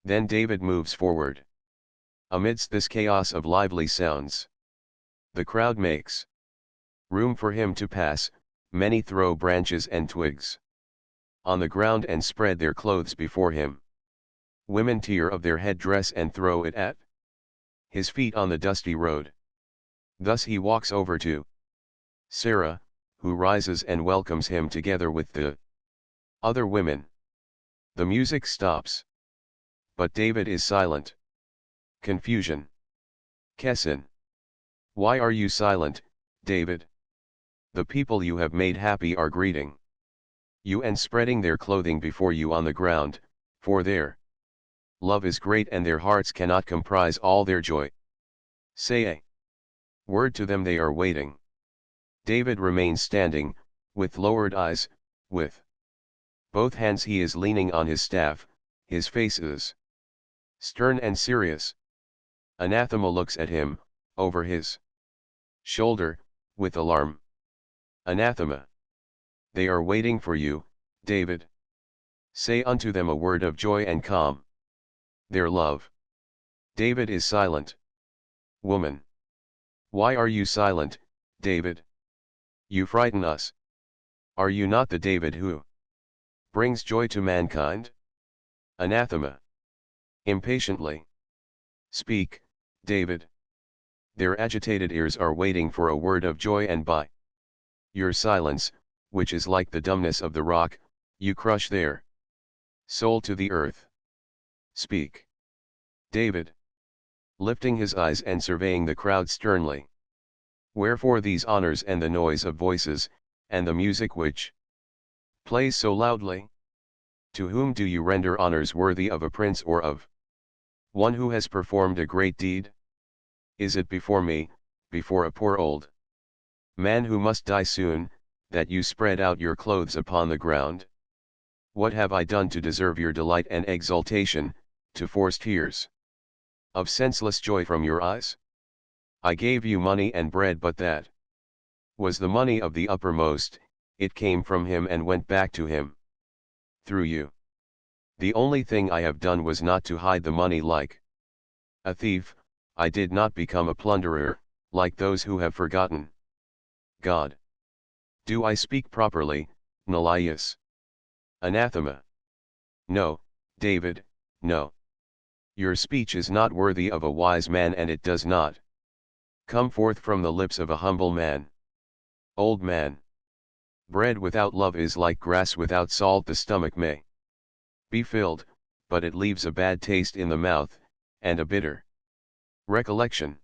Then David moves forward. Amidst this chaos of lively sounds, the crowd makes room for him to pass, many throw branches and twigs on the ground and spread their clothes before him. Women tear of their headdress and throw it at his feet on the dusty road. Thus he walks over to Sarah, who rises and welcomes him together with the other women. The music stops. But David is silent. Confusion. Kessin. Why are you silent, David? The people you have made happy are greeting you and spreading their clothing before you on the ground, for their love is great and their hearts cannot comprise all their joy. Say a word to them, they are waiting. David remains standing, with lowered eyes, with both hands he is leaning on his staff, his face is stern and serious. Anathema looks at him, over his shoulder, with alarm. Anathema. They are waiting for you, David. Say unto them a word of joy and calm their love. David is silent. Woman. Why are you silent, David? You frighten us. Are you not the David who brings joy to mankind? Anathema. Impatiently. Speak, David. Their agitated ears are waiting for a word of joy, and by your silence, which is like the dumbness of the rock, you crush their soul to the earth. Speak. David. Lifting his eyes and surveying the crowd sternly. Wherefore these honors and the noise of voices, and the music which plays so loudly? To whom do you render honors worthy of a prince or of one who has performed a great deed? Is it before me, before a poor old man who must die soon, that you spread out your clothes upon the ground? What have I done to deserve your delight and exultation, to force tears of senseless joy from your eyes? I gave you money and bread, but that was the money of the uppermost, it came from him and went back to him through you. The only thing I have done was not to hide the money like a thief. I did not become a plunderer, like those who have forgotten God. Do I speak properly, Nelias? Anathema. No, David, no. Your speech is not worthy of a wise man, and it does not come forth from the lips of a humble man. Old man. Bread without love is like grass without salt. The stomach may be filled, but it leaves a bad taste in the mouth, and a bitter recollection.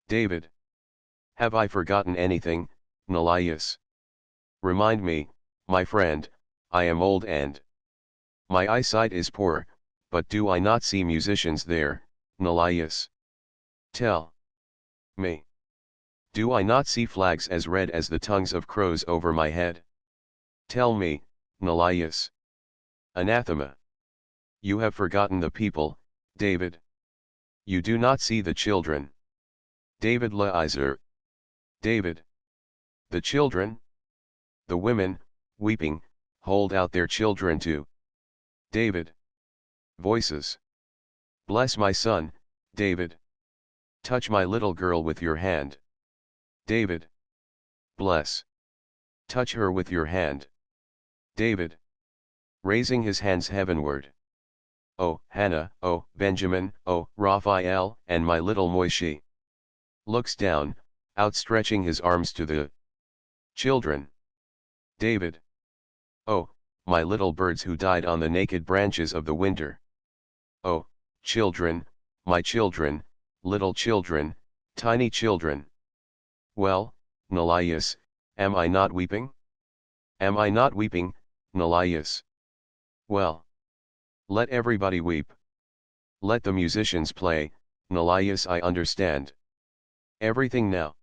David. Have I forgotten anything, Nelias? Remind me, my friend. I am old and my eyesight is poor, but do I not see musicians there, Nelias? Tell me. Do I not see flags as red as the tongues of crows over my head? Tell me, Nelias. Anathema. You have forgotten the people, David. You do not see the children. David Leiser. David. The children? The women, weeping, hold out their children to David. Voices. Bless my son, David. Touch my little girl with your hand. David. Bless. Touch her with your hand. David. Raising his hands heavenward. Oh, Hannah, oh, Benjamin, oh, Raphael, and my little Moishi. Looks down, outstretching his arms to the children. David. Oh, my little birds who died on the naked branches of the winter. Oh, children, my children, little children, tiny children. Well, Nelias, am I not weeping? Am I not weeping, Nelias? Well. Let everybody weep. Let the musicians play, Nelias, I understand everything now.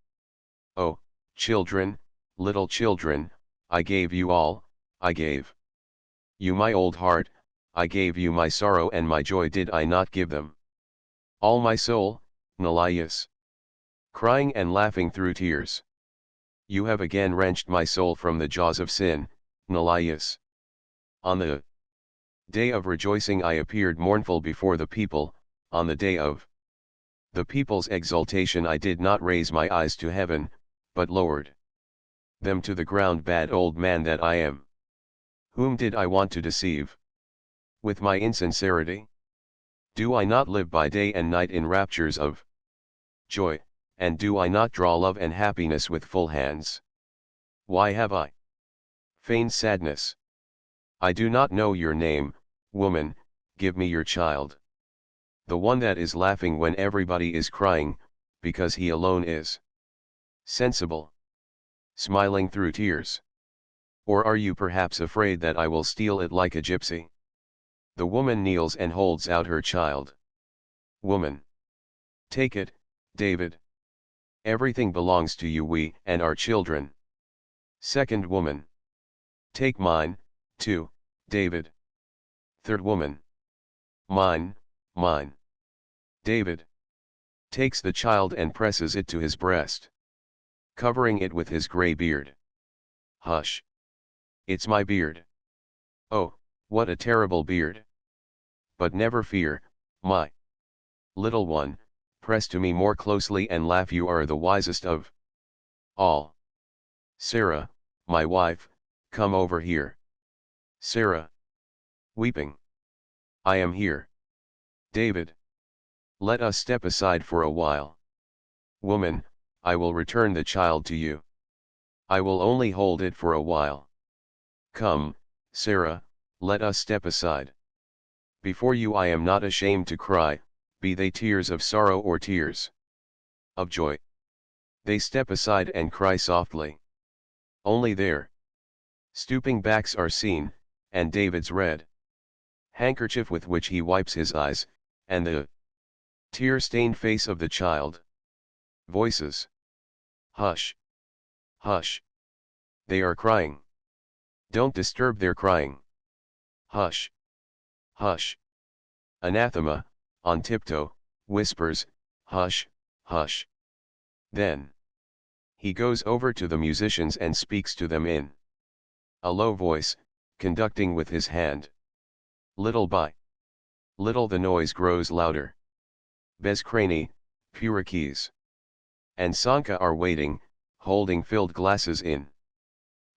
Oh, children, little children, I gave you all, I gave you my old heart, I gave you my sorrow and my joy, did I not give them all my soul, Nelias? crying and laughing through tears. You have again wrenched my soul from the jaws of sin, Nelias. On the day of rejoicing I appeared mournful before the people, on the day of the people's exultation I did not raise my eyes to heaven, but lowered them to the ground. Bad old man that I am. Whom did I want to deceive? With my insincerity? Do I not live by day and night in raptures of joy, and do I not draw love and happiness with full hands? Why have I feigned sadness? I do not know your name, woman, give me your child. The one that is laughing when everybody is crying, because he alone is sensible, smiling through tears. Or are you perhaps afraid that I will steal it like a gypsy? The woman kneels and holds out her child. Woman, take it, David. Everything belongs to you, we and our children. Second woman, take mine, too, David. Third woman, mine, mine. David takes the child and presses it to his breast, covering it with his gray beard. Hush. It's my beard. Oh, what a terrible beard. But never fear, my little one, press to me more closely and laugh. You are the wisest of all. Sarah, my wife, come over here. Sarah, weeping. I am here. David, let us step aside for a while. Woman, I will return the child to you. I will only hold it for a while. Come, Sarah, let us step aside. Before you I am not ashamed to cry, be they tears of sorrow or tears of joy. They step aside and cry softly. Only their stooping backs are seen, and David's red handkerchief with which he wipes his eyes, and the tear-stained face of the child. Voices. Hush. Hush. They are crying. Don't disturb their crying. Hush. Hush. Anathema, on tiptoe, whispers, hush, hush. Then he goes over to the musicians and speaks to them in a low voice, conducting with his hand. Little by little the noise grows louder. Bezkrani, Purakis, and Sanka are waiting, holding filled glasses in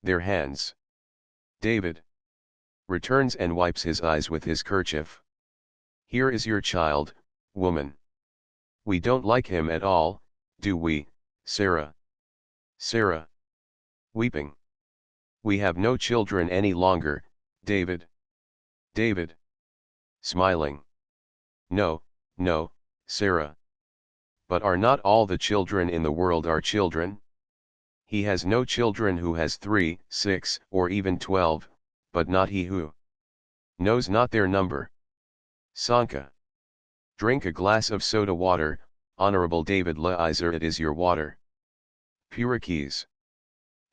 their hands. David returns and wipes his eyes with his kerchief. Here is your child, woman. We don't like him at all, do we, Sarah? Sarah, weeping. We have no children any longer, David. David, smiling. No, no, Sarah. But are not all the children in the world our children? He has no children who has 3, 6, or even 12, but not he who knows not their number. Sanka. Drink a glass of soda water, Honorable David Leiser, it is your water. Purakis.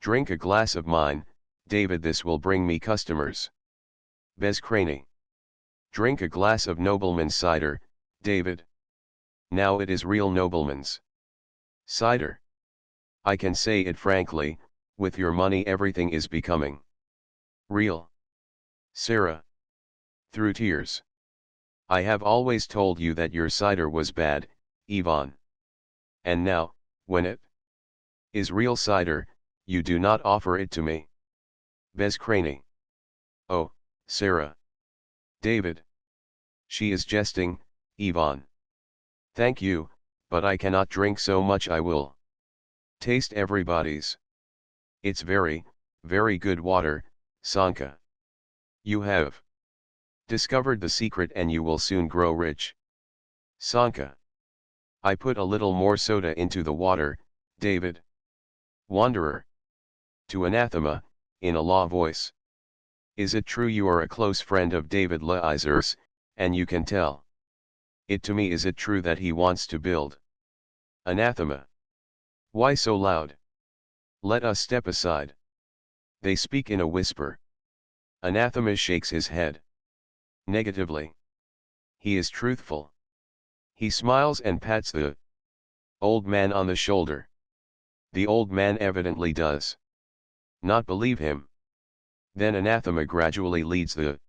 Drink a glass of mine, David, this will bring me customers. Bezkrani. Drink a glass of nobleman's cider, David. Now it is real nobleman's cider. I can say it frankly, with your money everything is becoming real. Sarah. Through tears. I have always told you that your cider was bad, Ivan. And now, when it is real cider, you do not offer it to me. Bezkrani. Oh, Sarah. David. She is jesting, Ivan. Thank you, but I cannot drink so much. I will taste everybody's. It's very, very good water, Sanka. You have discovered the secret and you will soon grow rich. Sanka. I put a little more soda into the water, David. Wanderer. To Anathema, in a law voice. Is it true you are a close friend of David Leiser's, and you can tell it to me? Is it true that he wants to build? Anathema. Why so loud? Let us step aside. They speak in a whisper. Anathema shakes his head negatively. He is truthful. He smiles and pats the Old man on the shoulder. The old man evidently does not believe him. Then Anathema gradually leads the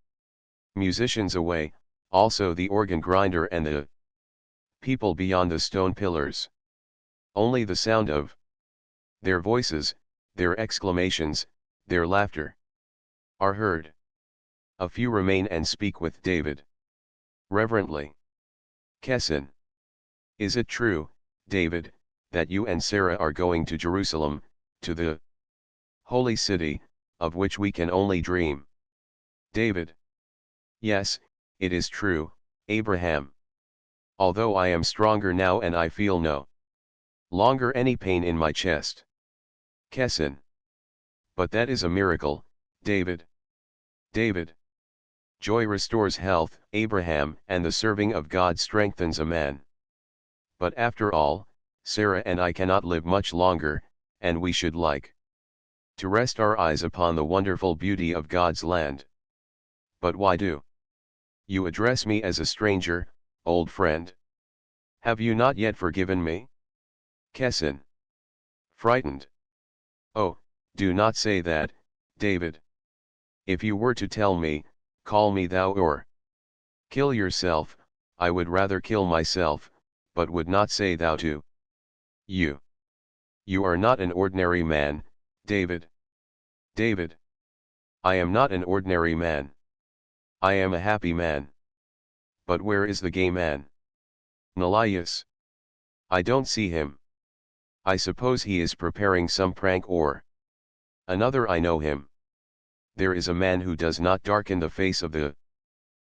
musicians away, also the organ grinder and the people beyond the stone pillars. Only the sound of their voices, their exclamations, their laughter are heard. A few remain and speak with David. Reverently. Kessin. Is it true, David, that you and Sarah are going to Jerusalem, to the holy city, of which we can only dream? David. Yes, it is true, Abraham. Although I am stronger now and I feel no longer any pain in my chest. Kessin. But that is a miracle, David. David. Joy restores health, Abraham, and the serving of God strengthens a man. But after all, Sarah and I cannot live much longer, and we should like to rest our eyes upon the wonderful beauty of God's land. But why do you address me as a stranger, old friend? Have you not yet forgiven me? Kessin. Frightened. Oh, do not say that, David. If you were to tell me, call me thou or kill yourself, I would rather kill myself, but would not say thou to you. You are not an ordinary man, David. David. I am not an ordinary man. I am a happy man. But where is the gay man? Nelias. I don't see him. I suppose he is preparing some prank or another. I know him. There is a man who does not darken the face of the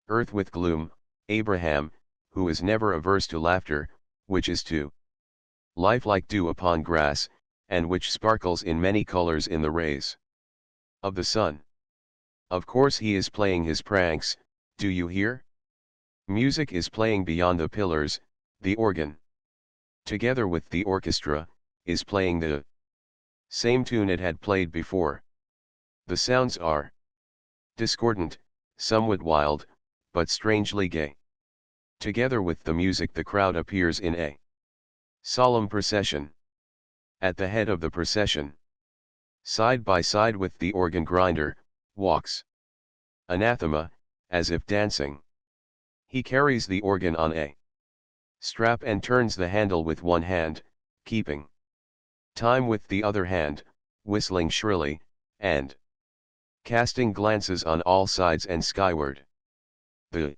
earth with gloom, Abraham, who is never averse to laughter, which is to life like dew upon grass, and which sparkles in many colors in the rays of the sun. Of course he is playing his pranks, do you hear? Music is playing beyond the pillars, the organ, together with the orchestra, is playing the same tune it had played before. The sounds are discordant, somewhat wild, but strangely gay. Together with the music the crowd appears in a solemn procession. At the head of the procession, side by side with the organ grinder, walks Anathema, as if dancing. He carries the organ on a strap and turns the handle with one hand, keeping time with the other hand, whistling shrilly, and casting glances on all sides and skyward. The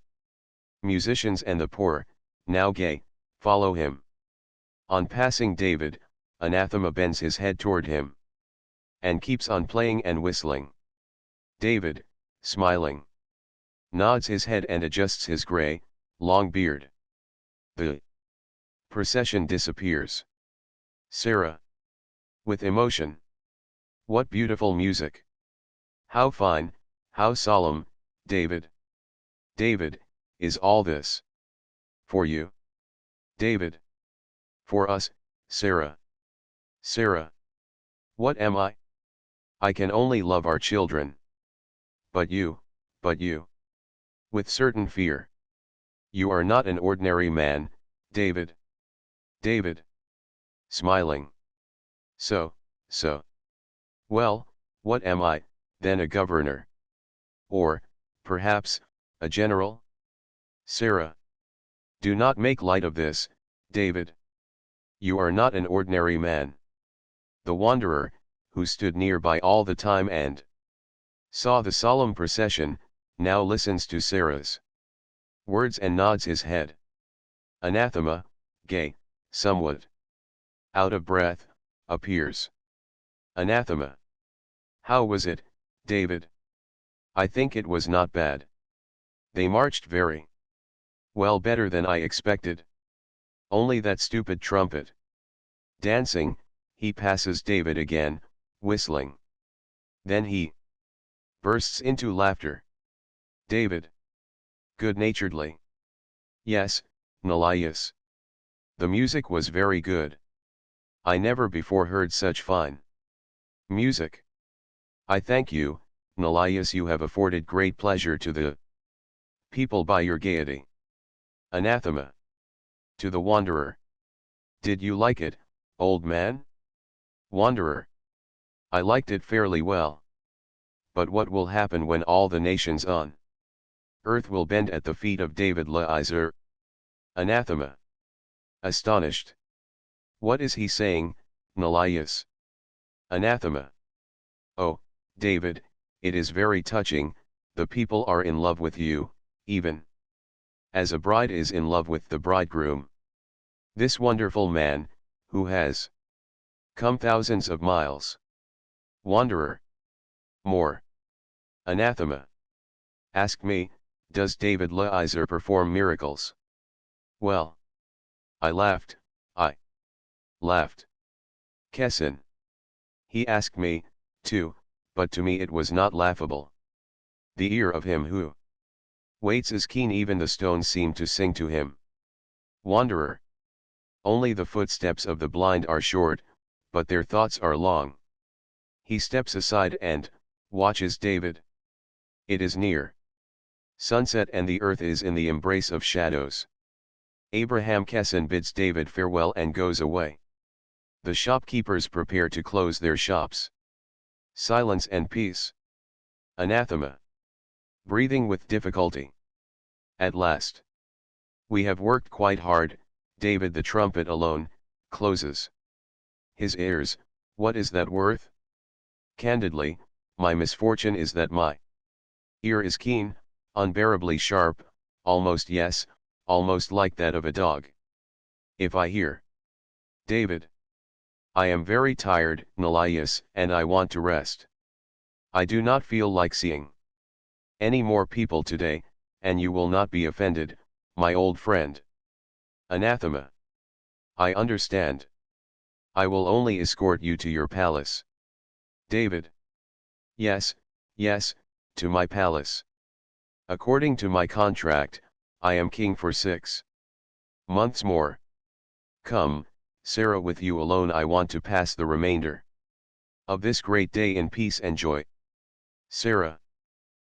musicians and the poor, now gay, follow him. On passing David, Anathema bends his head toward him and keeps on playing and whistling. David, smiling, nods his head and adjusts his gray, long beard. The procession disappears. Sarah. With emotion. What beautiful music! How fine, how solemn, David. David, is all this for you? David. For us, Sarah. Sarah. What am I? I can only love our children. But you. With certain fear. You are not an ordinary man, David. David. Smiling. So. Well, what am I, then? A governor? Or, perhaps, a general? Sarah. Do not make light of this, David. You are not an ordinary man. The wanderer, who stood nearby all the time and saw the solemn procession, now listens to Sarah's words and nods his head. Anathema, gay, somewhat out of breath, appears. Anathema. How was it, David? I think it was not bad. They marched very well, better than I expected. Only that stupid trumpet. Dancing, he passes David again, whistling. Then he bursts into laughter. David. Good-naturedly. Yes, Nelias. The music was very good. I never before heard such fine music. I thank you, Nelias. You have afforded great pleasure to the people by your gaiety. Anathema. To the wanderer. Did you like it, old man? Wanderer. I liked it fairly well. But what will happen when all the nations on earth will bend at the feet of David Leiser? Anathema. Astonished. What is he saying, Nelias? Anathema. Oh, David, it is very touching, the people are in love with you, even as a bride is in love with the bridegroom. This wonderful man, who has come thousands of miles. Wanderer. More. Anathema. Ask me, does David Leiser perform miracles? Well. I laughed, I laughed. Kessin. He asked me, too, but to me it was not laughable. The ear of him who waits is keen, even the stones seem to sing to him. Wanderer. Only the footsteps of the blind are short, but their thoughts are long. He steps aside and watches David. It is near sunset and the earth is in the embrace of shadows. Abraham Kessin bids David farewell and goes away. The shopkeepers prepare to close their shops. Silence and peace. Anathema. Breathing with difficulty. At last. We have worked quite hard, David the trumpet alone closes his ears. What is that worth? Candidly, my misfortune is that my ear is keen, unbearably sharp, almost almost like that of a dog. If I hear David, I am very tired, Nelias, and I want to rest. I do not feel like seeing any more people today, and you will not be offended, my old friend. Anathema. I understand. I will only escort you to your palace. David. Yes, to my palace. According to my contract, I am king for 6 months more. Come, Sarah, with you alone I want to pass the remainder of this great day in peace and joy. Sarah.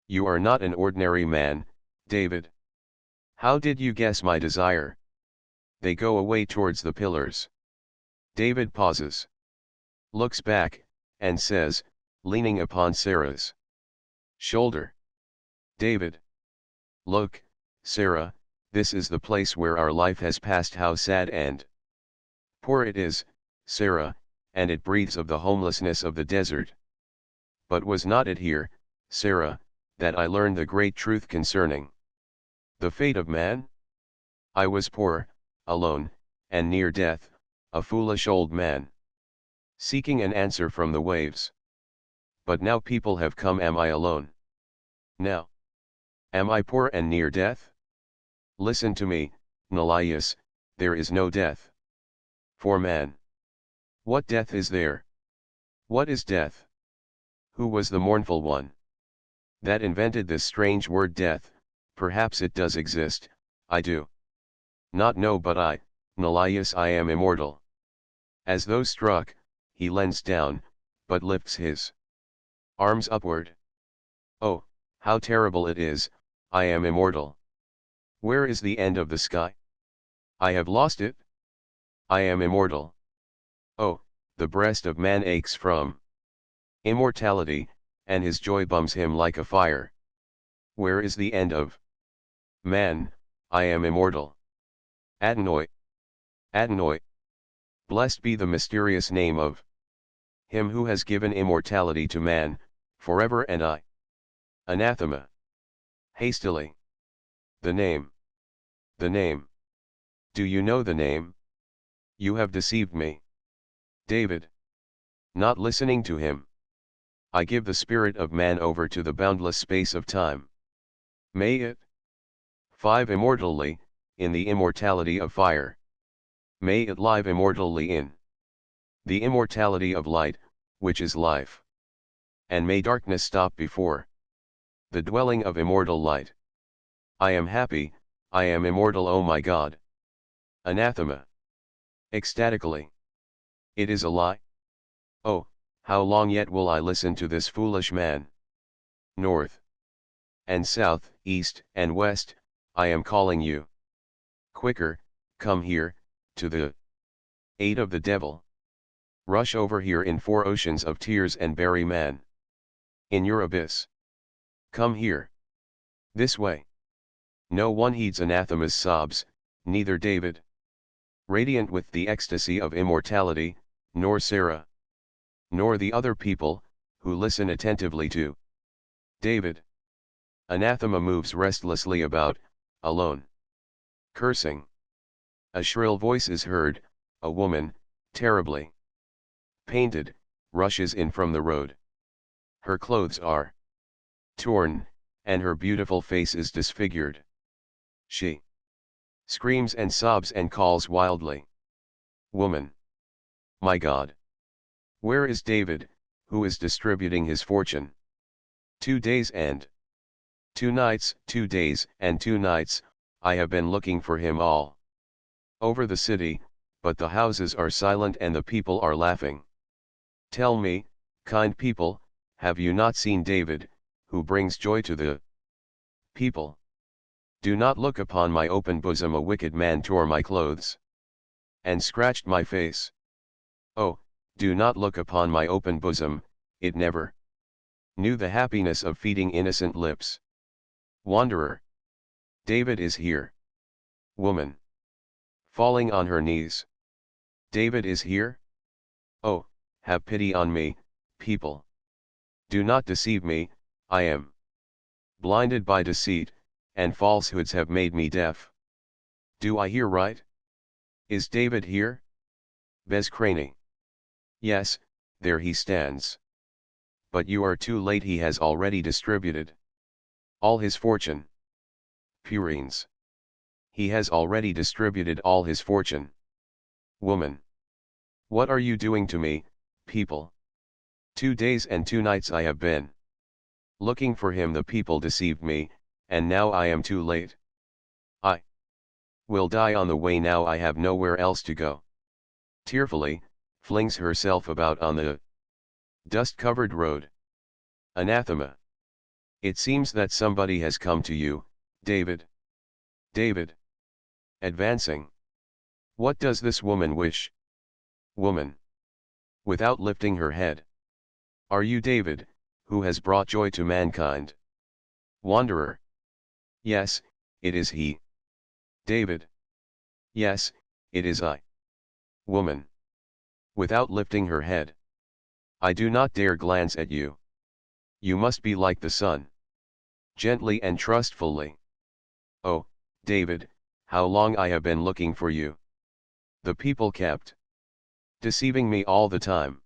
You are not an ordinary man, David. How did you guess my desire? They go away towards the pillars. David pauses, looks back, and says, leaning upon Sarah's shoulder. David. Look, Sarah, this is the place where our life has passed. How sad and poor it is, Sarah, and it breathes of the homelessness of the desert. But was not it here, Sarah, that I learned the great truth concerning the fate of man? I was poor, alone, and near death, a foolish old man, seeking an answer from the waves. But now people have come. Am I alone? Now, am I poor and near death? Listen to me, Nelias, there is no death for man. What death is there? What is death? Who was the mournful one that invented this strange word death? Perhaps it does exist, I do not know, but I, Nelias, I am immortal. As though struck, he leans down, but lifts his arms upward. Oh, how terrible it is, I am immortal. Where is the end of the sky? I have lost it. I am immortal. Oh, the breast of man aches from immortality, and his joy bums him like a fire. Where is the end of man? I am immortal. Adonai. Adonai. Blessed be the mysterious name of him who has given immortality to man, forever and I. Anathema. Hastily. The name. The name. Do you know the name? You have deceived me. David. Not listening to him. I give the spirit of man over to the boundless space of time. May it 5 immortally, in the immortality of fire. May it live immortally in the immortality of light, which is life. And may darkness stop before the dwelling of immortal light. I am happy, I am immortal, oh my God. Anathema. Ecstatically. It is a lie. Oh, how long yet will I listen to this foolish man? North and south, east and west, I am calling you. Quicker, come here, to the 8 of the devil. Rush over here in 4 oceans of tears and bury man. In your abyss. Come here. This way. No one heeds Anathema's sobs, neither David. Radiant with the ecstasy of immortality, nor Sarah. Nor the other people, who listen attentively to David. Anathema moves restlessly about, alone. Cursing. A shrill voice is heard, a woman, terribly painted, rushes in from the road. Her clothes are torn, and her beautiful face is disfigured. She screams and sobs and calls wildly. Woman! My God! Where is David, who is distributing his fortune? 2 days and 2 nights, 2 days and 2 nights, I have been looking for him all over the city, but the houses are silent and the people are laughing. Tell me, kind people, have you not seen David, who brings joy to the people? Do not look upon my open bosom. A wicked man tore my clothes and scratched my face. Oh, do not look upon my open bosom, it never knew the happiness of feeding innocent lips. Wanderer! David is here. Woman! Falling on her knees. David is here? Oh, have pity on me, people. Do not deceive me, I am blinded by deceit, and falsehoods have made me deaf. Do I hear right? Is David here? Bezcrane. Yes, there he stands. But you are too late, he has already distributed all his fortune. Purines. He has already distributed all his fortune. Woman! What are you doing to me, people? 2 days and 2 nights I have been looking for him. The people deceived me, and now I am too late. I will die on the way now. I have nowhere else to go. Tearfully, flings herself about on the dust-covered road. Anathema. It seems that somebody has come to you, David. David. Advancing. What does this woman wish? Woman. Without lifting her head. Are you David, who has brought joy to mankind? Wanderer. Yes, it is he. David. Yes, it is I. Woman. Without lifting her head. I do not dare glance at you. You must be like the sun. Gently and trustfully. Oh, David, how long I have been looking for you. The people kept deceiving me all the time.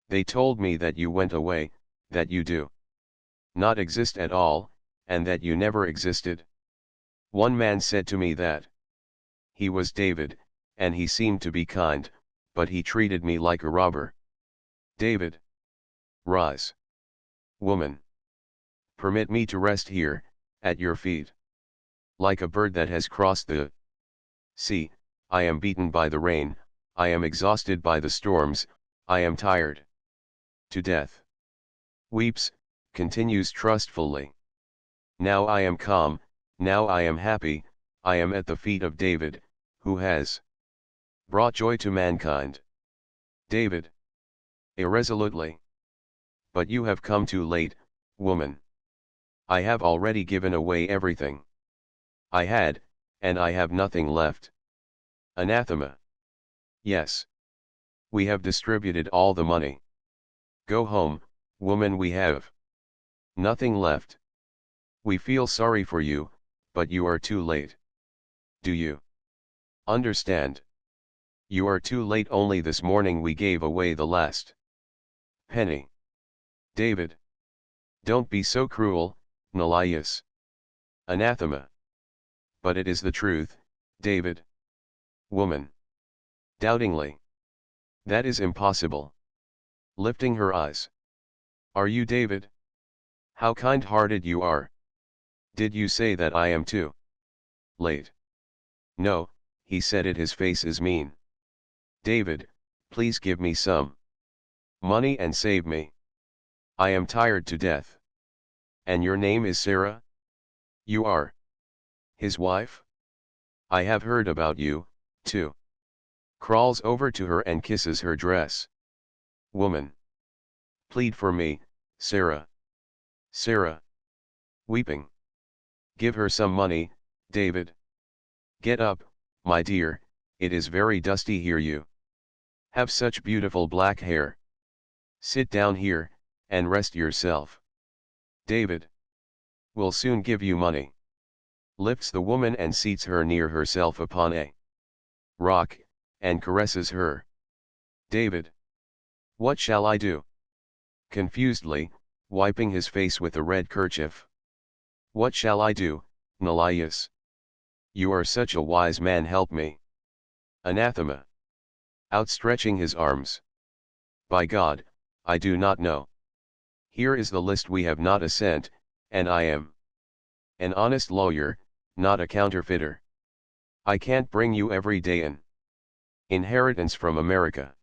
They told me that you went away, that you do not exist at all, and that you never existed. One man said to me that he was David, and he seemed to be kind, but he treated me like a robber. David. Rise. Woman. Permit me to rest here, at your feet. Like a bird that has crossed the sea, I am beaten by the rain, I am exhausted by the storms, I am tired to death. Weeps, continues trustfully. Now I am calm, now I am happy, I am at the feet of David, who has brought joy to mankind. David. Irresolutely. But you have come too late, woman. I have already given away everything I had, and I have nothing left. Anathema. Yes. We have distributed all the money. Go home, woman, we have nothing left. We feel sorry for you, but you are too late. Do you understand? You are too late. Only this morning we gave away the last penny. David. Don't be so cruel, Nelias. Anathema. But it is the truth, David. Woman. Doubtingly. That is impossible. Lifting her eyes. Are you David? How kind-hearted you are. Did you say that I am too late? No, he said it. His face is mean. David, please give me some money and save me. I am tired to death. And your name is Sarah? You are his wife? I have heard about you, too. Crawls over to her and kisses her dress. Woman. Plead for me, Sarah. Sarah. Weeping. Give her some money, David. Get up, my dear, it is very dusty here you have such beautiful black hair. Sit down here, and rest yourself. David. Will soon give you money. Lifts the woman and seats her near herself upon a rock, and caresses her. David. What shall I do? Confusedly, wiping his face with a red kerchief. What shall I do, Nelias? You are such a wise man, help me. Anathema. Outstretching his arms. By God, I do not know. Here is the list we have not a cent, and I am an honest lawyer, not a counterfeiter. I can't bring you every day an inheritance from America.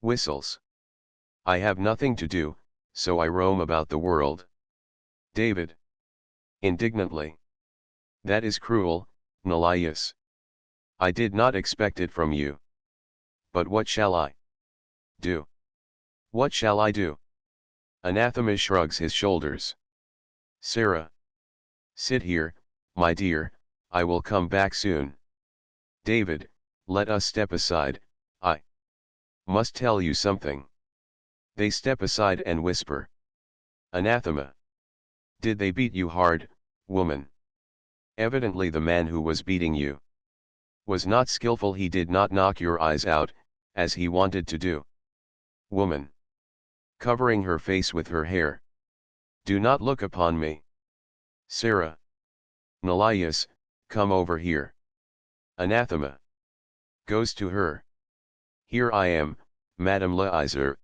Whistles. I have nothing to do, so I roam about the world. David. Indignantly. That is cruel, Nelias. I did not expect it from you. But what shall I do? What shall I do? Anathema shrugs his shoulders. Sarah. Sit here, my dear, I will come back soon. David, let us step aside, I must tell you something. They step aside and whisper. Anathema. Did they beat you hard, woman? Evidently the man who was beating you was not skillful, he did not knock your eyes out, as he wanted to do. Woman. Covering her face with her hair. Do not look upon me. Sarah. Nelias, come over here. Anathema. Goes to her. Here I am, Madame Leiser.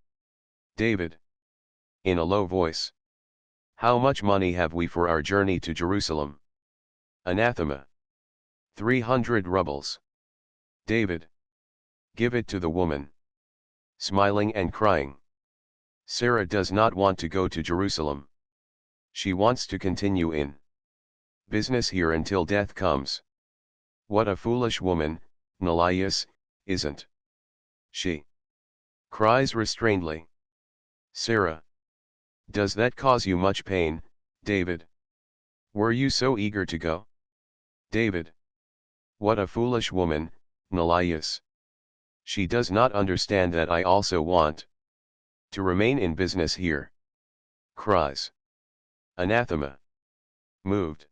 David. In a low voice. How much money have we for our journey to Jerusalem? Anathema. 300 rubles. David. Give it to the woman. Smiling and crying. Sarah does not want to go to Jerusalem. She wants to continue in business here until death comes. What a foolish woman, Nelias, isn't she? Cries restrainedly. Sarah. Does that cause you much pain, David? Were you so eager to go? David. What a foolish woman, Nelias. She does not understand that I also want to remain in business here. Cries. Anathema. Moved.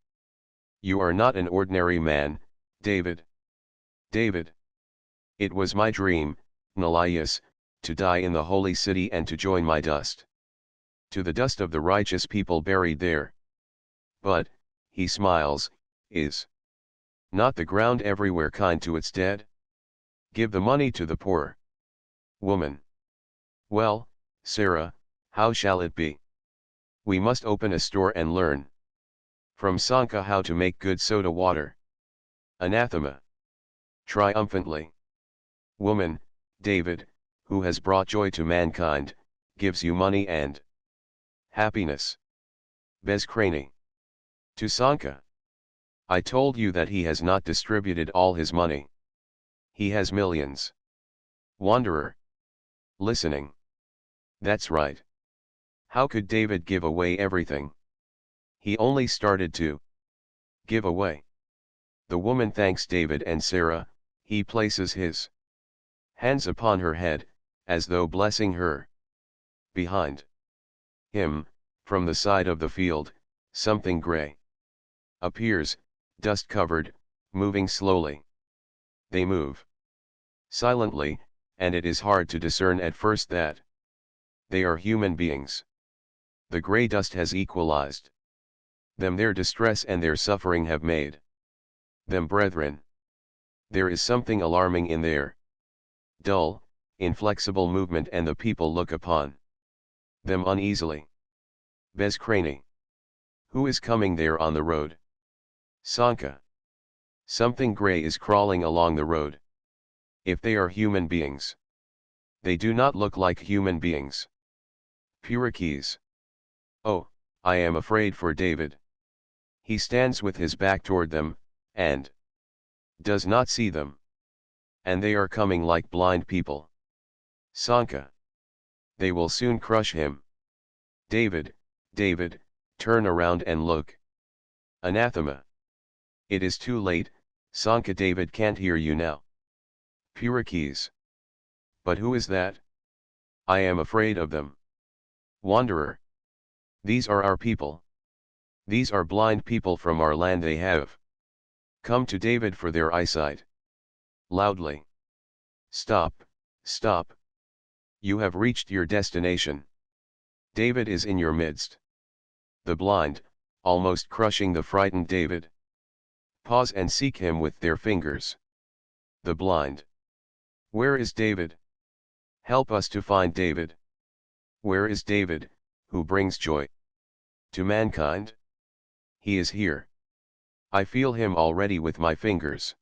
You are not an ordinary man, David. David. It was my dream, Nelias, to die in the holy city and to join my dust to the dust of the righteous people buried there. But, he smiles, is not the ground everywhere kind to its dead? Give the money to the poor. Woman. Well, Sarah, how shall it be? We must open a store and learn from Sanka how to make good soda water. Anathema. Triumphantly. Woman, David, who has brought joy to mankind, gives you money and happiness. Bezkrani. To Sanka. I told you that he has not distributed all his money. He has millions. Wanderer. Listening. That's right. How could David give away everything? He only started to give away. The woman thanks David and Sarah, he places his hands upon her head, as though blessing her. Behind him, from the side of the field, something gray appears, dust-covered, moving slowly. They move silently, and it is hard to discern at first that they are human beings. The grey dust has equalized them, their distress and their suffering have made them brethren. There is something alarming in their dull, inflexible movement, and the people look upon them uneasily. Bezkrani. Who is coming there on the road? Sanka. Something grey is crawling along the road. If they are human beings, they do not look like human beings. Purakes. Oh, I am afraid for David. He stands with his back toward them, and does not see them. And they are coming like blind people. Sanka. They will soon crush him. David, David, turn around and look. Anathema. It is too late, Sanka. David can't hear you now. Purakes. But who is that? I am afraid of them. Wanderer. These are our people. These are blind people from our land. They have come to David for their eyesight. Loudly. Stop, stop. You have reached your destination. David is in your midst. The blind, almost crushing the frightened David. Pause and seek him with their fingers. The blind. Where is David? Help us to find David. Where is David, who brings joy to mankind? He is here. I feel him already with my fingers.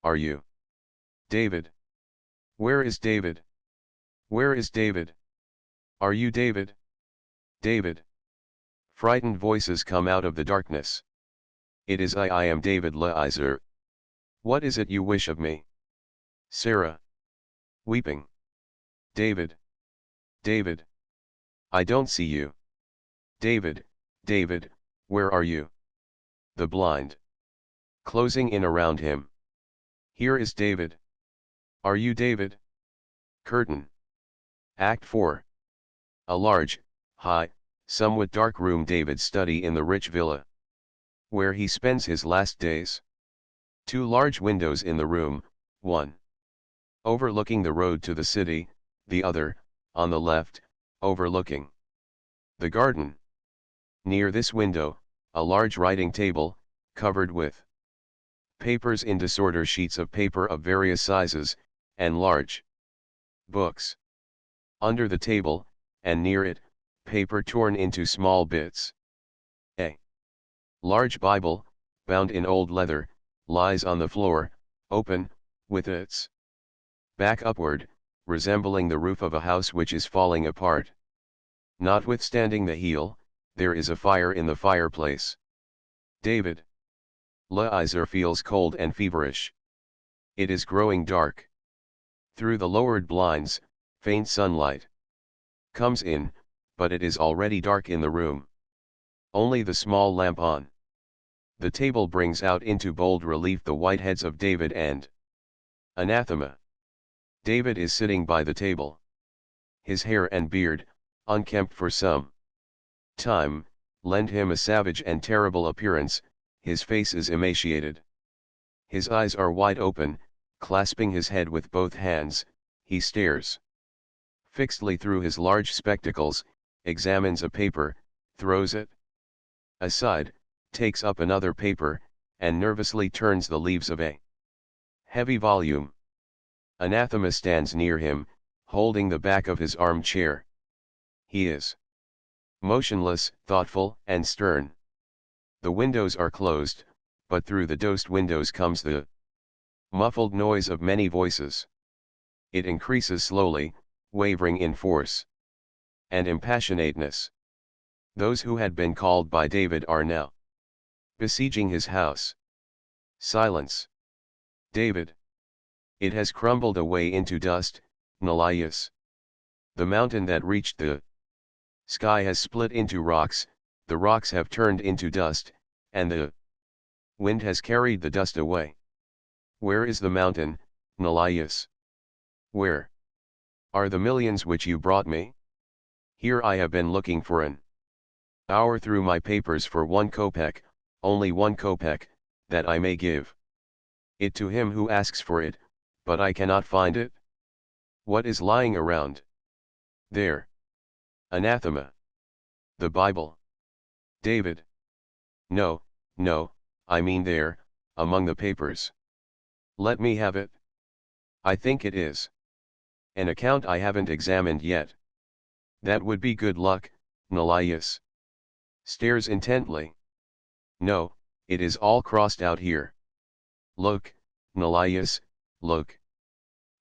Are you David? Where is David? Where is David? Are you David? David. Frightened voices come out of the darkness. It is I am David Leiser. What is it you wish of me? Sarah. Weeping. David. David. I don't see you. David, David, where are you? The blind. Closing in around him. Here is David. Are you David? Curtain. Act 4. A large, high, somewhat dark room. David's study in the rich villa, where he spends his last days. 2 large windows in the room, one overlooking the road to the city, the other, on the left, overlooking the garden. Near this window, a large writing table, covered with papers in disorder, sheets of paper of various sizes, and large books. Under the table, and near it, paper torn into small bits. A large Bible, bound in old leather, lies on the floor, open, with its back upward, resembling the roof of a house which is falling apart. Notwithstanding the heel, there is a fire in the fireplace. David Leiser feels cold and feverish. It is growing dark. Through the lowered blinds, faint sunlight comes in, but it is already dark in the room. Only the small lamp on the table brings out into bold relief the white heads of David and Anathema. David is sitting by the table. His hair and beard, unkempt for some time, lend him a savage and terrible appearance. His face is emaciated. His eyes are wide open, clasping his head with both hands. He stares fixedly through his large spectacles, examines a paper, throws it aside, takes up another paper, and nervously turns the leaves of a heavy volume. Anathema stands near him, holding the back of his armchair. He is motionless, thoughtful, and stern. The windows are closed, but through the dosed windows comes the muffled noise of many voices. It increases slowly, wavering in force and impassionateness. Those who had been called by David are now besieging his house. Silence. David. It has crumbled away into dust, Nelias. The mountain that reached the sky has split into rocks, the rocks have turned into dust, and the wind has carried the dust away. Where is the mountain, Nelias? Where are the millions which you brought me? Here I have been looking for an hour through my papers for 1 kopeck, only 1 kopeck, that I may give it to him who asks for it, but I cannot find it. What is lying around there? Anathema. The Bible. David. No, no, I mean there, among the papers. Let me have it. I think it is an account I haven't examined yet. That would be good luck, Nelias. Stares intently. No, it is all crossed out here. Look, Nelias, look.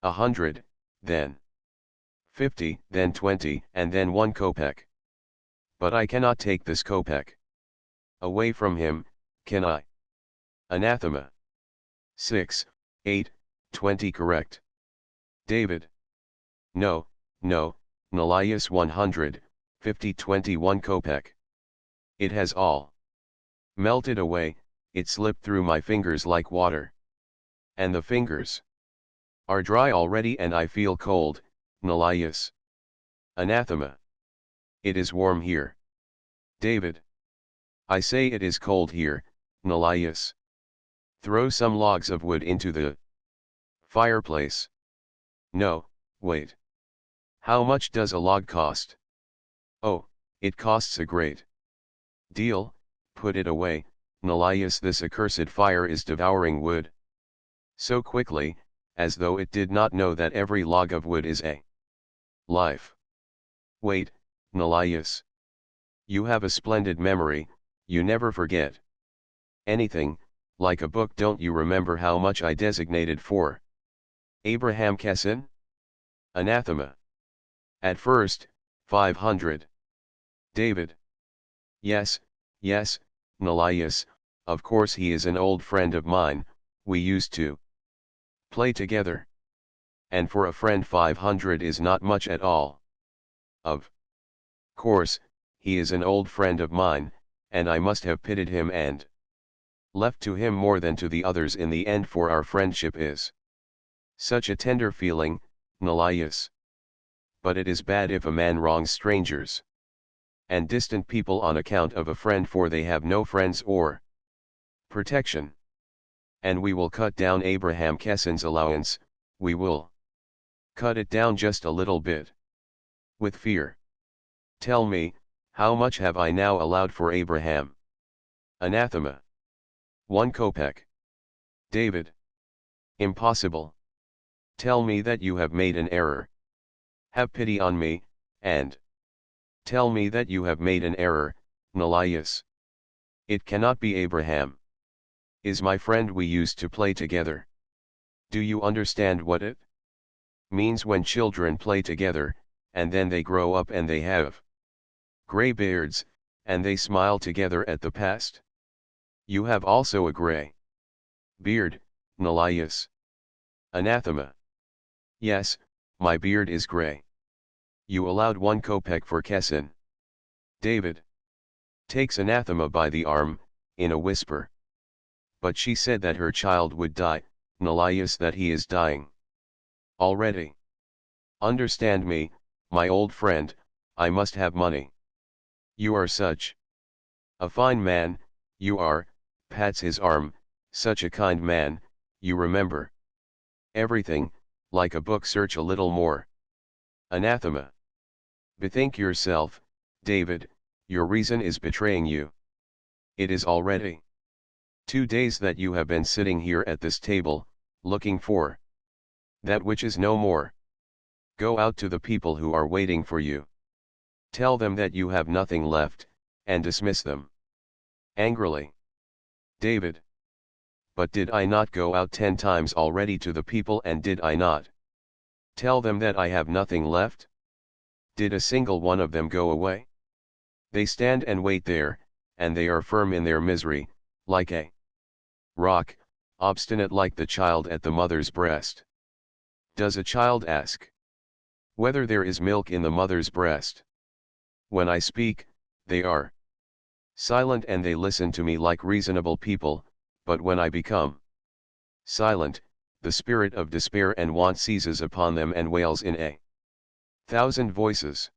100, then 50, then 20, and then 1 kopeck. But I cannot take this kopeck away from him, can I? Anathema. 6, 8, 20 correct. David. No, no, Nalias 100, 50 21 kopeck. It has all melted away, it slipped through my fingers like water. And the fingers are dry already and I feel cold, Nalias. Anathema. It is warm here. David. I say it is cold here, Nalias. Throw some logs of wood into the fireplace. No, wait. How much does a log cost? Oh, it costs a great deal, put it away, Nalias. This accursed fire is devouring wood. So quickly, as though it did not know that every log of wood is a life. Wait, Nalias. You have a splendid memory, you never forget anything, like a book. Don't you remember how much I designated for Abraham Kessin? Anathema. At first, 500. David. Yes, yes, Nalias, of course he is an old friend of mine, we used to play together. And for a friend 500 is not much at all. Of course, he is an old friend of mine, and I must have pitied him and left to him more than to the others in the end, for our friendship is such a tender feeling, Nalias. But it is bad if a man wrongs strangers and distant people on account of a friend, for they have no friends or protection. And we will cut down Abraham Kessin's allowance, we will cut it down just a little bit. With fear. Tell me, how much have I now allowed for Abraham? Anathema. 1 kopeck. David. Impossible. Tell me that you have made an error. Have pity on me, and tell me that you have made an error, Nalias. It cannot be Abraham. Is my friend, we used to play together. Do you understand what it means when children play together, and then they grow up and they have gray beards, and they smile together at the past? You have also a gray beard, Nalias. Anathema. Yes, my beard is gray. You allowed 1 kopeck for Kessin. David. Takes Anathema by the arm, in a whisper. But she said that her child would die, Nalias, that he is dying already. Understand me, my old friend, I must have money. You are such a fine man, you are, pats his arm, such a kind man, you remember everything, like a book. Search a little more. Anathema. Bethink yourself, David, your reason is betraying you. It is already 2 days that you have been sitting here at this table, looking for that which is no more. Go out to the people who are waiting for you. Tell them that you have nothing left, and dismiss them. Angrily. David. But did I not go out 10 times already to the people, and did I not tell them that I have nothing left? Did a single one of them go away? They stand and wait there, and they are firm in their misery, like a rock, obstinate like the child at the mother's breast. Does a child ask whether there is milk in the mother's breast? When I speak, they are silent and they listen to me like reasonable people, but when I become silent, the spirit of despair and want seizes upon them and wails in 1,000 voices.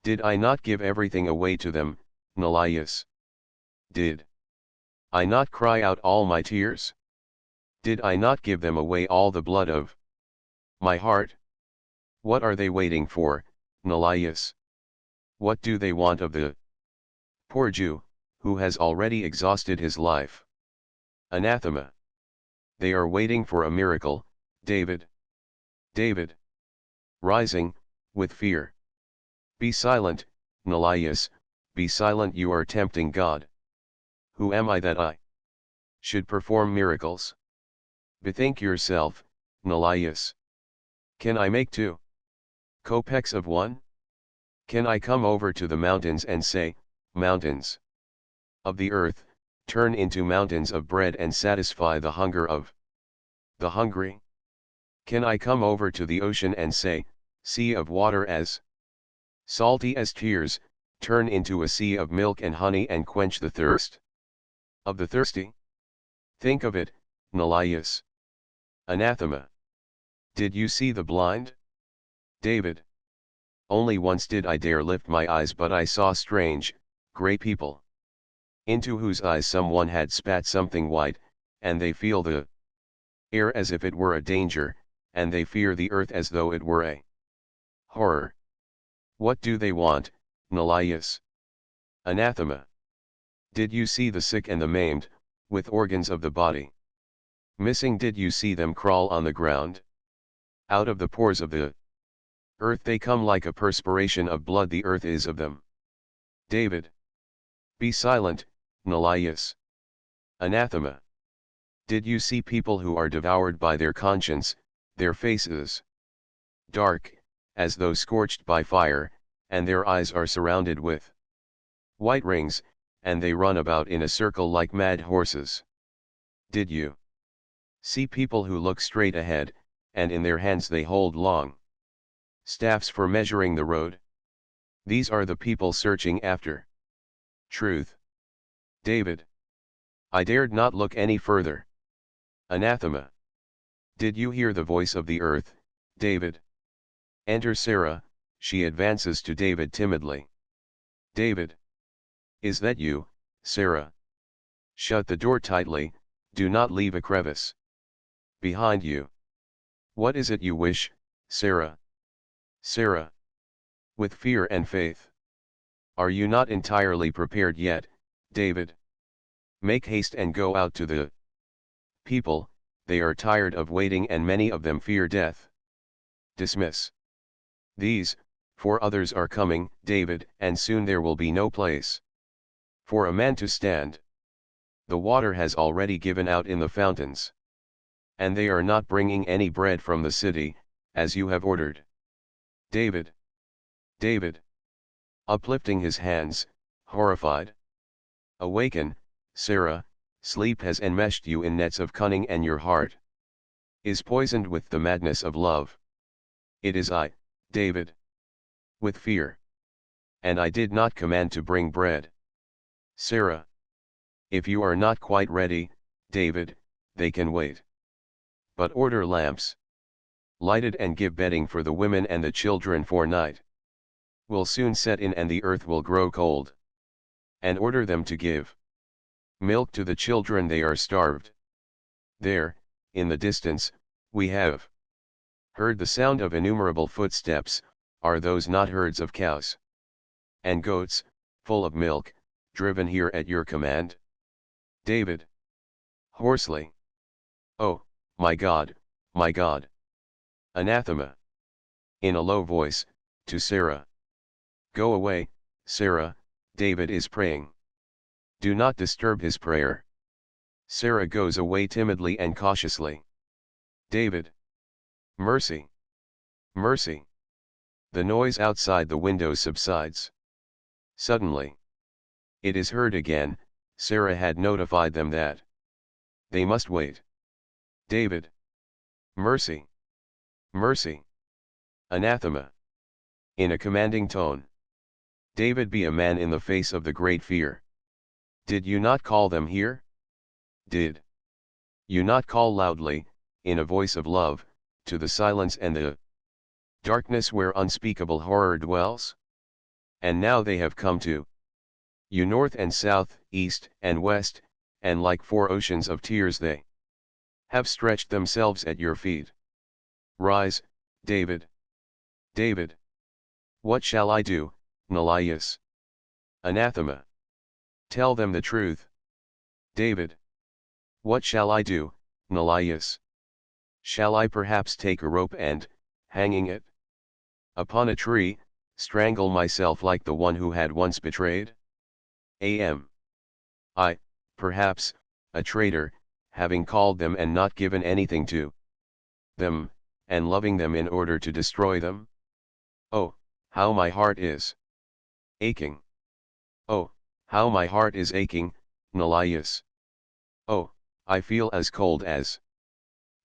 Did I not give everything away to them, Nalias? Did I not cry out all my tears? Did I not give them away all the blood of my heart? What are they waiting for, Nalias? What do they want of the poor Jew, who has already exhausted his life? Anathema. They are waiting for a miracle, David. David. Rising, with fear. Be silent, Nalias, be silent, you are tempting God. Who am I that I should perform miracles? Bethink yourself, Nalias. Can I make 2 kopecks of 1? Can I come over to the mountains and say, mountains of the earth, turn into mountains of bread and satisfy the hunger of the hungry? Can I come over to the ocean and say, sea of water as salty as tears, turn into a sea of milk and honey and quench the thirst of the thirsty? Think of it, Nelias. Anathema. Did you see the blind? David. Only once did I dare lift my eyes, but I saw strange, grey people, into whose eyes someone had spat something white, and they feel the air as if it were a danger, and they fear the earth as though it were a horror. What do they want, Nelias? Anathema. Did you see the sick and the maimed, with organs of the body missing? Did you see them crawl on the ground? Out of the pores of the earth they come like a perspiration of blood, the earth is of them. David. Be silent, Nelias. Anathema. Did you see people who are devoured by their conscience, their faces dark, as though scorched by fire, and their eyes are surrounded with white rings, and they run about in a circle like mad horses? Did you see people who look straight ahead, and in their hands they hold long staffs for measuring the road? These are the people searching after truth. David. I dared not look any further. Anathema. Did you hear the voice of the earth, David? Enter Sarah, she advances to David timidly. David. Is that you, Sarah? Shut the door tightly, do not leave a crevice behind you. What is it you wish, Sarah? Sarah. With fear and faith. Are you not entirely prepared yet, David? Make haste and go out to the people, they are tired of waiting and many of them fear death. Dismiss these, for others are coming, David, and soon there will be no place for a man to stand. The water has already given out in the fountains, and they are not bringing any bread from the city, as you have ordered. David. David. Uplifting his hands, horrified. Awaken, Sarah, sleep has enmeshed you in nets of cunning and your heart is poisoned with the madness of love. It is I, David. With fear. And I did not command to bring bread. Sarah. If you are not quite ready, David, they can wait. But order lamps lighted and give bedding for the women and the children, for night will soon set in and the earth will grow cold. And order them to give milk to the children, they are starved. There, in the distance, we have heard the sound of innumerable footsteps. Are those not herds of cows and goats, full of milk, driven here at your command? David. Hoarsely. Oh, my God, my God. Anathema. In a low voice, to Sarah. Go away, Sarah, David is praying. Do not disturb his prayer. Sarah goes away timidly and cautiously. David. Mercy. Mercy. The noise outside the window subsides. Suddenly. It is heard again. Sarah had notified them that they must wait. David. Mercy. Mercy. Anathema. In a commanding tone. David, be a man in the face of the great fear. Did you not call them here? Did you not call loudly, in a voice of love, to the silence and the darkness where unspeakable horror dwells? And now they have come to you north and south, east and west, and like 4 oceans of tears they have stretched themselves at your feet. Rise, David. David. What shall I do, Nelias? Anathema. Tell them the truth. David. What shall I do, Nelias? Shall I perhaps take a rope and, hanging it upon a tree, strangle myself like the one who had once betrayed? Am I, perhaps, a traitor, having called them and not given anything to them, and loving them in order to destroy them? Oh, how my heart is aching. Oh, how my heart is aching, Nelias. Oh, I feel as cold as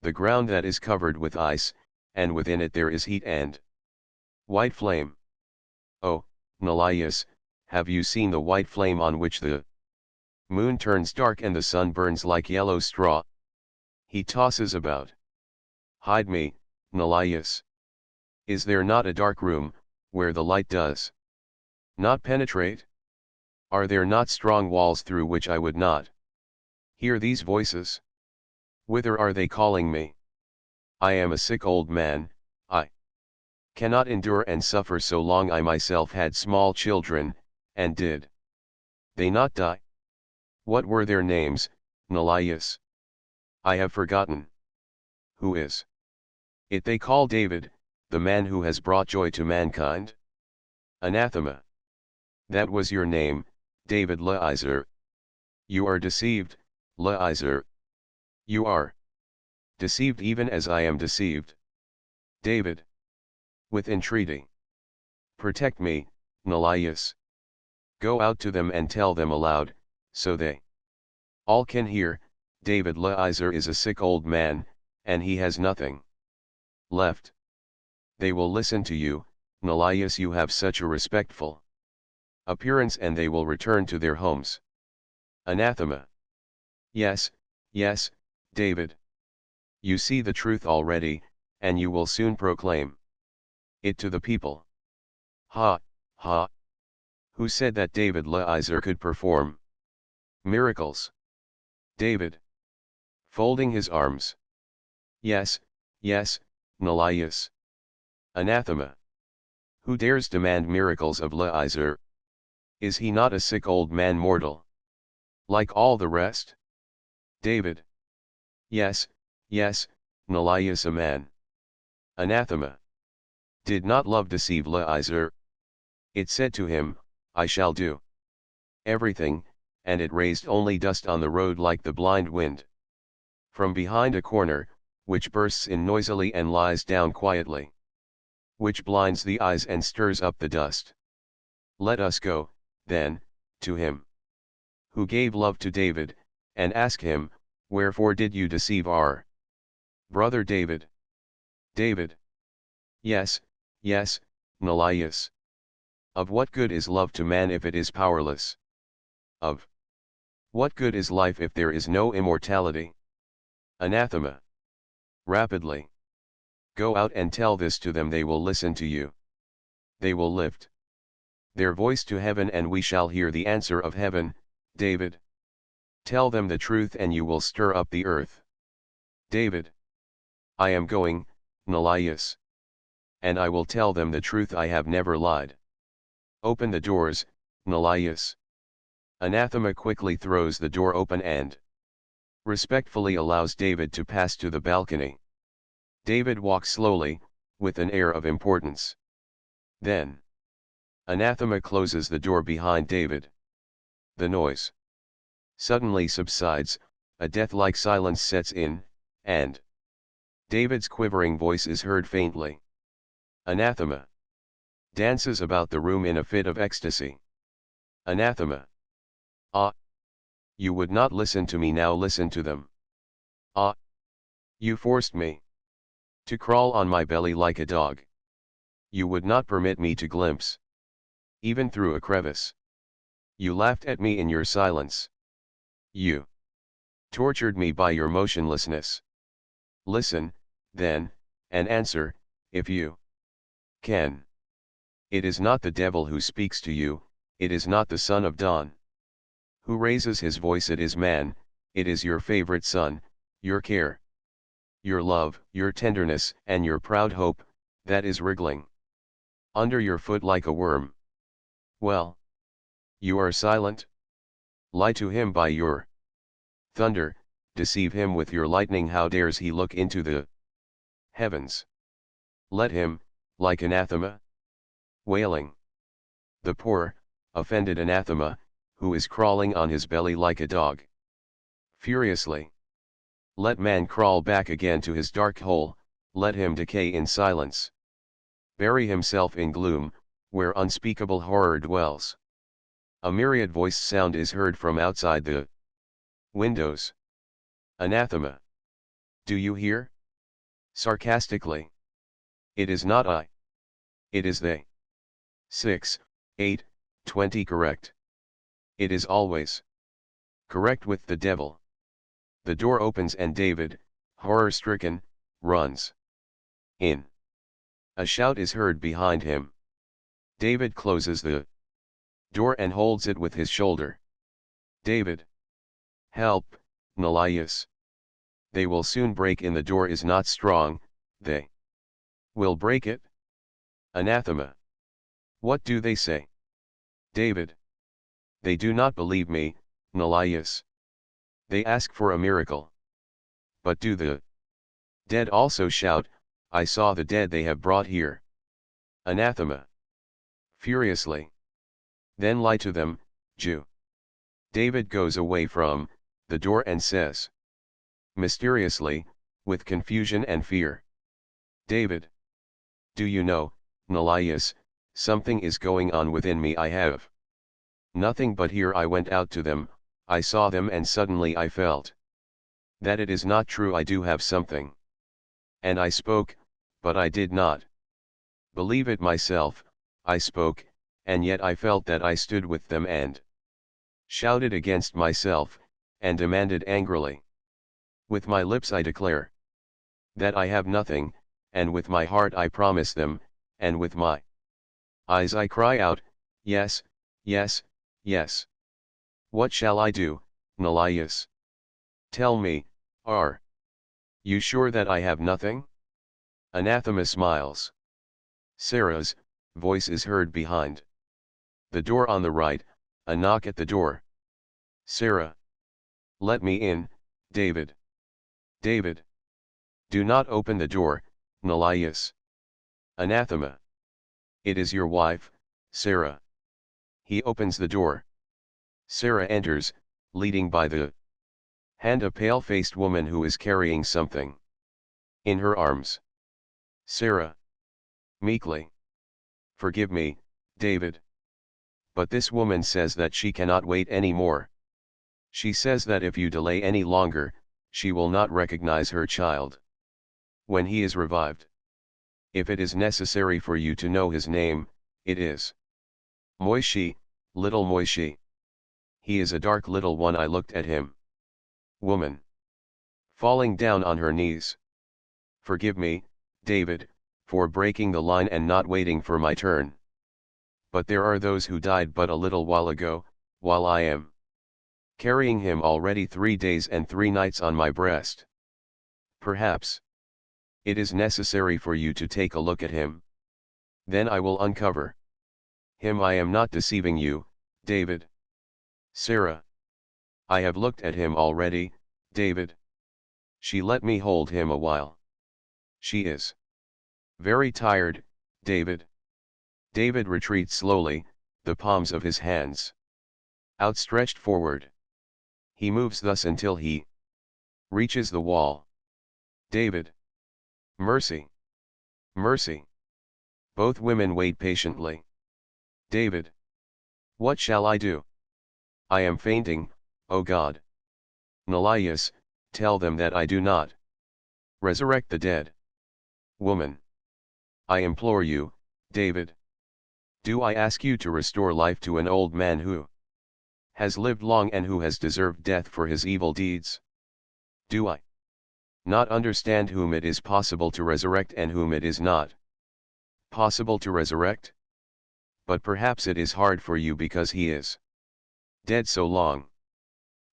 The ground that is covered with ice, and within it there is heat and white flame. Oh, Nelias, have you seen the white flame on which the moon turns dark and the sun burns like yellow straw? He tosses about. Hide me, Nelias. Is there not a dark room, where the light does not penetrate? Are there not strong walls through which I would not hear these voices? Whither are they calling me? I am a sick old man, I cannot endure and suffer so long. I myself had small children, and did they not die? What were their names, Nelias? I have forgotten. Who is it they call David, the man who has brought joy to mankind? Anathema. That was your name, David Leiser. You are deceived, Leiser. You are deceived even as I am deceived. David. With entreaty. Protect me, Nelias. Go out to them and tell them aloud, so they all can hear. David Leiser is a sick old man, and he has nothing left. They will listen to you, Nelias. You have such a respectful appearance, and they will return to their homes. Anathema. Yes, yes, David. You see the truth already, and you will soon proclaim it to the people. Ha, ha. Who said that David Leiser could perform miracles? David. Folding his arms. Yes, yes, Nelias. Anathema. Who dares demand miracles of Leiser? Is he not a sick old man mortal, like all the rest? David. Yes, yes, Nelias, a man. Anathema. Did not love deceive Leiser? It said to him, I shall do everything, and it raised only dust on the road like the blind wind from behind a corner, which bursts in noisily and lies down quietly, which blinds the eyes and stirs up the dust. Let us go, then, to him who gave love to David, and ask him, wherefore did you deceive our brother David? David. Yes, yes, Nelias. Of what good is love to man if it is powerless? Of what good is life if there is no immortality? Anathema. Rapidly. Go out and tell this to them. They will listen to you. They will lift their voice to heaven, and we shall hear the answer of heaven. David. Tell them the truth, and you will stir up the earth. David. I am going, Nelias. And I will tell them the truth. I have never lied. Open the doors, Nelias. Anathema quickly throws the door open and respectfully allows David to pass to the balcony. David walks slowly, with an air of importance. Then Anathema closes the door behind David. The noise suddenly subsides, a death-like silence sets in, and David's quivering voice is heard faintly. Anathema dances about the room in a fit of ecstasy. Anathema. Ah! You would not listen to me, now listen to them. Ah! You forced me to crawl on my belly like a dog. You would not permit me to glimpse even through a crevice. You laughed at me in your silence. You tortured me by your motionlessness. Listen, then, and answer, if you can. It is not the devil who speaks to you, it is not the son of dawn who raises his voice, it is man, it is your favorite son, your care, your love, your tenderness, and your proud hope, that is wriggling under your foot like a worm. Well, you are silent? Lie to him by your thunder, deceive him with your lightning. How dares he look into the heavens? Let him, like Anathema, wailing. The poor, offended Anathema, who is crawling on his belly like a dog. Furiously. Let man crawl back again to his dark hole, let him decay in silence. Bury himself in gloom, where unspeakable horror dwells. A myriad voiced sound is heard from outside the windows. Anathema. Do you hear? Sarcastically. It is not I. It is they. 6, 8, 20 correct. It is always correct with the devil. The door opens and David, horror-stricken, runs in. A shout is heard behind him. David closes the door and holds it with his shoulder. David. Help, Nelias. They will soon break in. The door is not strong, they will break it. Anathema. What do they say? David. They do not believe me, Nelias. They ask for a miracle. But do the dead also shout, I saw the dead they have brought here. Anathema. Furiously. Then lie to them, Jew. David goes away from the door and says, mysteriously, with confusion and fear, David. Do you know, Nelias, something is going on within me. I have nothing but here. I went out to them, I saw them, and suddenly I felt that it is not true. I do have something. And I spoke, but I did not believe it myself. I spoke, and yet I felt that I stood with them and shouted against myself, and demanded angrily. With my lips I declare that I have nothing, and with my heart I promise them, and with my eyes I cry out, yes, yes, yes. What shall I do, Nelias? Tell me, are you sure that I have nothing? Anathema smiles. Sarah's voice is heard behind the door on the right, a knock at the door. Sarah. Let me in, David. David. Do not open the door, Nelias. Anathema. It is your wife, Sarah. He opens the door. Sarah enters, leading by the hand a pale-faced woman who is carrying something in her arms. Sarah. Meekly. Forgive me, David. But this woman says that she cannot wait any more. She says that if you delay any longer, she will not recognize her child when he is revived. If it is necessary for you to know his name, it is Moishi, little Moishi. He is a dark little one. I looked at him. Woman. Falling down on her knees. Forgive me, David, for breaking the line and not waiting for my turn. But there are those who died but a little while ago, while I am carrying him already 3 days and 3 nights on my breast. Perhaps it is necessary for you to take a look at him. Then I will uncover him. I am not deceiving you, David. Sarah. I have looked at him already, David. She let me hold him a while. She is very tired, David. David retreats slowly, the palms of his hands outstretched forward. He moves thus until he reaches the wall. David. Mercy. Mercy. Both women wait patiently. David. What shall I do? I am fainting, O God. Nelias, tell them that I do not resurrect the dead. Woman. I implore you, David. Do I ask you to restore life to an old man who has lived long and who has deserved death for his evil deeds? Do I not understand whom it is possible to resurrect and whom it is not possible to resurrect? But perhaps it is hard for you because he is dead so long.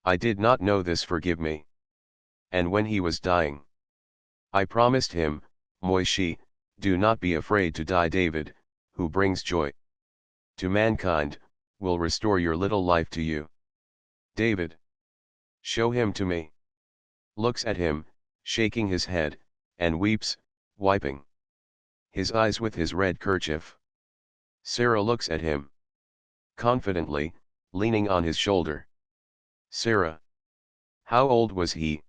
I did not know this. Forgive me. And when he was dying, I promised him, Moishi, do not be afraid to die. David, who brings joy to mankind, will restore your little life to you. David. Show him to me. Looks at him, shaking his head, and weeps, wiping his eyes with his red kerchief. Sarah looks at him confidently, leaning on his shoulder. Sarah. How old was he?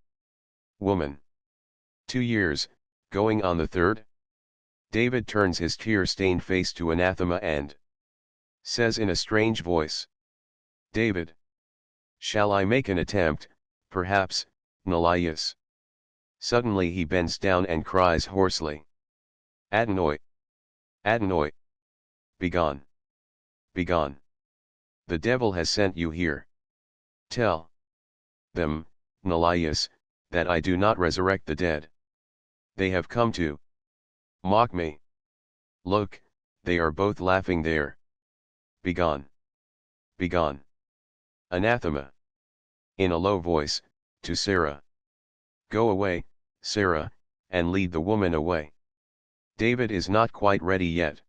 Woman. 2 years, going on the 3rd. David turns his tear-stained face to Anathema and says in a strange voice, David. Shall I make an attempt, perhaps, Nelias? Suddenly he bends down and cries hoarsely. Adonai! Adonai! Begone! Begone! The devil has sent you here. Tell them, Nelias, that I do not resurrect the dead. They have come to mock me. Look, they are both laughing there. Begone! Begone! Anathema! In a low voice, to Sarah. Go away, Sarah, and lead the woman away. David is not quite ready yet.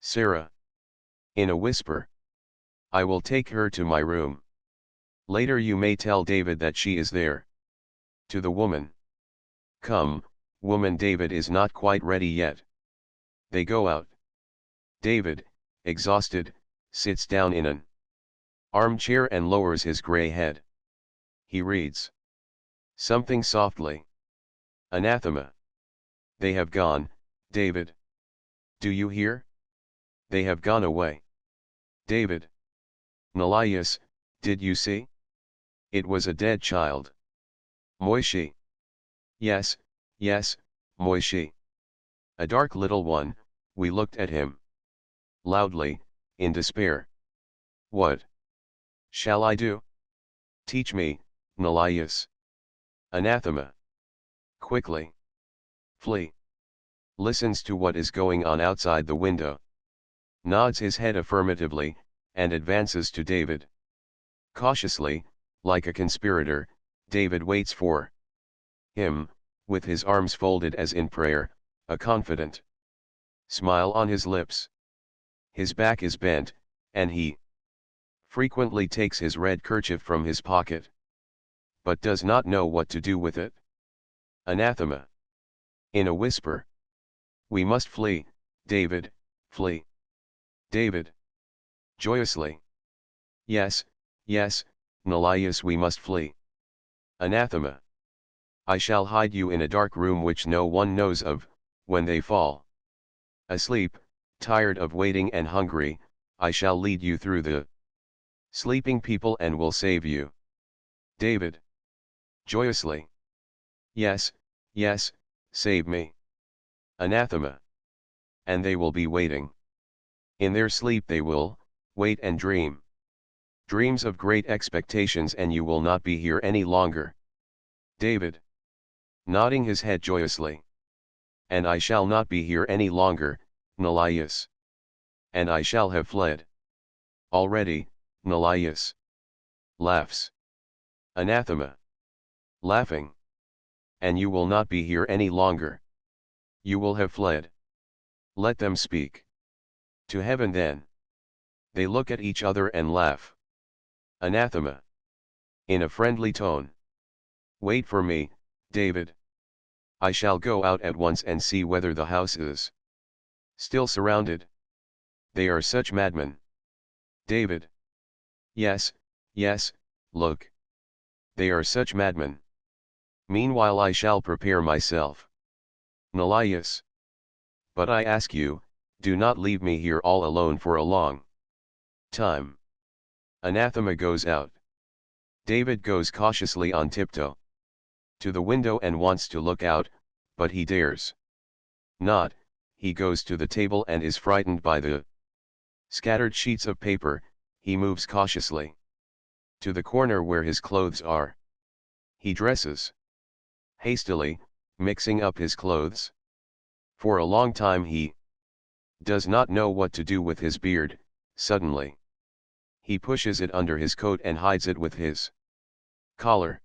Sarah. In a whisper. I will take her to my room. Later you may tell David that she is there. To the woman. Come, woman, David is not quite ready yet. They go out. David, exhausted, sits down in an armchair and lowers his grey head. He reads something softly. Anathema. They have gone, David. Do you hear? They have gone away. David. Nelias, did you see? It was a dead child. Moishi. Yes, yes, Moishi. A dark little one, we looked at him. Loudly, in despair. What shall I do? Teach me, Nelias. Anathema. Quickly. Flee. Listens to what is going on outside the window. Nods his head affirmatively, and advances to David. Cautiously, like a conspirator, David waits for him, with his arms folded as in prayer, a confident smile on his lips. His back is bent, and he frequently takes his red kerchief from his pocket, but does not know what to do with it. Anathema. In a whisper. We must flee, David, flee. David. Joyously. Yes, yes, Nelias, we must flee. Anathema. I shall hide you in a dark room which no one knows of, when they fall asleep, tired of waiting and hungry, I shall lead you through the sleeping people and will save you. David. Joyously. Yes, yes, save me. Anathema. And they will be waiting. In their sleep they will wait and dream. Dreams of great expectations, and you will not be here any longer. David. Nodding his head joyously. And I shall not be here any longer, Nelias. And I shall have fled already, Nelias. Laughs. Anathema. Laughing. And you will not be here any longer. You will have fled. Let them speak. To heaven then. They look at each other and laugh. Anathema. In a friendly tone. Wait for me, David. I shall go out at once and see whether the house is still surrounded. They are such madmen. David. Yes, yes, look. They are such madmen. Meanwhile I shall prepare myself. Nelias. But I ask you, do not leave me here all alone for a long time. Anathema goes out. David goes cautiously on tiptoe to the window and wants to look out, but he dares not. He goes to the table and is frightened by the scattered sheets of paper. He moves cautiously to the corner where his clothes are. He dresses hastily, mixing up his clothes. For a long time he does not know what to do with his beard. Suddenly he pushes it under his coat and hides it with his collar.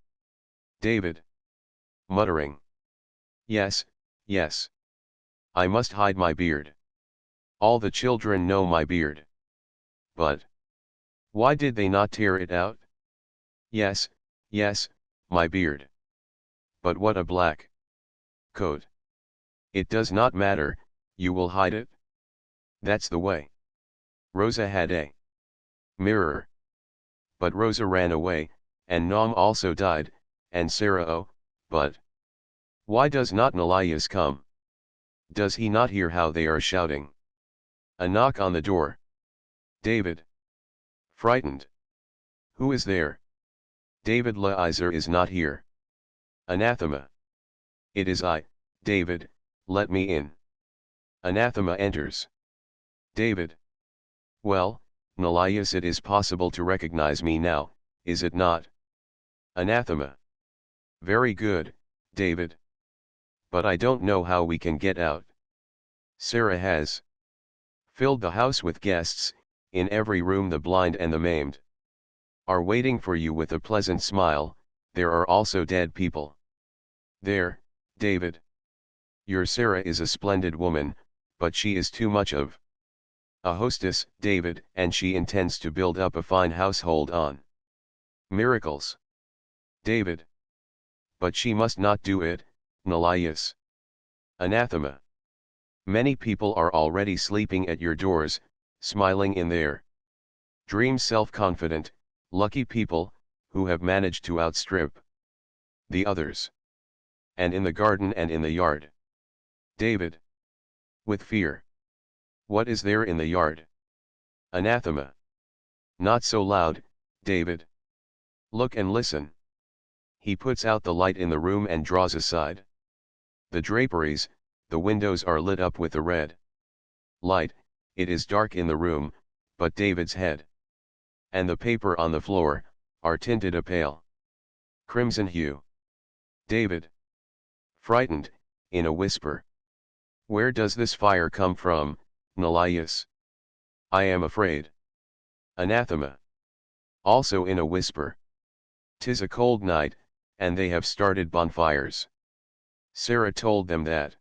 David. Muttering. Yes, yes. I must hide my beard. All the children know my beard. But why did they not tear it out? Yes, yes, my beard. But what a black coat. It does not matter, you will hide it? That's the way. Rosa had a mirror. But Rosa ran away, and Nom also died, and Sarah but why does not Nelias come? Does he not hear how they are shouting? A knock on the door. David. Frightened. Who is there? David Leiser is not here. Anathema. It is I, David, let me in. Anathema enters. David. Well, Nelias, it is possible to recognize me now, is it not? Anathema. Very good, David. But I don't know how we can get out. Sarah has filled the house with guests, in every room the blind and the maimed are waiting for you with a pleasant smile. There are also dead people. There, David. Your Sarah is a splendid woman, but she is too much of a hostess, David, and she intends to build up a fine household on miracles. David. But she must not do it, Nelias. Anathema. Many people are already sleeping at your doors, smiling in their dreams, self-confident, lucky people, who have managed to outstrip the others. And in the garden and in the yard. David. With fear. What is there in the yard? Anathema. Not so loud, David. Look and listen. He puts out the light in the room and draws aside the draperies. The windows are lit up with the red light. It is dark in the room, but David's head and the paper on the floor are tinted a pale crimson hue. David. Frightened, in a whisper. Where does this fire come from, Nelias? I am afraid. Anathema. Also in a whisper. 'Tis a cold night, and they have started bonfires. Sarah told them that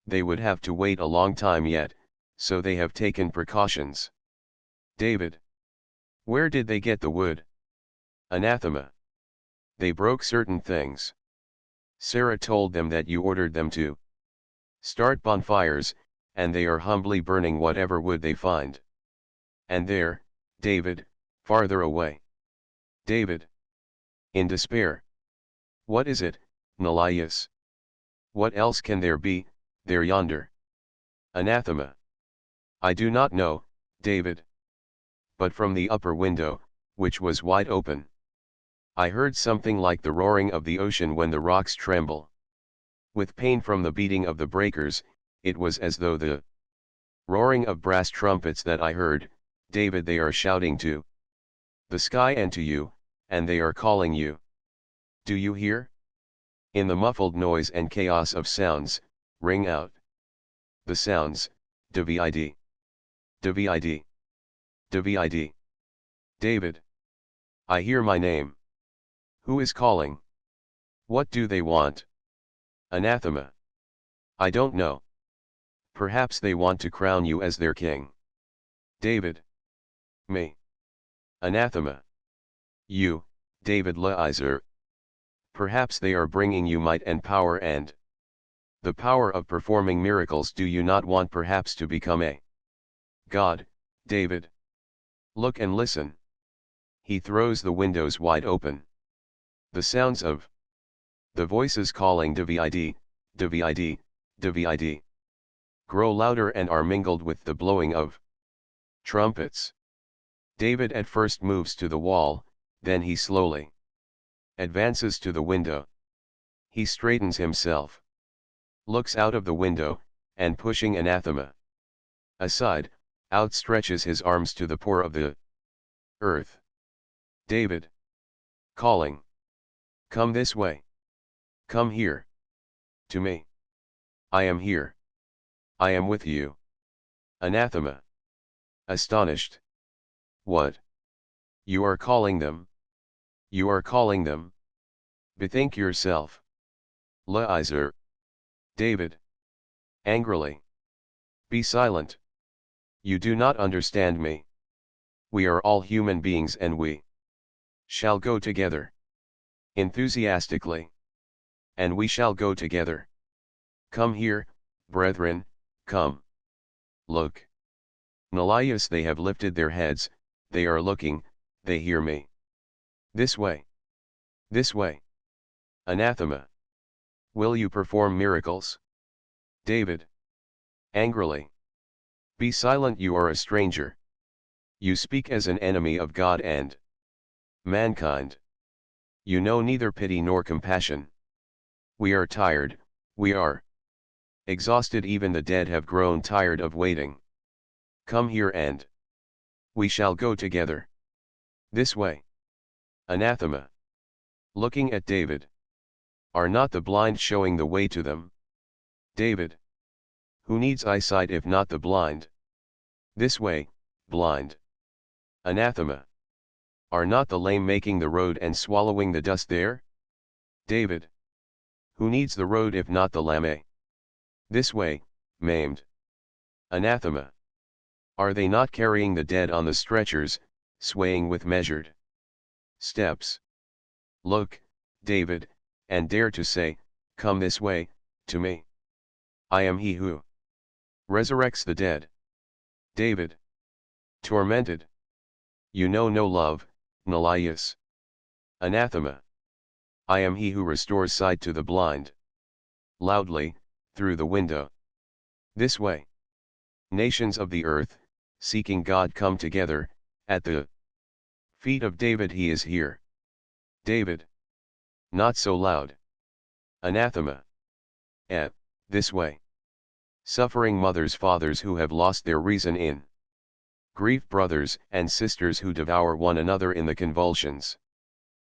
they would have to wait a long time yet, so they have taken precautions. David. Where did they get the wood? Anathema. They broke certain things. Sarah told them that you ordered them to start bonfires, and they are humbly burning whatever wood they find. And there, David, farther away. David. In despair. What is it, Nelias? What else can there be, there yonder? Anathema. I do not know, David. But from the upper window, which was wide open, I heard something like the roaring of the ocean when the rocks tremble with pain from the beating of the breakers. It was as though the roaring of brass trumpets that I heard. David, they are shouting to the sky and to you, and they are calling you. Do you hear? In the muffled noise and chaos of sounds, ring out the sounds, David. David. David. David. I hear my name. Who is calling? What do they want? Anathema. I don't know. Perhaps they want to crown you as their king. David. Me. Anathema. You, David Leiser. Perhaps they are bringing you might and power and the power of performing miracles. Do you not want perhaps to become a god, David? Look and listen. He throws the windows wide open. The sounds of the voices calling David, David, David, grow louder and are mingled with the blowing of trumpets. David at first moves to the wall, then he slowly advances to the window. He straightens himself, looks out of the window, and pushing Anathema aside, outstretches his arms to the poor of the earth. David. Calling. Come this way. Come here. To me. I am here. I am with you. Anathema. Astonished. What? You are calling them? You are calling them? Bethink yourself. Leiser. David. Angrily. Be silent. You do not understand me. We are all human beings and we shall go together. Enthusiastically. And we shall go together. Come here, brethren, come. Look. Nelias, they have lifted their heads, they are looking, they hear me. This way. This way. Anathema. Will you perform miracles? David. Angrily. Be silent, you are a stranger. You speak as an enemy of God and mankind. You know neither pity nor compassion. We are tired, We are exhausted, even the dead have grown tired of waiting. Come here and we shall go together. This way. Anathema. Looking at David. Are not the blind showing the way to them? David. Who needs eyesight if not the blind? This way, blind. Anathema. Are not the lame making the road and swallowing the dust there? David. Who needs the road if not the lame? This way, maimed. Anathema. Are they not carrying the dead on the stretchers, swaying with measured steps? Look, David, and dare to say, come this way, to me. I am he who resurrects the dead. David. Tormented. You know no love, Nelias. Anathema. I am he who restores sight to the blind. Loudly, through the window. This way. Nations of the earth, seeking God, come together, at the feet of David he is here. David. Not so loud. Anathema. This way. Suffering mothers, fathers who have lost their reason in grief, brothers and sisters who devour one another in the convulsions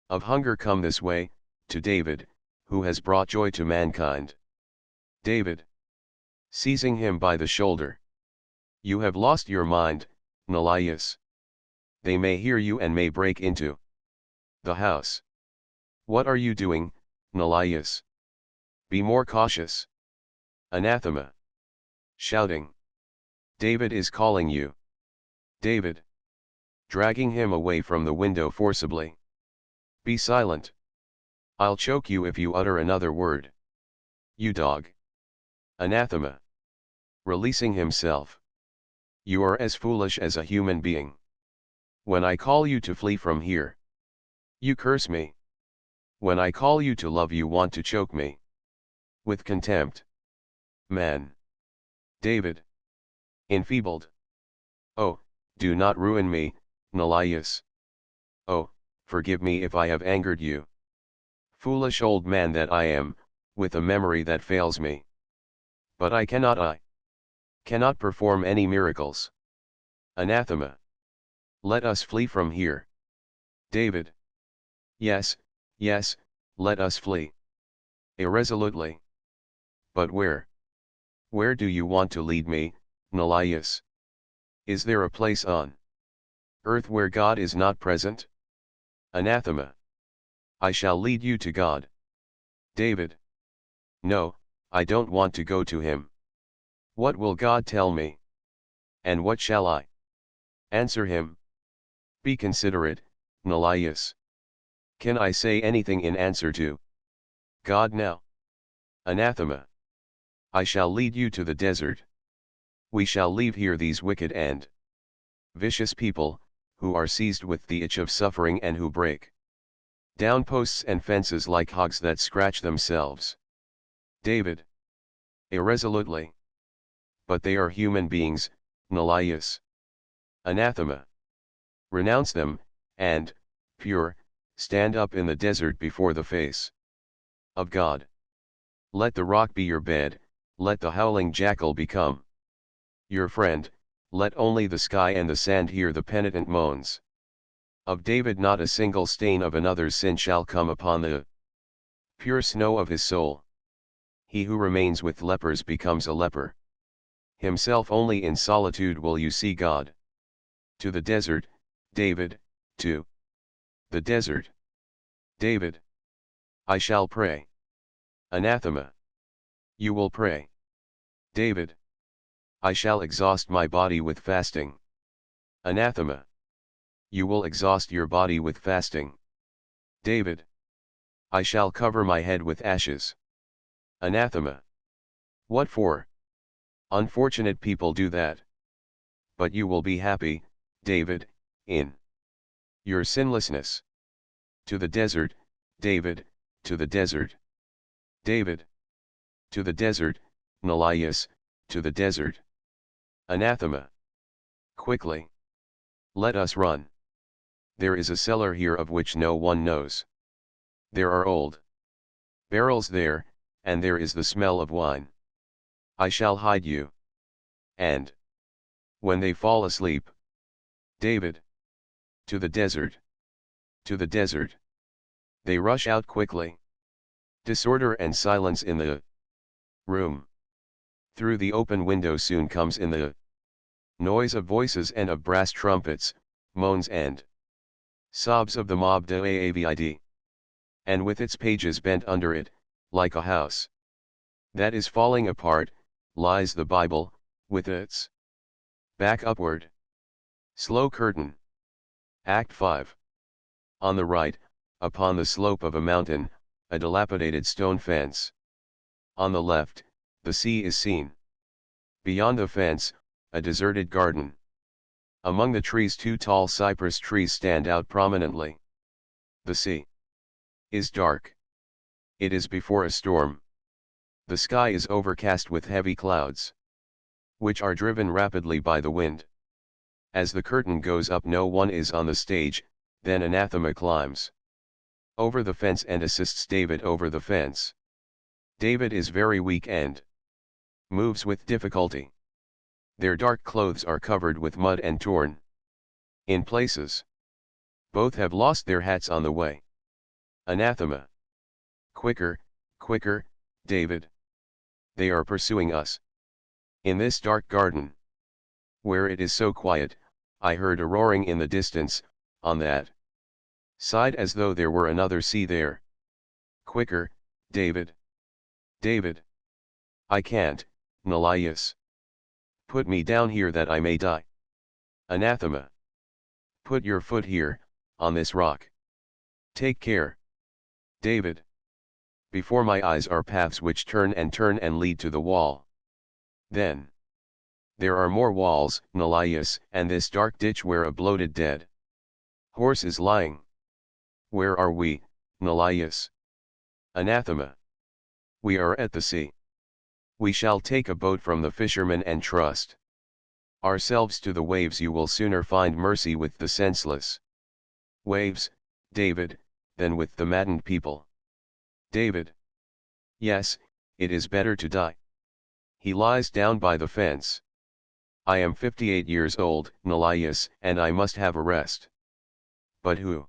of hunger, come this way, to David, who has brought joy to mankind. David. Seizing him by the shoulder. You have lost your mind, Nelias. They may hear you and may break into the house. What are you doing, Nelias? Be more cautious. Anathema. Shouting. David is calling you. David. Dragging him away from the window forcibly. Be silent. I'll choke you if you utter another word. You dog. Anathema. Releasing himself. You are as foolish as a human being. When I call you to flee from here, you curse me. When I call you to love, you want to choke me with contempt. Man. David. Enfeebled. Oh, do not ruin me, Nelias. Oh, forgive me if I have angered you. Foolish old man that I am, with a memory that fails me. But I cannot perform any miracles. Anathema. Let us flee from here. David. Yes, yes, let us flee. Irresolutely. But where? Where do you want to lead me, Nelias? Is there a place on earth where God is not present? Anathema. I shall lead you to God. David. No, I don't want to go to him. What will God tell me? And what shall I answer him? Be considerate, Nelias. Can I say anything in answer to God now? Anathema. I shall lead you to the desert. We shall leave here these wicked and vicious people, who are seized with the itch of suffering and who break down posts and fences like hogs that scratch themselves. David. Irresolutely. But they are human beings, Nelias. Anathema. Renounce them, and, pure, stand up in the desert before the face of God. Let the rock be your bed, let the howling jackal become your friend, let only the sky and the sand hear the penitent moans of David. Not a single stain of another's sin shall come upon the pure snow of his soul. He who remains with lepers becomes a leper. Himself only in solitude will you see God. To the desert, David, to the desert. David. I shall pray. Anathema. You will pray. David. I shall exhaust my body with fasting. Anathema. You will exhaust your body with fasting. David. I shall cover my head with ashes. Anathema. What for? Unfortunate people do that. But you will be happy, David, in your sinlessness. To the desert, David, to the desert. David. To the desert, Nelias, to the desert. Anathema. Quickly. Let us run. There is a cellar here of which no one knows. There are old barrels there, and there is the smell of wine. I shall hide you. And when they fall asleep, David, to the desert, to the desert. They rush out quickly. Disorder and silence in the room. Through the open window soon comes in the noise of voices and of brass trumpets, moans and sobs of the mob de Avid. And with its pages bent under it, like a house that is falling apart, lies the Bible, with its back upward. Slow curtain. Act 5. On the right, upon the slope of a mountain, a dilapidated stone fence. On the left, the sea is seen. Beyond the fence, a deserted garden. Among the trees 2 tall cypress trees stand out prominently. The sea is dark. It is before a storm. The sky is overcast with heavy clouds, which are driven rapidly by the wind. As the curtain goes up, no one is on the stage. Then Anathema climbs over the fence and assists David over the fence. David is very weak and moves with difficulty. Their dark clothes are covered with mud and torn in places. Both have lost their hats on the way. Anathema. Quicker, quicker, David. They are pursuing us. In this dark garden, where it is so quiet, I heard a roaring in the distance, on that side, as though there were another sea there. Quicker, David. David. I can't, Nelias. Put me down here that I may die. Anathema. Put your foot here, on this rock. Take care. David. Before my eyes are paths which turn and lead to the wall. Then there are more walls, Nelias, and this dark ditch where a bloated dead horse is lying. Where are we, Nelias? Anathema. We are at the sea. We shall take a boat from the fishermen and trust ourselves to the waves. You will sooner find mercy with the senseless waves, David, than with the maddened people. David. Yes, it is better to die. He lies down by the fence. I am 58 years old, Nelias, and I must have a rest. But who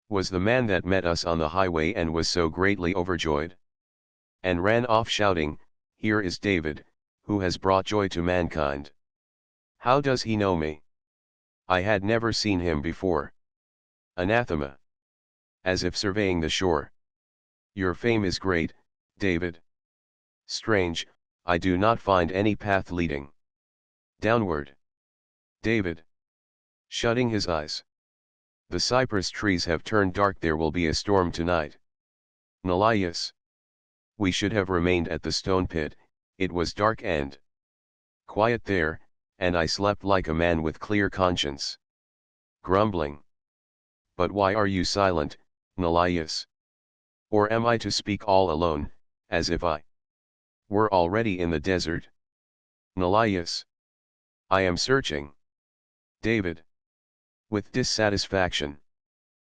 was the man that met us on the highway and was so greatly overjoyed, and ran off shouting, Here is David, who has brought joy to mankind? How does he know me? I had never seen him before. Anathema. As if surveying the shore. Your fame is great, David. Strange, I do not find any path leading downward. David. Shutting his eyes. The cypress trees have turned dark. There will be a storm tonight. Nelias. We should have remained at the stone pit. It was dark and quiet there, and I slept like a man with clear conscience. Grumbling. But why are you silent, Nelias? Or am I to speak all alone, as if I were already in the desert? Nelias. I am searching. David. With dissatisfaction.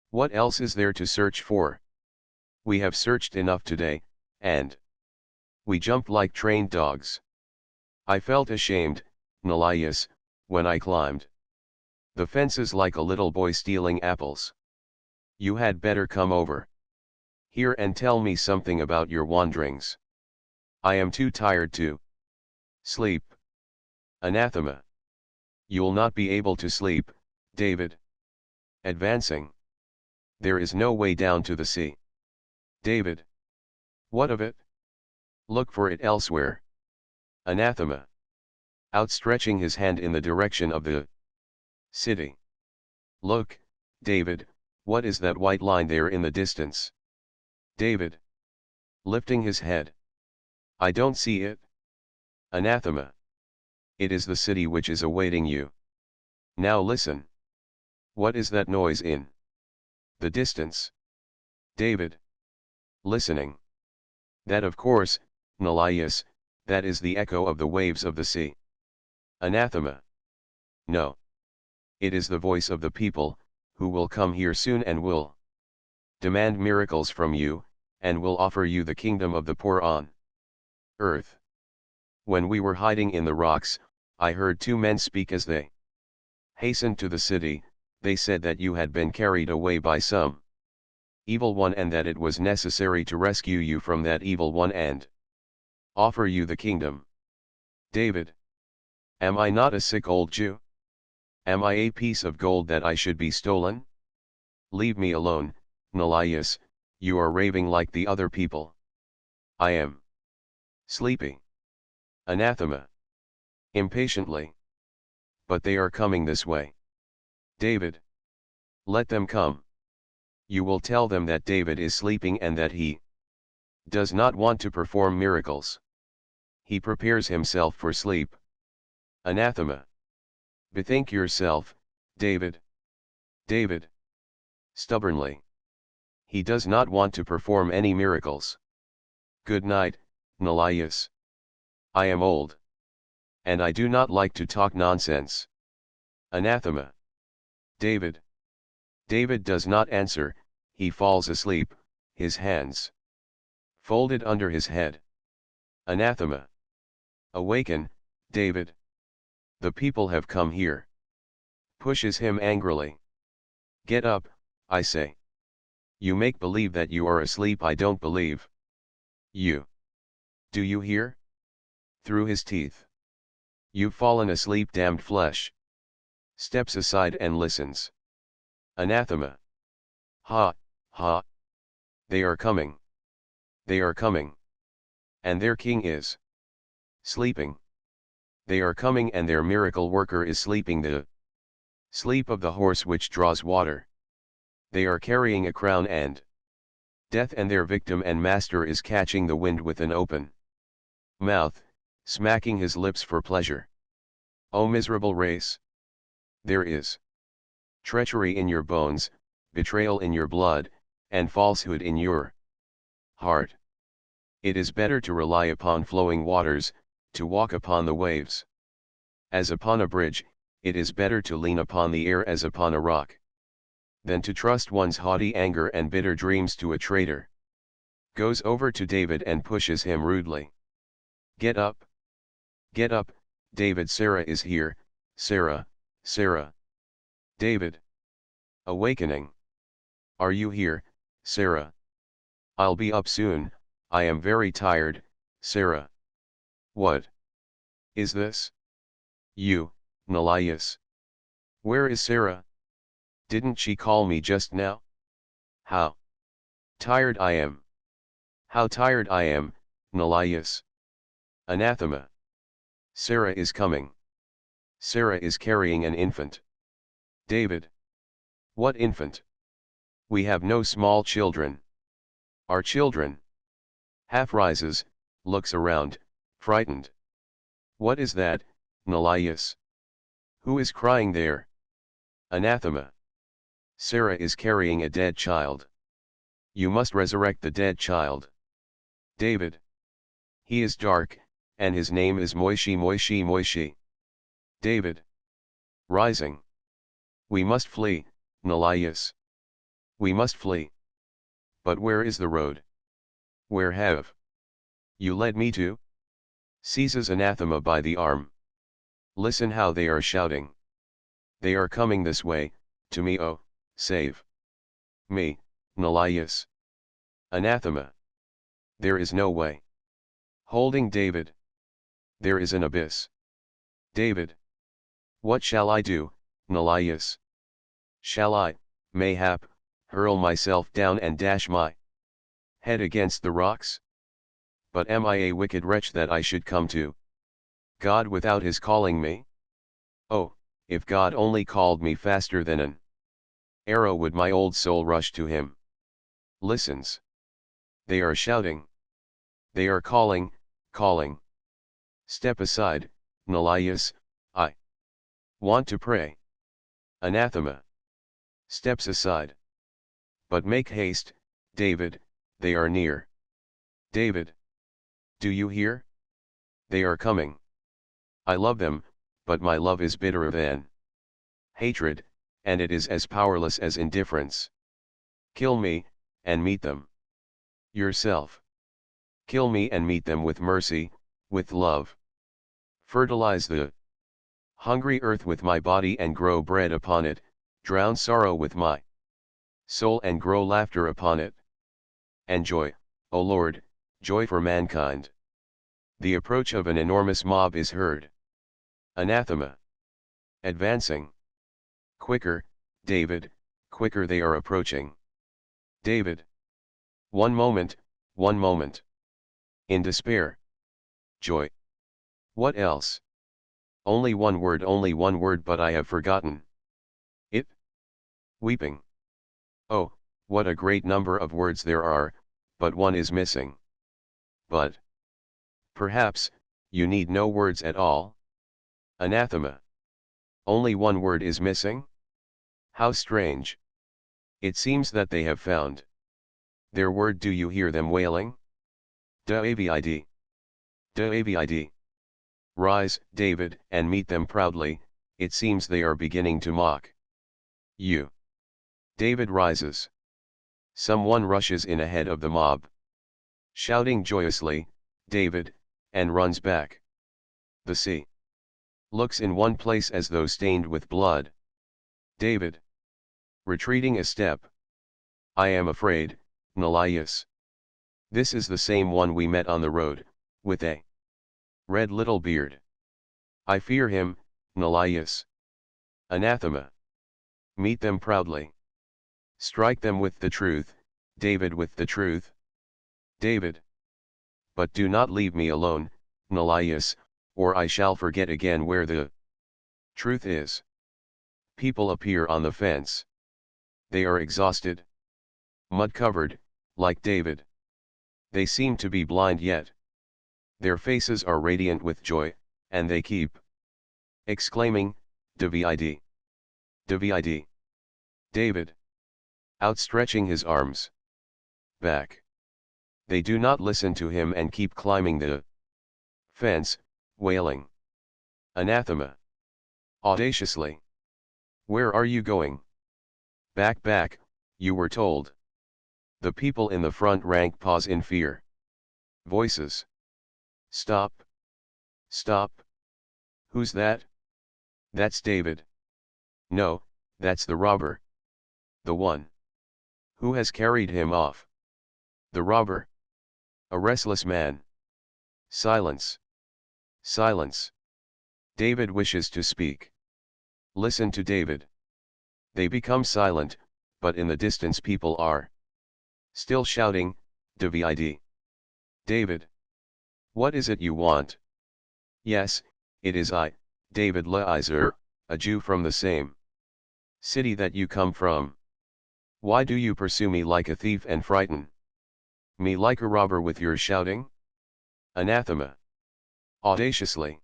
What else is there to search for? We have searched enough today, and we jumped like trained dogs. I felt ashamed, Nelias, when I climbed the fences like a little boy stealing apples. You had better come over here and tell me something about your wanderings. I am too tired to sleep. Anathema. You'll not be able to sleep, David. Advancing. There is no way down to the sea. David. What of it? Look for it elsewhere. Anathema. Outstretching his hand in the direction of the city. Look, David, what is that white line there in the distance? David. Lifting his head. I don't see it. Anathema. It is the city which is awaiting you. Now listen. What is that noise in the distance? David. Listening. That, of course, Nelias, that is the echo of the waves of the sea. Anathema. No. It is the voice of the people, who will come here soon and will demand miracles from you, and will offer you the kingdom of the poor on earth. When we were hiding in the rocks, I heard two men speak as they hastened to the city. They said that you had been carried away by some evil one and that it was necessary to rescue you from that evil one and offer you the kingdom. David. Am I not a sick old Jew? Am I a piece of gold that I should be stolen? Leave me alone, Nelias, you are raving like the other people. I am sleeping. Anathema. Impatiently. But they are coming this way. David. Let them come. You will tell them that David is sleeping and that he does not want to perform miracles. He prepares himself for sleep. Anathema. Bethink yourself, David. David. Stubbornly. He does not want to perform any miracles. Good night, Nelias. I am old. And I do not like to talk nonsense. Anathema. David. David does not answer, he falls asleep, his hands folded under his head. Anathema. Awaken, David. The people have come here. Pushes him angrily. Get up, I say. You make believe that you are asleep. I don't believe you. Do you hear? Through his teeth. You've fallen asleep, damned flesh. Steps aside and listens. Anathema. Ha, ha. They are coming. They are coming. And their king is sleeping. They are coming and their miracle worker is sleeping the sleep of the horse which draws water. They are carrying a crown and death, and their victim and master is catching the wind with an open mouth, smacking his lips for pleasure. O miserable race! There is treachery in your bones, betrayal in your blood, and falsehood in your heart. It is better to rely upon flowing waters, to walk upon the waves. As upon a bridge, it is better to lean upon the air as upon a rock, than to trust one's haughty anger and bitter dreams to a traitor. Goes over to David and pushes him rudely. Get up. Get up, David. Sarah is here, Sarah, Sarah. David. Awakening. Are you here, Sarah? I'll be up soon, I am very tired, Sarah. What is this? You, Nelias. Where is Sarah? Didn't she call me just now? How tired I am. How tired I am, Nelias. Anathema. Sarah is coming. Sarah is carrying an infant. David. What infant? We have no small children. Our children. Half rises, looks around, frightened. What is that, Nelias? Who is crying there? Anathema. Sarah is carrying a dead child. You must resurrect the dead child. David. He is dark, and his name is Moishi Moishi Moishi. David. Rising. We must flee, Nelias. We must flee. But where is the road? Where have you led me to? Seizes Anathema by the arm. Listen how they are shouting. They are coming this way, to me. Oh, save me, Nelias. Anathema. There is no way. Holding David. There is an abyss. David. What shall I do, Nelias? Shall I, mayhap, hurl myself down and dash my head against the rocks? But am I a wicked wretch that I should come to God without his calling me? Oh, if God only called me faster than an arrow would my old soul rush to him. Listens. They are shouting. They are calling, calling. Step aside, Nelias, I want to pray. Anathema. Steps aside. But make haste, David, they are near. David. Do you hear? They are coming. I love them, but my love is bitterer than hatred, and it is as powerless as indifference. Kill me, and meet them. yourself. Kill me and meet them with mercy, with love. Fertilize the hungry earth with my body and grow bread upon it, drown sorrow with my soul and grow laughter upon it. And joy, O Lord, joy for mankind. The approach of an enormous mob is heard. Anathema. Advancing. Quicker, David, quicker they are approaching. David. One moment, one moment. In despair. Joy. What else? Only one word, but I have forgotten it. Weeping. Oh, what a great number of words there are, but one is missing. But perhaps you need no words at all. Anathema. Only one word is missing? How strange. It seems that they have found their word. Do you hear them wailing? David. David. Rise, David, and meet them proudly. It seems they are beginning to mock you. David rises. Someone rushes in ahead of the mob, shouting joyously, David, and runs back. The sea looks in one place as though stained with blood. David. Retreating a step. I am afraid, Nelias. This is the same one we met on the road, with a red little beard. I fear him, Nelias. Anathema. Meet them proudly. Strike them with the truth, David, with the truth. David. But do not leave me alone, Nelias, or I shall forget again where the truth is. People appear on the fence. They are exhausted, mud-covered, like David. They seem to be blind yet. Their faces are radiant with joy, and they keep exclaiming, David. David. David. Outstretching his arms back. They do not listen to him and keep climbing the fence, wailing. Anathema. Audaciously. Where are you going? Back, back, you were told. The people in the front rank pause in fear. Voices. Stop. Stop. Who's that? That's David. No, that's the robber. The one who has carried him off. The robber. A restless man. Silence. Silence. David wishes to speak. Listen to David. They become silent, but in the distance people are still shouting, David. David. What is it you want? Yes, it is I, David Leiser, a Jew from the same city that you come from. Why do you pursue me like a thief and frighten me like a robber with your shouting? Anathema. Audaciously.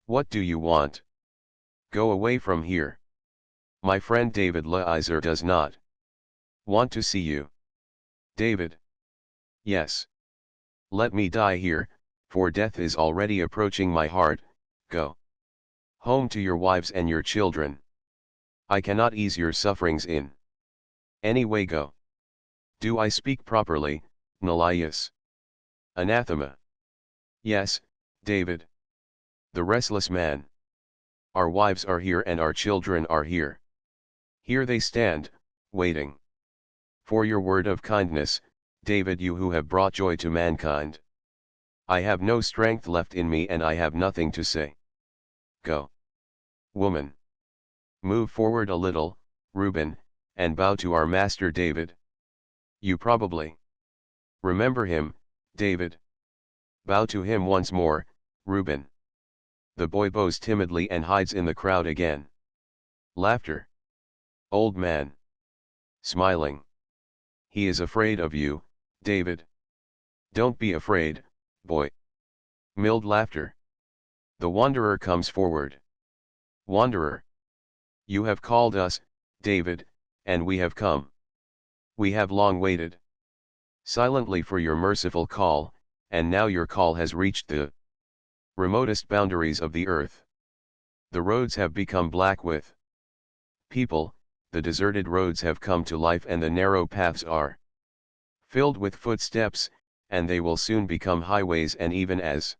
What do you want? Go away from here. My friend David Leiser does not want to see you. David. Yes. Let me die here, for death is already approaching my heart. Go home to your wives and your children. I cannot ease your sufferings in any way. Go. Do I speak properly, Nelias? Anathema. Yes, David. The restless man. Our wives are here and our children are here. Here they stand, waiting for your word of kindness, David, you who have brought joy to mankind. I have no strength left in me and I have nothing to say. Go. Woman. Move forward a little, Reuben, and bow to our master David. You probably remember him, David. Bow to him once more, Reuben. The boy bows timidly and hides in the crowd again. Laughter. Old man. Smiling. He is afraid of you, David. Don't be afraid, boy. Mild laughter. The wanderer comes forward. Wanderer. You have called us, David, and we have come. We have long waited silently for your merciful call, and now your call has reached the remotest boundaries of the earth. The roads have become black with people, the deserted roads have come to life and the narrow paths are filled with footsteps, and they will soon become highways, and even as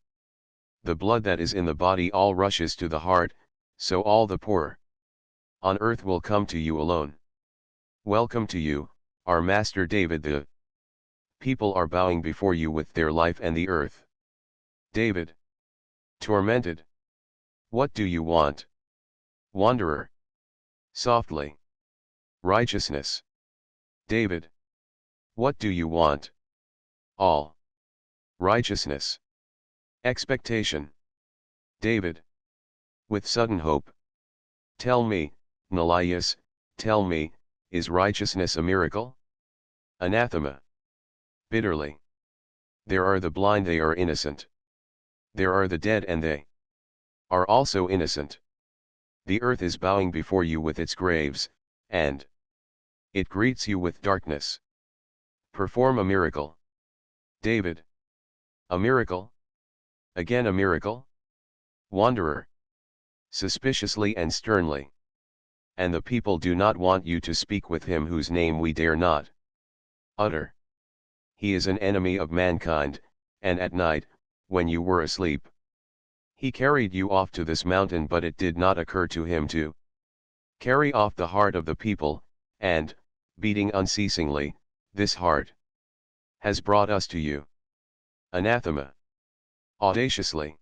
the blood that is in the body all rushes to the heart, so all the poor on earth will come to you alone. Welcome to you, our Master David. The people are bowing before you with their life and the earth. David. Tormented. What do you want? Wanderer. Softly. Righteousness. David. What do you want? All. Righteousness. Expectation. David. With sudden hope. Tell me, Nelias, tell me, is righteousness a miracle? Anathema. Bitterly. There are the blind, they are innocent. There are the dead, and they are also innocent. The earth is bowing before you with its graves, and it greets you with darkness. Perform a miracle. David. A miracle? Again a miracle? Wanderer. Suspiciously and sternly. And the people do not want you to speak with him whose name we dare not utter. He is an enemy of mankind, and at night, when you were asleep, he carried you off to this mountain, but it did not occur to him to carry off the heart of the people, and, beating unceasingly, this heart has brought us to you. Anathema. Audaciously.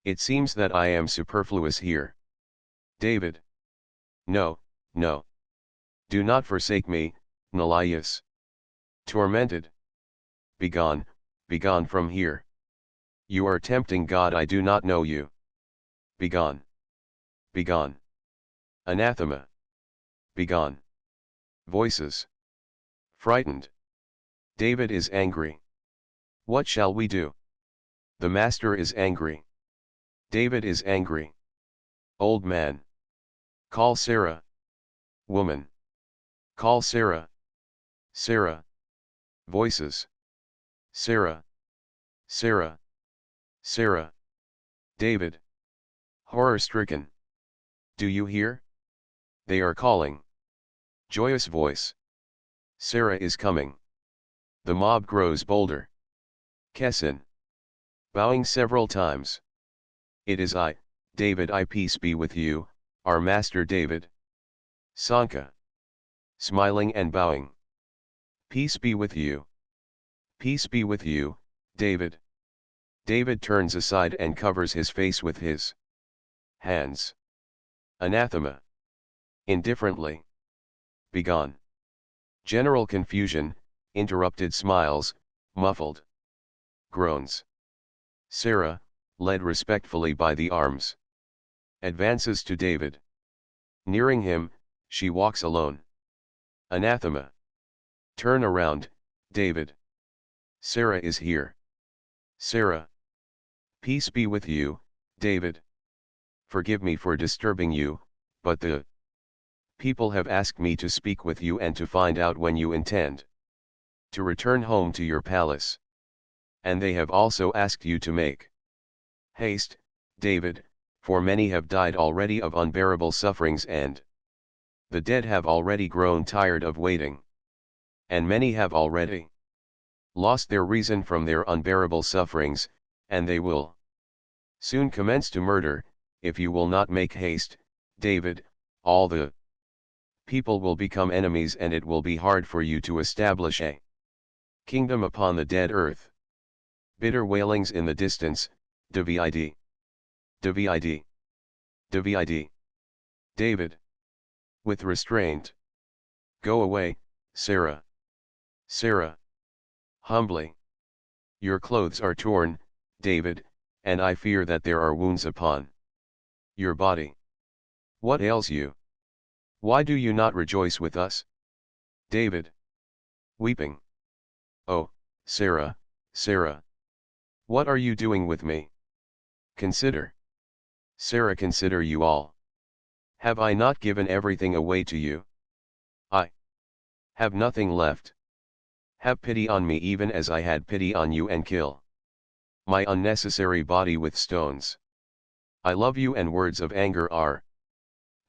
It seems that I am superfluous here. David. No, no. Do not forsake me, Nelias. Tormented. Begone, begone from here. You are tempting God, I do not know you. Begone. Begone. Anathema. Begone. Voices. Frightened. David is angry. What shall we do? The master is angry. David is angry. Old man. Call Sarah. Woman. Call Sarah. Sarah. Voices. Sarah. Sarah. Sarah. David. Horror-stricken. Do you hear? They are calling. Joyous voice. Sarah is coming. The mob grows bolder. Kessin. Bowing several times. It is I, David, I peace be with you, our master David. Sanka. Smiling and bowing. Peace be with you. Peace be with you, David. David turns aside and covers his face with his hands. Anathema. Indifferently. Begone. General confusion, interrupted smiles, muffled groans. Sarah, led respectfully by the arms, advances to David. Nearing him, she walks alone. Anathema. Turn around, David. Sarah is here. Sarah. Peace be with you, David. Forgive me for disturbing you, but the people have asked me to speak with you and to find out when you intend to return home to your palace. And they have also asked you to make haste, David, for many have died already of unbearable sufferings, and the dead have already grown tired of waiting. And many have already lost their reason from their unbearable sufferings, and they will soon commence to murder. If you will not make haste, David, all the people will become enemies, and it will be hard for you to establish a kingdom upon the dead earth. Bitter wailings in the distance. David. David. David. David. With restraint. Go away, Sarah. Sarah. Humbly. Your clothes are torn, David, and I fear that there are wounds upon your body. What ails you? Why do you not rejoice with us? David. Weeping. Oh, Sarah, Sarah. What are you doing with me? Consider. Sarah, consider you all. Have I not given everything away to you? I have nothing left. Have pity on me even as I had pity on you, and kill my unnecessary body with stones. I love you, and words of anger are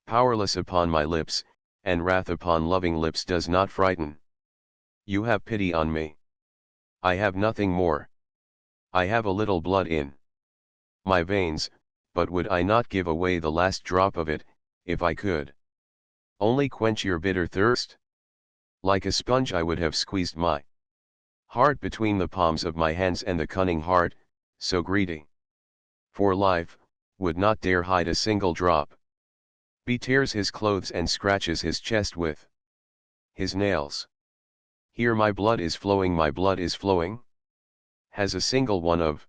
powerless upon my lips, and wrath upon loving lips does not frighten You have pity on me. I have nothing more. I have a little blood in my veins, but would I not give away the last drop of it, if I could only quench your bitter thirst? Like a sponge I would have squeezed my heart between the palms of my hands, and the cunning heart, so greedy for life, would not dare hide a single drop. B tears his clothes and scratches his chest with his nails. Here my blood is flowing, my blood is flowing. Has a single one of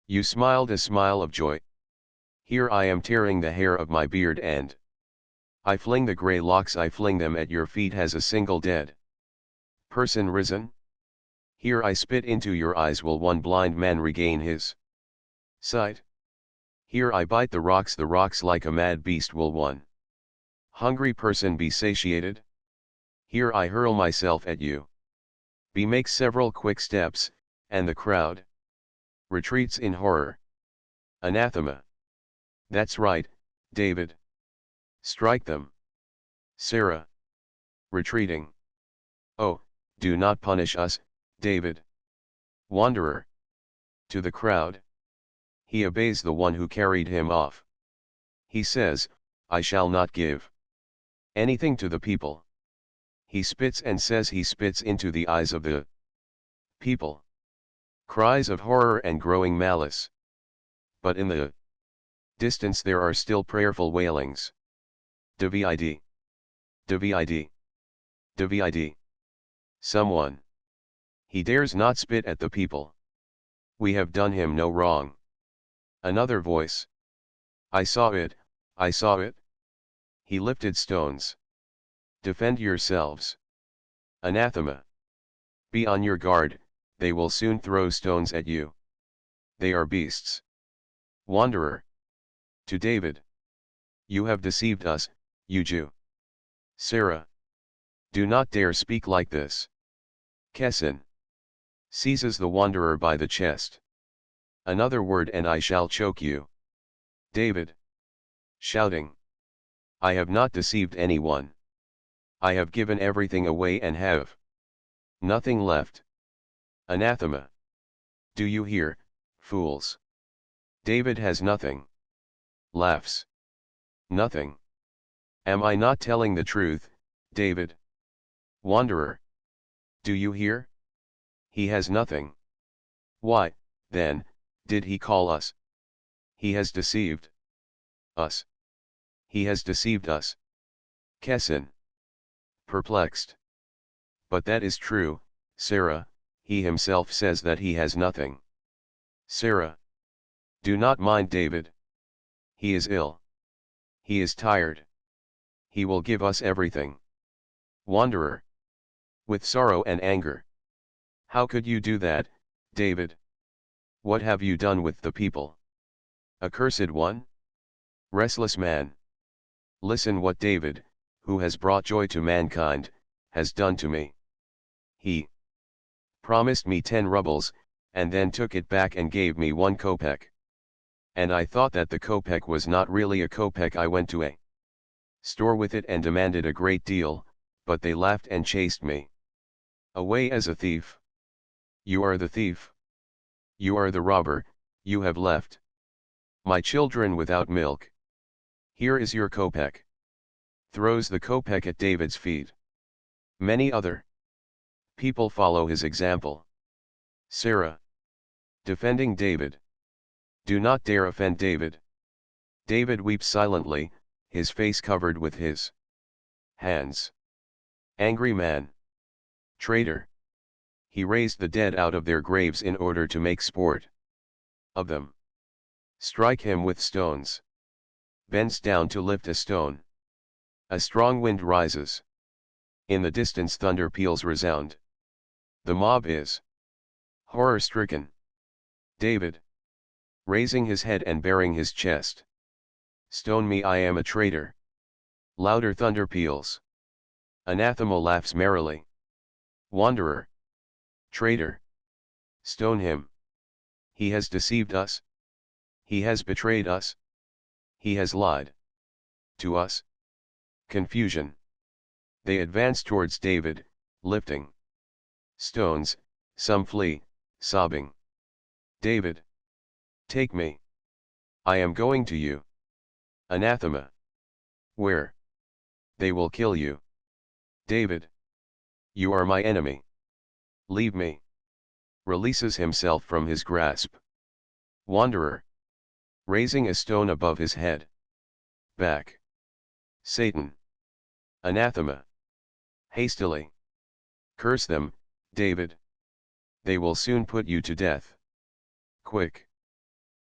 you smiled a smile of joy? Here I am tearing the hair of my beard, and I fling the grey locks, I fling them at your feet. Has a single dead person risen? Here I spit into your eyes. Will one blind man regain his sight? Here I bite the rocks like a mad beast. Will one hungry person be satiated? Here I hurl myself at you. B makes several quick steps, and the crowd retreats in horror. Anathema. That's right, David. Strike them. Sarah. Retreating. Oh, do not punish us, David. Wanderer. To the crowd. He obeys the one who carried him off. He says, I shall not give anything to the people. He spits and says he spits into the eyes of the people. Cries of horror and growing malice. But in the distance there are still prayerful wailings. Divid. Divid. Divid. Someone. He dares not spit at the people. We have done him no wrong. Another voice. I saw it, I saw it. He lifted stones. Defend yourselves. Anathema. Be on your guard, they will soon throw stones at you. They are beasts. Wanderer. To David. You have deceived us, you Jew. Sarah. Do not dare speak like this. Kessin. Seizes the wanderer by the chest. Another word and I shall choke you. David. Shouting. I have not deceived anyone. I have given everything away and have nothing left. Anathema. Do you hear, fools? David has nothing. Laughs. Nothing. Am I not telling the truth, David? Wanderer. Do you hear? He has nothing. Why, then, did he call us? He has deceived us. He has deceived us. Kessin. Perplexed. But that is true, Sarah, he himself says that he has nothing. Sarah. Do not mind David. He is ill. He is tired. He will give us everything. Wanderer. With sorrow and anger. How could you do that, David? What have you done with the people? Accursed one? Restless man. Listen what David, who has brought joy to mankind, has done to me. He promised me 10 rubles, and then took it back and gave me 1 kopeck. And I thought that the kopeck was not really a kopeck. I went to a store with it and demanded a great deal, but they laughed and chased me away as a thief. You are the thief. You are the robber, you have left my children without milk. Here is your kopeck. Throws the kopeck at David's feet. Many other people follow his example. Sarah. Defending David. Do not dare offend David. David weeps silently, his face covered with his hands. Angry man. Traitor. He raised the dead out of their graves in order to make sport of them. Strike him with stones. Bends down to lift a stone. A strong wind rises. In the distance thunder peals resound. The mob is horror-stricken. David. Raising his head and baring his chest. Stone me, I am a traitor. Louder thunder peals. Anathema laughs merrily. Wanderer. Traitor. Stone him. He has deceived us. He has betrayed us. He has lied to us. Confusion. They advance towards David, lifting Stones, some flee, sobbing. David. Take me. I am going to you. Anathema. Where? They will kill you. David. You are my enemy. Leave me. Releases himself from his grasp. Wanderer. Raising a stone above his head. Back. Satan. Anathema. Hastily. Curse them, David. They will soon put you to death. Quick.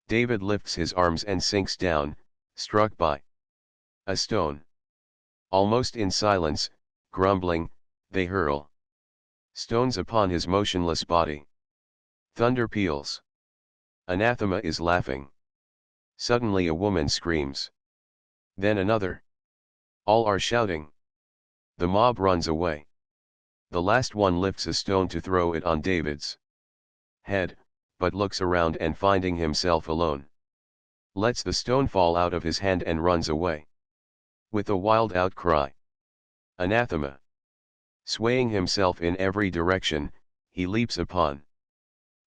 David lifts his arms and sinks down, struck by a stone. Almost in silence, grumbling, they hurl stones upon his motionless body. Thunder peals. Anathema is laughing. Suddenly a woman screams. Then another. All are shouting. The mob runs away. The last one lifts a stone to throw it on David's head, but looks around and finding himself alone, lets the stone fall out of his hand and runs away. With a wild outcry. Anathema. Swaying himself in every direction, he leaps upon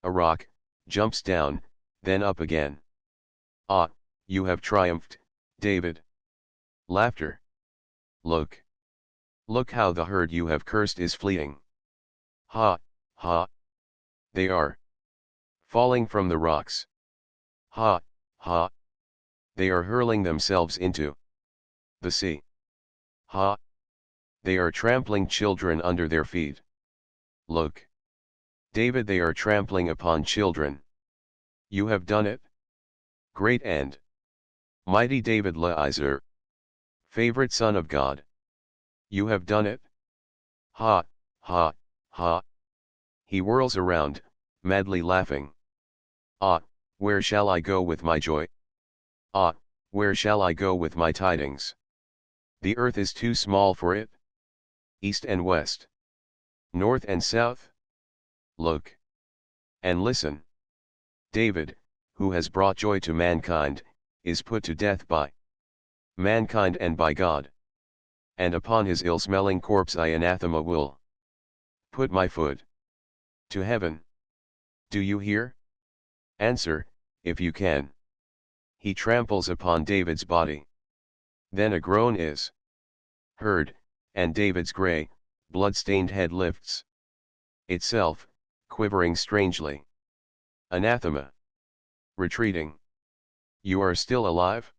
a rock, jumps down, then up again. Ah, you have triumphed, David. Laughter. Look. Look how the herd you have cursed is fleeing. Ha, ha. They are falling from the rocks. Ha, ha. They are hurling themselves into the sea. Ha. They are trampling children under their feet. Look. David, they are trampling upon children. You have done it. Great and mighty David Leiser. Favorite son of God. You have done it. Ha, ha, ha. He whirls around, madly laughing. Ah, where shall I go with my joy? Ah, where shall I go with my tidings? The earth is too small for it. East and west. North and south. Look. And listen. David, who has brought joy to mankind, is put to death by mankind and by God. And upon his ill-smelling corpse I anathema will put my foot to heaven. Do you hear? Answer, if you can. He tramples upon David's body. Then a groan is heard, and David's grey, blood-stained head lifts itself, quivering strangely. Anathema. Retreating. You are still alive?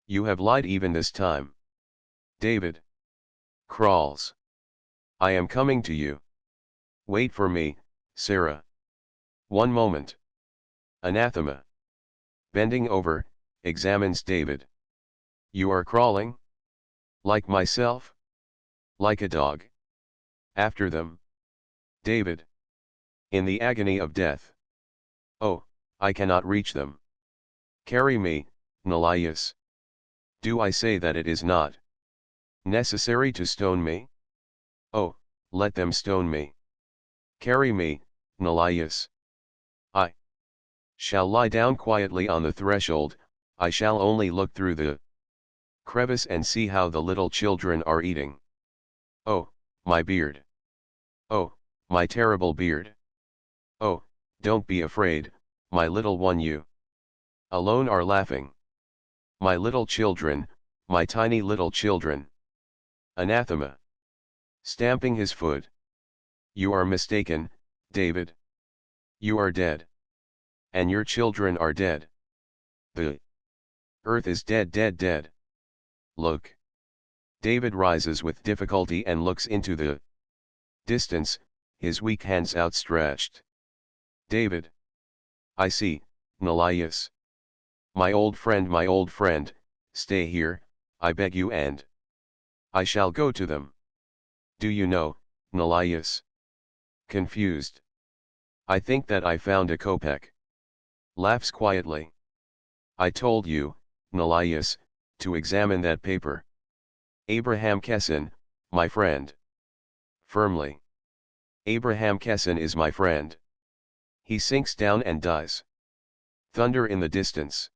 You have lied even this time. David. Crawls. I am coming to you. Wait for me, Sarah. One moment. Anathema. Bending over, examines David. You are crawling? Like myself? Like a dog? After them? David. In the agony of death. Oh, I cannot reach them. Carry me, Nelias. Do I say that it is not necessary to stone me? Oh, let them stone me. Carry me, Nelias. I shall lie down quietly on the threshold, I shall only look through the crevice and see how the little children are eating. Oh, my beard. Oh, my terrible beard. Oh, don't be afraid, my little one, you alone are laughing. My little children, my tiny little children. Anathema. Stamping his foot. You are mistaken, David. You are dead. And your children are dead. The earth is dead, dead, dead. Look. David rises with difficulty and looks into the distance, his weak hands outstretched. David. I see, Nelias. My old friend, stay here, I beg you, and I shall go to them. Do you know, Nelias? Confused. I think that I found a kopeck. Laughs quietly. I told you, Nelias, to examine that paper. Abraham Kessin, my friend. Firmly. Abraham Kessin is my friend. He sinks down and dies. Thunder in the distance.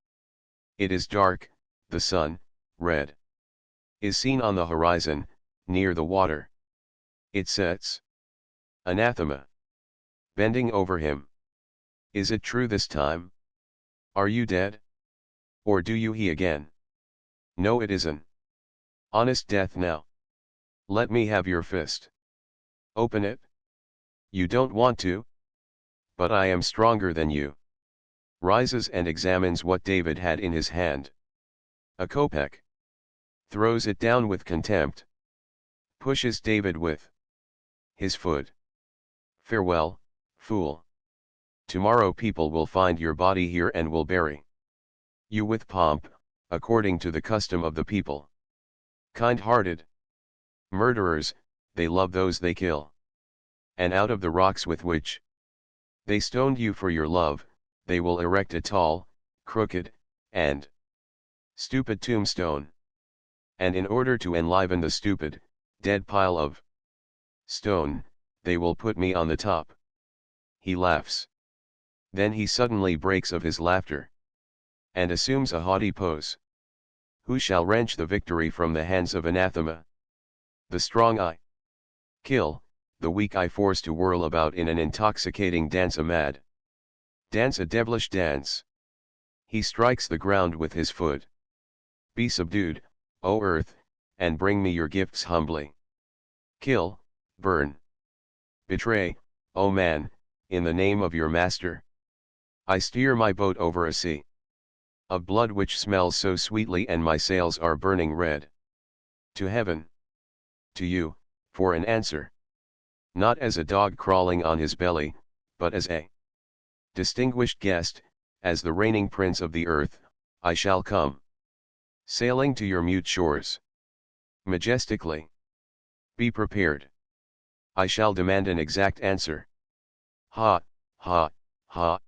It is dark, the sun, red, is seen on the horizon, near the water. It sets. Anathema. bending over him. Is it true this time? Are you dead? Or do you he again? No, it isn't. Honest death now. Let me have your fist. Open it. You don't want to? But I am stronger than you. Rises and examines what David had in his hand. A kopeck. Throws it down with contempt. Pushes David with his foot. Farewell, fool. Tomorrow people will find your body here and will bury you with pomp, according to the custom of the people. Kind-hearted murderers, they love those they kill. And out of the rocks with which they stoned you for your love, they will erect a tall, crooked, and stupid tombstone. And in order to enliven the stupid, dead pile of stone, they will put me on the top. He laughs. Then he suddenly breaks of his laughter, and assumes a haughty pose. Who shall wrench the victory from the hands of Anathema? The strong I kill, the weak I force to whirl about in an intoxicating dance, a mad dance, a devilish dance. He strikes the ground with his foot. Be subdued, O earth, and bring me your gifts humbly. Kill, burn, betray, O man, in the name of your master. I steer my boat over a sea of blood which smells so sweetly, and my sails are burning red. To heaven. To you, for an answer. Not as a dog crawling on his belly, but as a distinguished guest, as the reigning prince of the earth, I shall come. Sailing to your mute shores. Majestically. Be prepared. I shall demand an exact answer. Ha, ha, ha.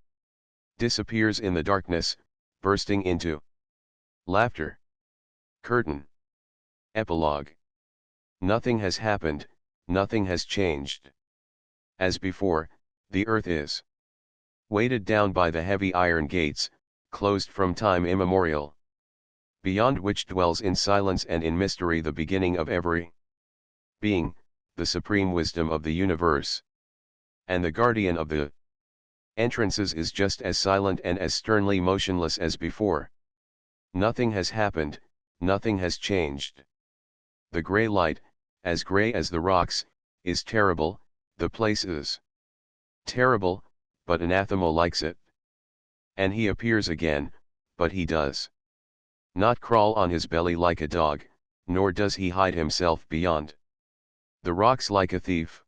Disappears in the darkness, bursting into laughter. Curtain. Epilogue. Nothing has happened, nothing has changed. As before, the earth is weighted down by the heavy iron gates, closed from time immemorial, beyond which dwells in silence and in mystery the beginning of every being, the supreme wisdom of the universe. And the guardian of the entrances is just as silent and as sternly motionless as before. Nothing has happened, nothing has changed. The grey light, as grey as the rocks, is terrible, the place is terrible, but Anathema likes it. And he appears again, but he does not crawl on his belly like a dog, nor does he hide himself beyond the rocks like a thief.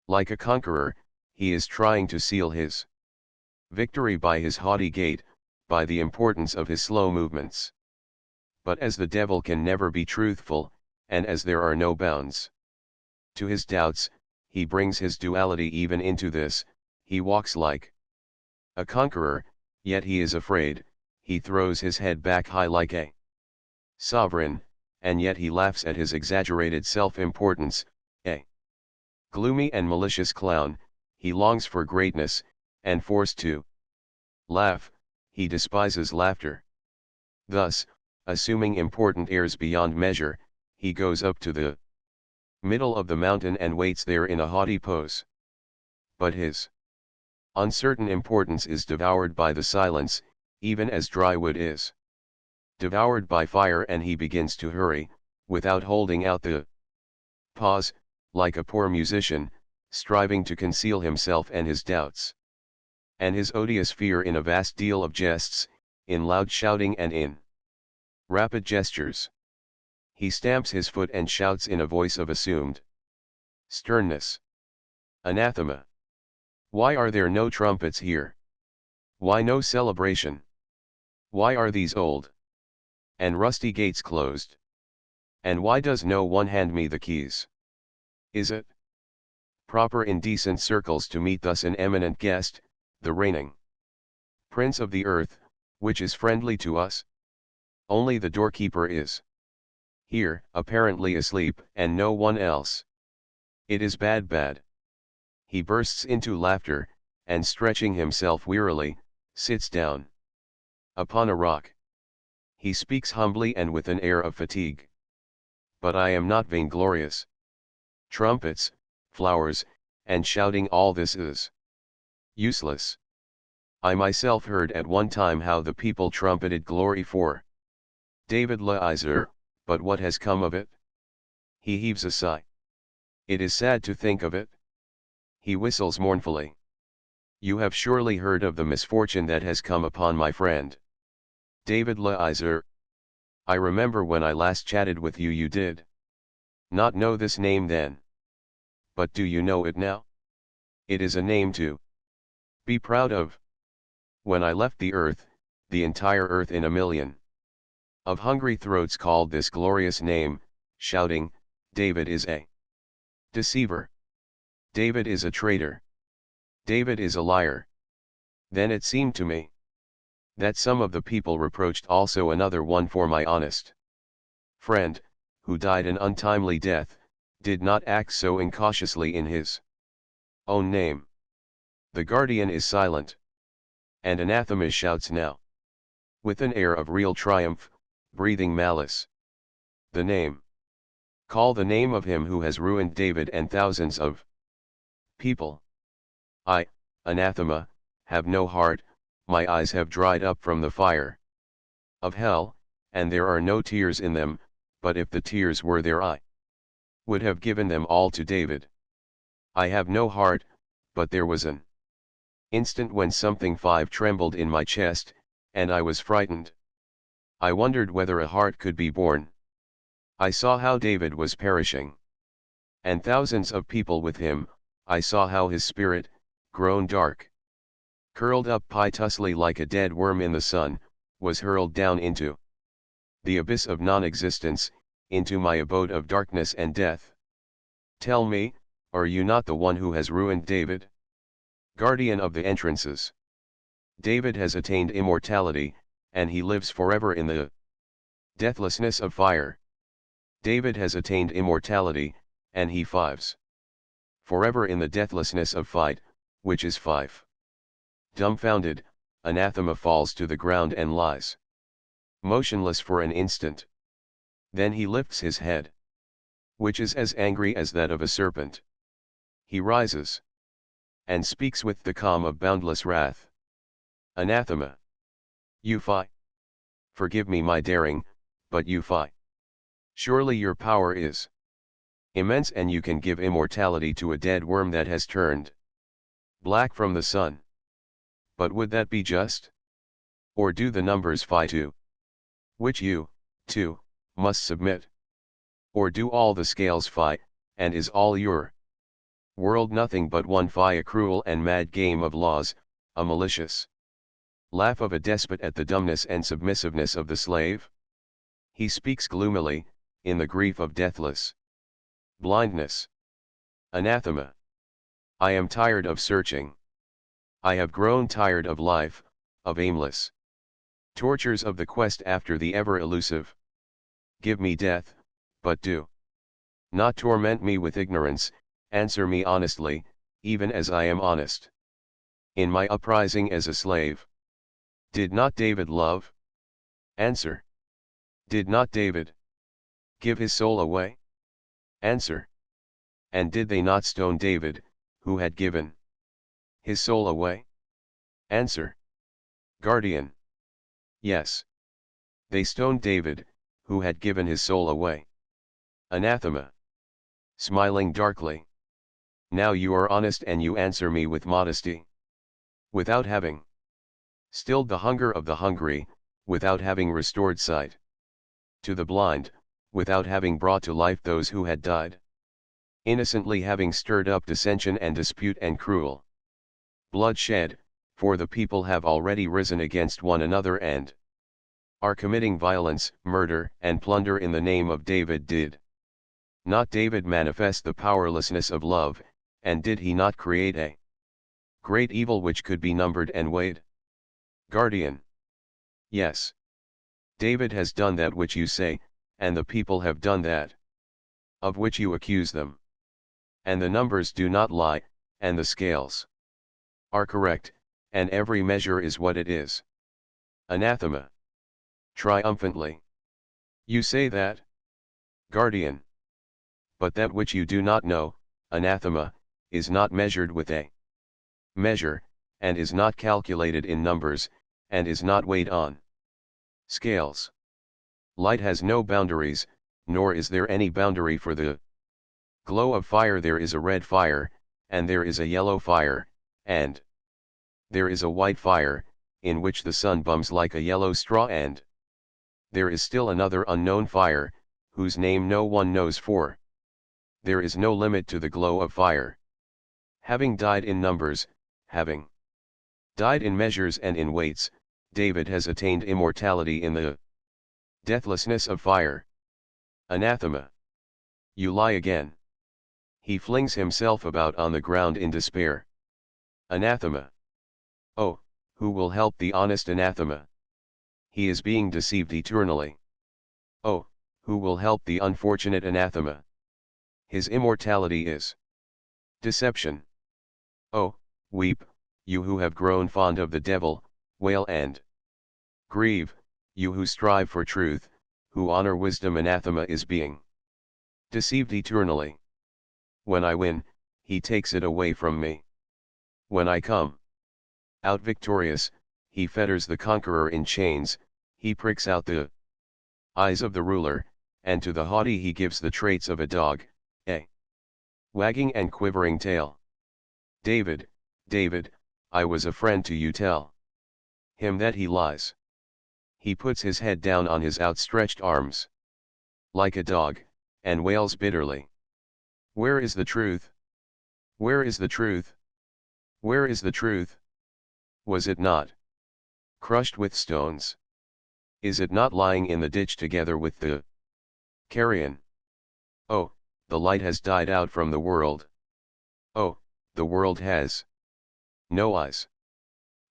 Like a conqueror, he is trying to seal his victory by his haughty gait, by the importance of his slow movements. But as the devil can never be truthful, and as there are no bounds to his doubts, he brings his duality even into this. He walks like a conqueror, yet he is afraid. He throws his head back high like a sovereign, and yet he laughs at his exaggerated self-importance. A gloomy and malicious clown, he longs for greatness, and forced to laugh, he despises laughter. Thus, assuming important airs beyond measure, he goes up to the middle of the mountain and waits there in a haughty pose. But his uncertain importance is devoured by the silence, even as dry wood is devoured by fire, and he begins to hurry, without holding out the pause, like a poor musician, striving to conceal himself and his doubts and his odious fear in a vast deal of jests, in loud shouting and in rapid gestures. He stamps his foot and shouts in a voice of assumed sternness. Anathema! Why are there no trumpets here? Why no celebration? Why are these old and rusty gates closed? And why does no one hand me the keys? Is it proper in decent circles to meet thus an eminent guest, the reigning prince of the earth, which is friendly to us? Only the doorkeeper is here, apparently asleep, and no one else. It is bad, bad. He bursts into laughter, and stretching himself wearily, sits down upon a rock. He speaks humbly and with an air of fatigue. But I am not vainglorious. Trumpets, flowers, and shouting, all this is Useless. I myself heard at one time how the people trumpeted glory for David Leiser, but what has come of it? He heaves a sigh. It is sad to think of it. He whistles mournfully. You have surely heard of the misfortune that has come upon my friend David Leiser. I remember when I last chatted with you, you did not know this name then. But do you know it now? It is a name to be proud of. When I left the earth, the entire earth in a million of hungry throats called this glorious name, shouting, David is a deceiver. David is a traitor. David is a liar. Then it seemed to me that some of the people reproached also another one for my honest friend, who died an untimely death, did not act so incautiously in his own name. The guardian is silent. And Anathema shouts now, with an air of real triumph, breathing malice. The name. Call the name of him who has ruined David and thousands of people. I, Anathema, have no heart, my eyes have dried up from the fire of hell, and there are no tears in them, but if the tears were there I would have given them all to David. I have no heart, but there was an instant when something trembled in my chest, and I was frightened. I wondered whether a heart could be born. I saw how David was perishing. And thousands of people with him, I saw how his spirit, grown dark, curled up piteously like a dead worm in the sun, was hurled down into the abyss of non-existence, into my abode of darkness and death. Tell me, are you not the one who has ruined David? Guardian of the entrances. David has attained immortality, and he lives forever in the deathlessness of fire. David has attained immortality, and he fives forever in the deathlessness of fight, which is five. Dumbfounded, Anathema falls to the ground and lies motionless for an instant. Then he lifts his head, which is as angry as that of a serpent. He rises and speaks with the calm of boundless wrath. Anathema. You fie. Forgive me my daring, but you fie. Surely your power is immense, and you can give immortality to a dead worm that has turned black from the sun. But would that be just? Or do the numbers fie to which you, too, must submit? Or do all the scales fie, and is all your world nothing but one fie, a cruel and mad game of laws, a malicious laugh of a despot at the dumbness and submissiveness of the slave? He speaks gloomily, in the grief of deathless blindness. Anathema. I am tired of searching. I have grown tired of life, of aimless tortures, of the quest after the ever-elusive. Give me death, but do not torment me with ignorance, answer me honestly, even as I am honest. In my uprising as a slave, did not David love? Answer. Did not David give his soul away? Answer. And did they not stone David, who had given his soul away? Answer. Guardian. Yes. They stoned David, who had given his soul away. Anathema. Smiling darkly. Now you are honest, and you answer me with modesty. Without having stilled the hunger of the hungry, without having restored sight to the blind, without having brought to life those who had died, innocently having stirred up dissension and dispute and cruel bloodshed, for the people have already risen against one another and are committing violence, murder, and plunder in the name of David. Did not David manifest the powerlessness of love, and did he not create a great evil which could be numbered and weighed? Guardian. Yes. David has done that which you say, and the people have done that of which you accuse them. And the numbers do not lie, and the scales are correct, and every measure is what it is. Anathema. Triumphantly. You say that? Guardian. But that which you do not know, Anathema, is not measured with a measure, and is not calculated in numbers, and is not weighed on scales. Light has no boundaries, nor is there any boundary for the glow of fire. There is a red fire, and there is a yellow fire, and there is a white fire, in which the sun bums like a yellow straw, and there is still another unknown fire, whose name no one knows, for there is no limit to the glow of fire. Having died in numbers, having died in measures and in weights, David has attained immortality in the deathlessness of fire. Anathema. You lie again. He flings himself about on the ground in despair. Anathema. Oh, who will help the honest anathema? He is being deceived eternally. Oh, who will help the unfortunate anathema? His immortality is deception. Oh, weep, you who have grown fond of the devil, wail and grieve, you who strive for truth, who honor wisdom. Anathema is being deceived eternally. When I win, he takes it away from me. When I come out victorious, he fetters the conqueror in chains, he pricks out the eyes of the ruler, and to the haughty he gives the traits of a dog, a wagging and quivering tail. David, David, I was a friend to you, tell him that he lies. He puts his head down on his outstretched arms, like a dog, and wails bitterly. Where is the truth? Where is the truth? Where is the truth? Was it not crushed with stones? Is it not lying in the ditch together with the carrion? Oh, the light has died out from the world. Oh, the world has no eyes.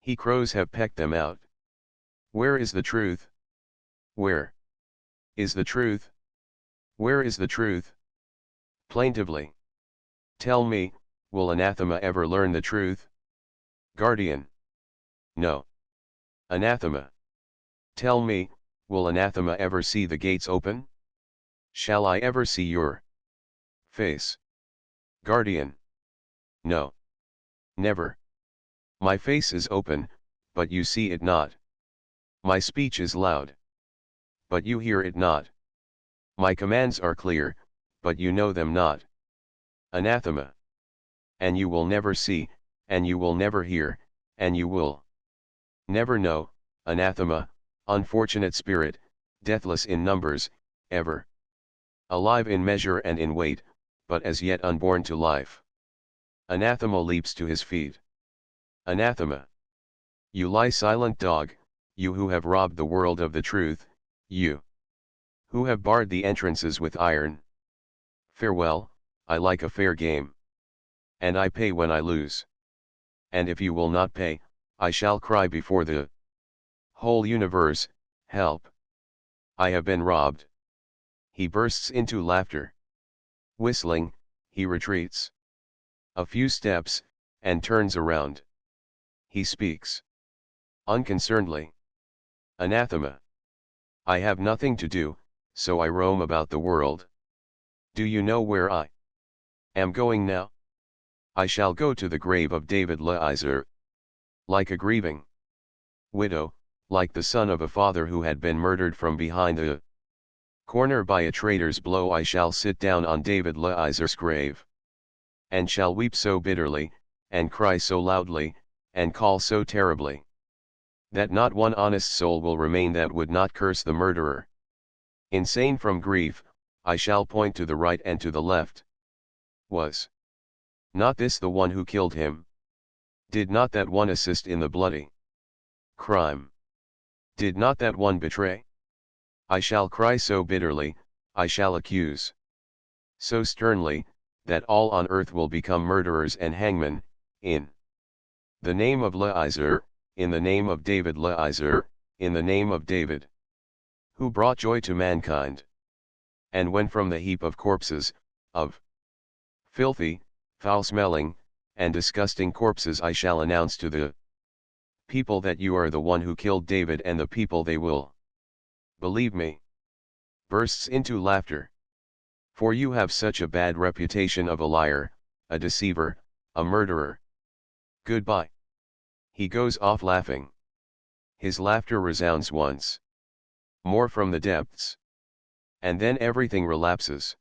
He crows have pecked them out. Where is the truth? Where is the truth? Where is the truth? Plaintively. Tell me, will anathema ever learn the truth? Guardian. No. Anathema. Tell me, will anathema ever see the gates open? Shall I ever see your face? Guardian. No. Never. My face is open, but you see it not. My speech is loud, but you hear it not. My commands are clear, but you know them not. Anathema. And you will never see, and you will never hear, and you will never know, anathema, unfortunate spirit, deathless in numbers, ever alive in measure and in weight, but as yet unborn to life. Anathema leaps to his feet. Anathema. You lie, silent dog, you who have robbed the world of the truth, you who have barred the entrances with iron. Farewell, I like a fair game. And I pay when I lose. And if you will not pay, I shall cry before the whole universe, help! I have been robbed. He bursts into laughter. Whistling, he retreats a few steps, and turns around. He speaks unconcernedly. Anathema. I have nothing to do, so I roam about the world. Do you know where I am going now? I shall go to the grave of David Leiser. Like a grieving widow, like the son of a father who had been murdered from behind a corner by a traitor's blow, I shall sit down on David Leiser's grave. And shall weep so bitterly, and cry so loudly, and call so terribly, that not one honest soul will remain that would not curse the murderer. Insane from grief, I shall point to the right and to the left. Was not this the one who killed him? Did not that one assist in the bloody crime? Did not that one betray? I shall cry so bitterly, I shall accuse so sternly, that all on earth will become murderers and hangmen, in the name of Leiser, in the name of David Leiser, in the name of David, who brought joy to mankind. And when from the heap of corpses, of filthy, foul-smelling, and disgusting corpses I shall announce to the people that you are the one who killed David, and the people they will believe me. Bursts into laughter. For you have such a bad reputation of a liar, a deceiver, a murderer. Goodbye. He goes off laughing. His laughter resounds once more from the depths. And then everything relapses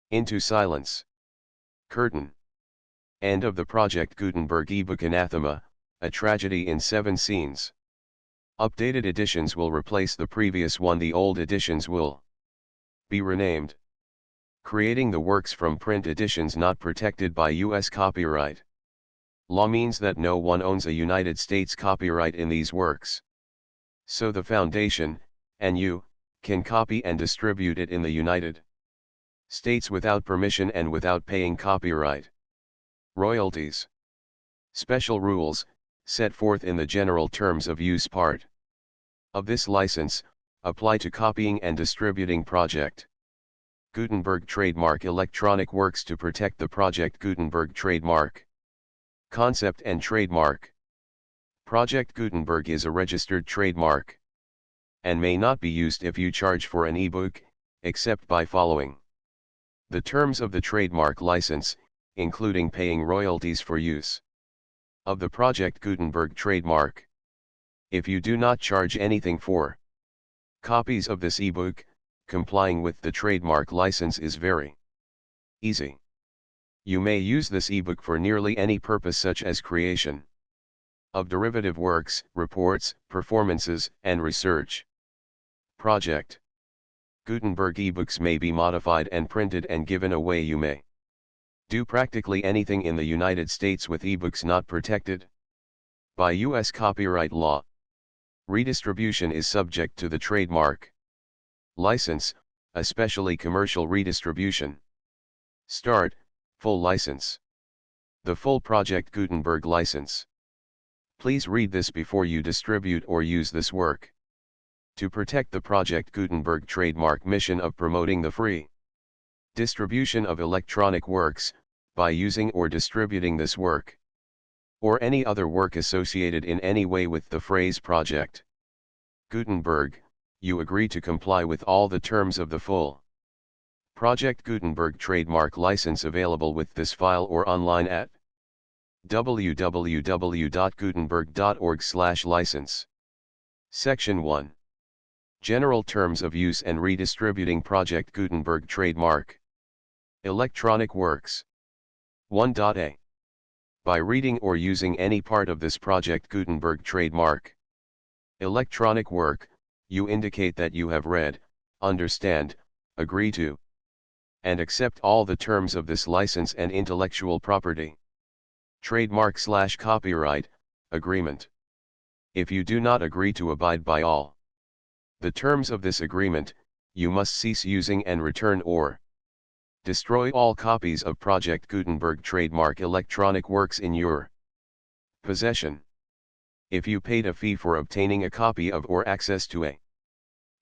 into silence. Curtain. End of the Project Gutenberg ebook Anathema, a tragedy in 7 scenes. Updated editions will replace the previous one. The old editions will be renamed. Creating the works from print editions not protected by U.S. copyright law means that no one owns a United States copyright in these works. So the Foundation, and you, can copy and distribute it in the United States without permission and without paying copyright royalties. Special rules, set forth in the General Terms of Use part of this license, apply to copying and distributing Project Gutenberg trademark electronic works to protect the Project Gutenberg trademark. Concept and trademark. Project Gutenberg is a registered trademark and may not be used if you charge for an ebook, except by following the terms of the trademark license, including paying royalties for use of the Project Gutenberg trademark. If you do not charge anything for copies of this ebook, complying with the trademark license is very easy. You may use this ebook for nearly any purpose, such as creation of derivative works, reports, performances, and research. Project Gutenberg ebooks may be modified and printed and given away. You may do practically anything in the United States with ebooks not protected by U.S. copyright law. Redistribution is subject to the trademark license, especially commercial redistribution. Start, full license. The full Project Gutenberg license. Please read this before you distribute or use this work. To protect the Project Gutenberg trademark mission of promoting the free distribution of electronic works, by using or distributing this work, or any other work associated in any way with the phrase Project Gutenberg, you agree to comply with all the terms of the full Project Gutenberg trademark license available with this file or online at www.gutenberg.org/license. Section 1. General Terms of Use and Redistributing Project Gutenberg Trademark. Electronic Works. 1.a. By reading or using any part of this Project Gutenberg trademark electronic work, you indicate that you have read, understand, agree to, and accept all the terms of this license and intellectual property trademark/copyright agreement. If you do not agree to abide by all the terms of this agreement, you must cease using and return or destroy all copies of Project Gutenberg trademark electronic works in your possession. If you paid a fee for obtaining a copy of or access to a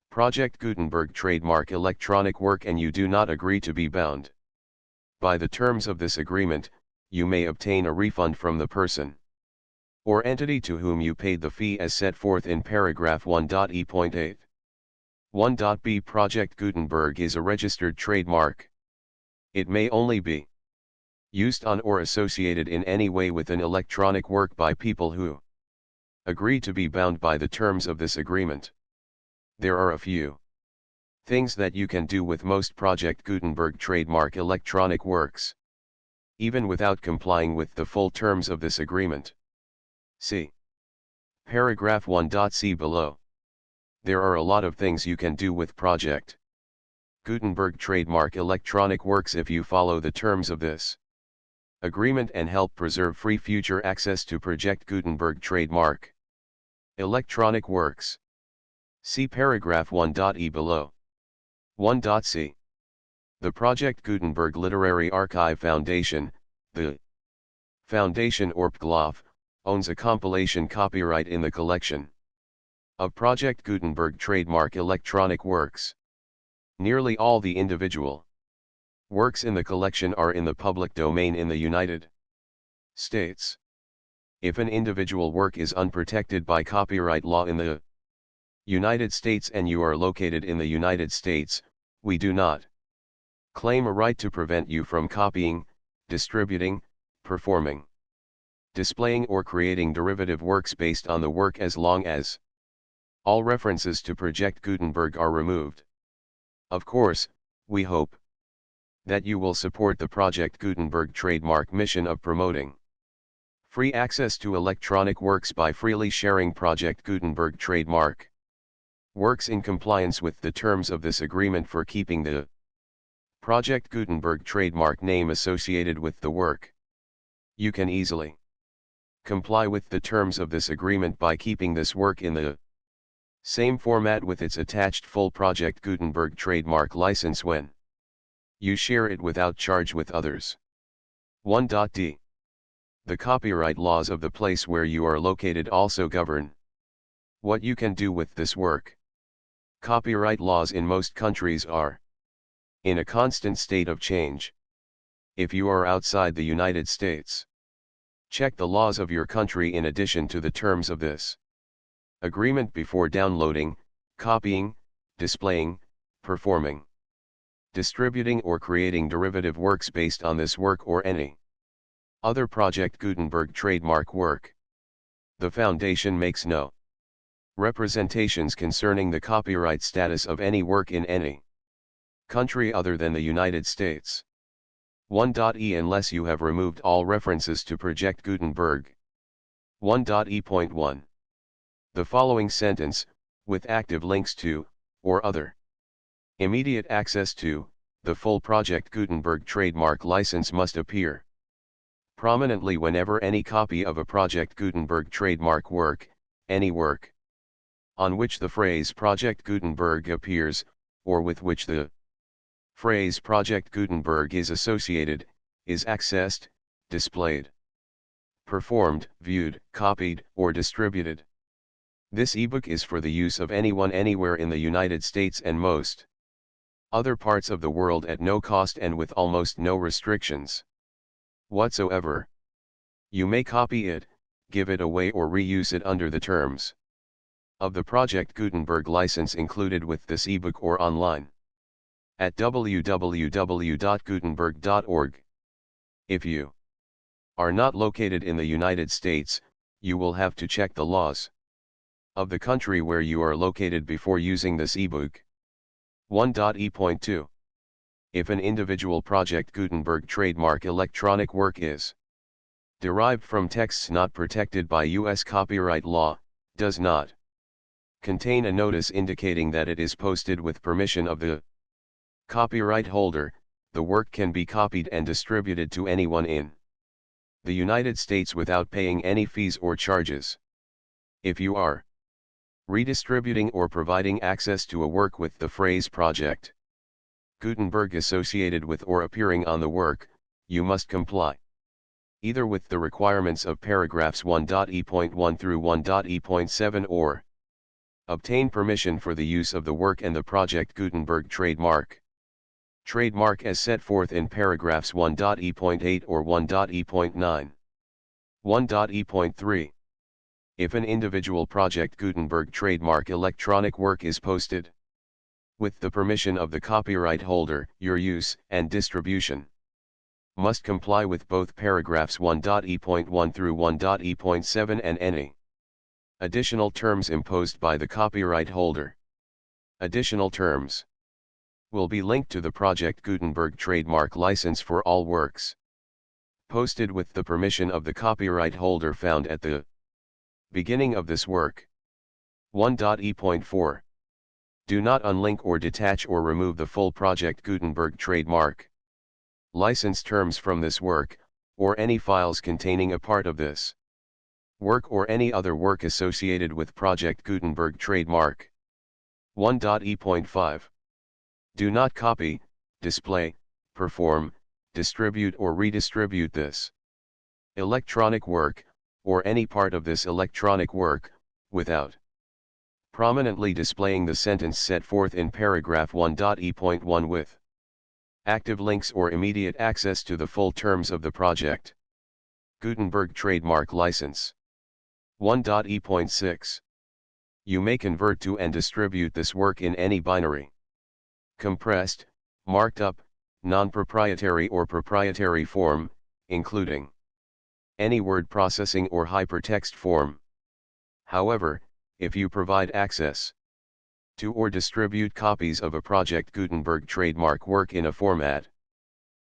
Project Gutenberg trademark electronic work and you do not agree to be bound by the terms of this agreement, you may obtain a refund from the person or entity to whom you paid the fee as set forth in paragraph 1.e.8. 1.b. Project Gutenberg is a registered trademark. It may only be used on or associated in any way with an electronic work by people who agree to be bound by the terms of this agreement. There are a few things that you can do with most Project Gutenberg trademark electronic works, even without complying with the full terms of this agreement. See paragraph 1.c below. There are a lot of things you can do with Project Gutenberg trademark electronic works if you follow the terms of this agreement and help preserve free future access to Project Gutenberg trademark electronic works. See paragraph 1.e below. 1.c. The Project Gutenberg Literary Archive Foundation, the Foundation Orpglov, owns a compilation copyright in the collection of Project Gutenberg trademark electronic works. Nearly all the individual works in the collection are in the public domain in the United States. If an individual work is unprotected by copyright law in the United States and you are located in the United States, we do not claim a right to prevent you from copying, distributing, performing, displaying or creating derivative works based on the work as long as all references to Project Gutenberg are removed. Of course, we hope that you will support the Project Gutenberg trademark mission of promoting free access to electronic works by freely sharing Project Gutenberg trademark works in compliance with the terms of this agreement for keeping the Project Gutenberg trademark name associated with the work. You can easily comply with the terms of this agreement by keeping this work in the same format with its attached full Project Gutenberg trademark license when you share it without charge with others. 1.d. The copyright laws of the place where you are located also govern what you can do with this work. Copyright laws in most countries are in a constant state of change. If you are outside the United States, check the laws of your country in addition to the terms of this agreement before downloading, copying, displaying, performing, distributing or creating derivative works based on this work or any other Project Gutenberg trademark work. The Foundation makes no representations concerning the copyright status of any work in any country other than the United States. 1.e Unless you have removed all references to Project Gutenberg. 1.e.1. The following sentence, with active links to, or other immediate access to, the full Project Gutenberg trademark license must appear prominently whenever any copy of a Project Gutenberg trademark work, any work on which the phrase Project Gutenberg appears, or with which the phrase Project Gutenberg is associated, is accessed, displayed, performed, viewed, copied, or distributed. This ebook is for the use of anyone anywhere in the United States and most other parts of the world at no cost and with almost no restrictions whatsoever. You may copy it, give it away or reuse it under the terms of the Project Gutenberg license included with this ebook or online at www.gutenberg.org. If you are not located in the United States, you will have to check the laws of the country where you are located before using this ebook. 1.e.2. If an individual Project Gutenberg trademark electronic work is derived from texts not protected by U.S. copyright law, does not contain a notice indicating that it is posted with permission of the copyright holder, the work can be copied and distributed to anyone in the United States without paying any fees or charges. If you are redistributing or providing access to a work with the phrase Project Gutenberg associated with or appearing on the work, you must comply either with the requirements of paragraphs 1.e.1 through 1.e.7 or obtain permission for the use of the work and the Project Gutenberg trademark as set forth in paragraphs 1.e.8 or 1.e.9. 1.e.3. If an individual Project Gutenberg trademark electronic work is posted with the permission of the copyright holder, your use and distribution must comply with both paragraphs 1.e.1 through 1.e.7 and any additional terms imposed by the copyright holder. Additional terms will be linked to the Project Gutenberg trademark license for all works posted with the permission of the copyright holder found at the beginning of this work. 1.e.4. Do not unlink or detach or remove the full Project Gutenberg trademark license terms from this work, or any files containing a part of this work or any other work associated with Project Gutenberg trademark. 1.e.5. Do not copy, display, perform, distribute or redistribute this electronic work, or any part of this electronic work, without prominently displaying the sentence set forth in paragraph 1.e.1 with active links or immediate access to the full terms of the Project Gutenberg trademark license. 1.e.6. You may convert to and distribute this work in any binary, compressed, marked up, non-proprietary or proprietary form, including any word processing or hypertext form. However, if you provide access to or distribute copies of a Project Gutenberg trademark work in a format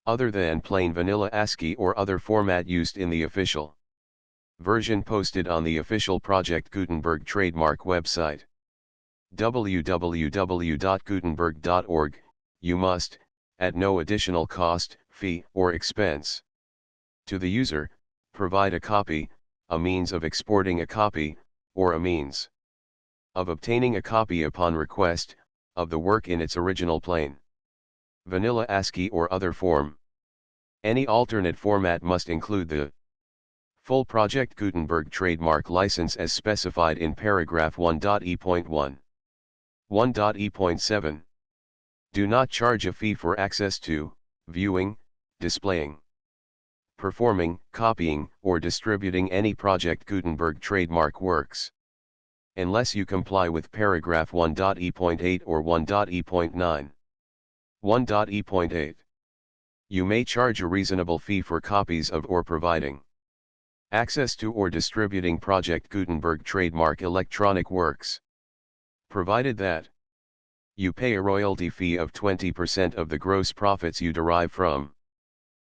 other than plain vanilla ASCII or other format used in the official version posted on the official Project Gutenberg trademark website, www.gutenberg.org, you must, at no additional cost, fee, or expense to the user, provide a copy, a means of exporting a copy, or a means of obtaining a copy upon request, of the work in its original plain vanilla ASCII or other form. Any alternate format must include the full Project Gutenberg trademark license as specified in paragraph 1.e.1. 1.e.7. Do not charge a fee for access to, viewing, displaying, performing, copying, or distributing any Project Gutenberg trademark works, unless you comply with paragraph 1.e.8 or 1.e.9. 1.e.8. You may charge a reasonable fee for copies of or providing access to or distributing Project Gutenberg trademark electronic works, provided that you pay a royalty fee of 20% of the gross profits you derive from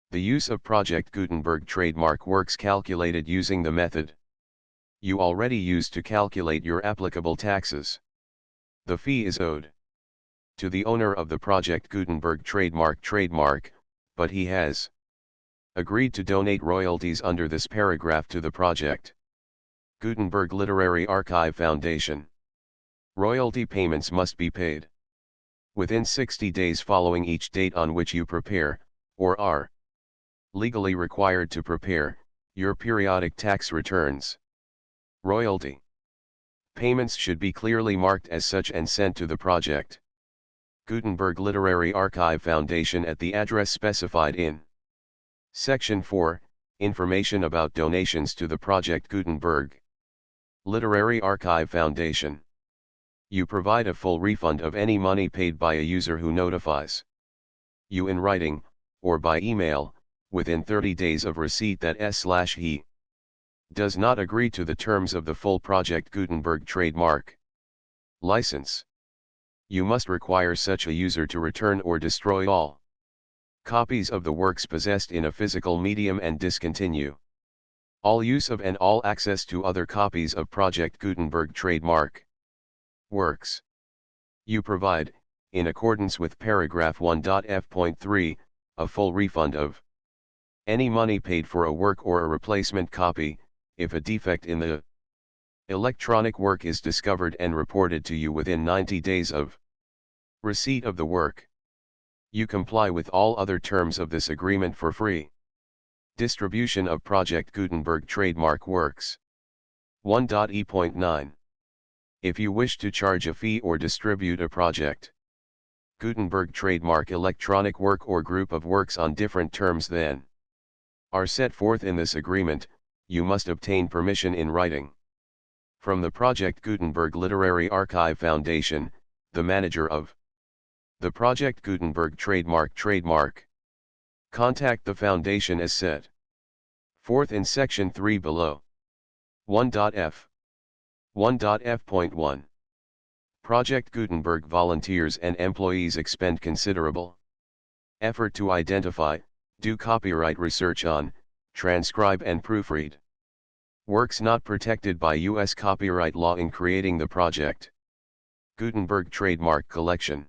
the use of Project Gutenberg trademark works calculated using the method you already used to calculate your applicable taxes. The fee is owed to the owner of the Project Gutenberg trademark, but he has agreed to donate royalties under this paragraph to the Project Gutenberg Literary Archive Foundation. Royalty payments must be paid within 60 days following each date on which you prepare, or are legally required to prepare, your periodic tax returns. Royalty payments should be clearly marked as such and sent to the Project Gutenberg Literary Archive Foundation at the address specified in Section 4, Information about donations to the Project Gutenberg Literary Archive Foundation. You provide a full refund of any money paid by a user who notifies you in writing, or by email, within 30 days of receipt that he does not agree to the terms of the full Project Gutenberg trademark license. You must require such a user to return or destroy all copies of the works possessed in a physical medium and discontinue all use of and all access to other copies of Project Gutenberg trademark works. You provide, in accordance with paragraph 1.f.3, a full refund of any money paid for a work or a replacement copy, if a defect in the electronic work is discovered and reported to you within 90 days of receipt of the work. You comply with all other terms of this agreement for free distribution of Project Gutenberg trademark works. 1.e.9. If you wish to charge a fee or distribute a Project Gutenberg trademark electronic work or group of works on different terms than are set forth in this agreement, you must obtain permission in writing from the Project Gutenberg Literary Archive Foundation, the manager of the Project Gutenberg trademark. Contact the Foundation as set forth in Section 3 below. 1.f. 1.f.1. Project Gutenberg volunteers and employees expend considerable effort to identify, do copyright research on, transcribe and proofread works not protected by U.S. copyright law in creating the Project Gutenberg trademark collection.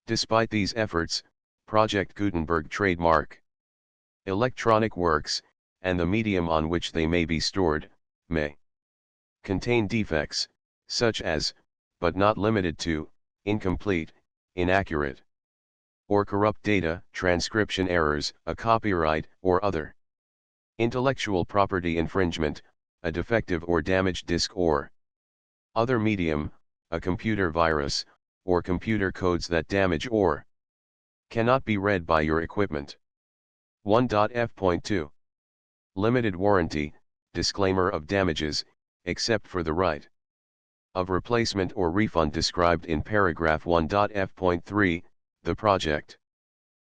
Despite these efforts, Project Gutenberg trademark electronic works, and the medium on which they may be stored, may contain defects, such as, but not limited to, incomplete, inaccurate, or corrupt data, transcription errors, a copyright or other intellectual property infringement, a defective or damaged disk or other medium, a computer virus, or computer codes that damage or cannot be read by your equipment. 1.f.2. Limited warranty, disclaimer of damages, except for the right of replacement or refund described in paragraph 1.f.3, the Project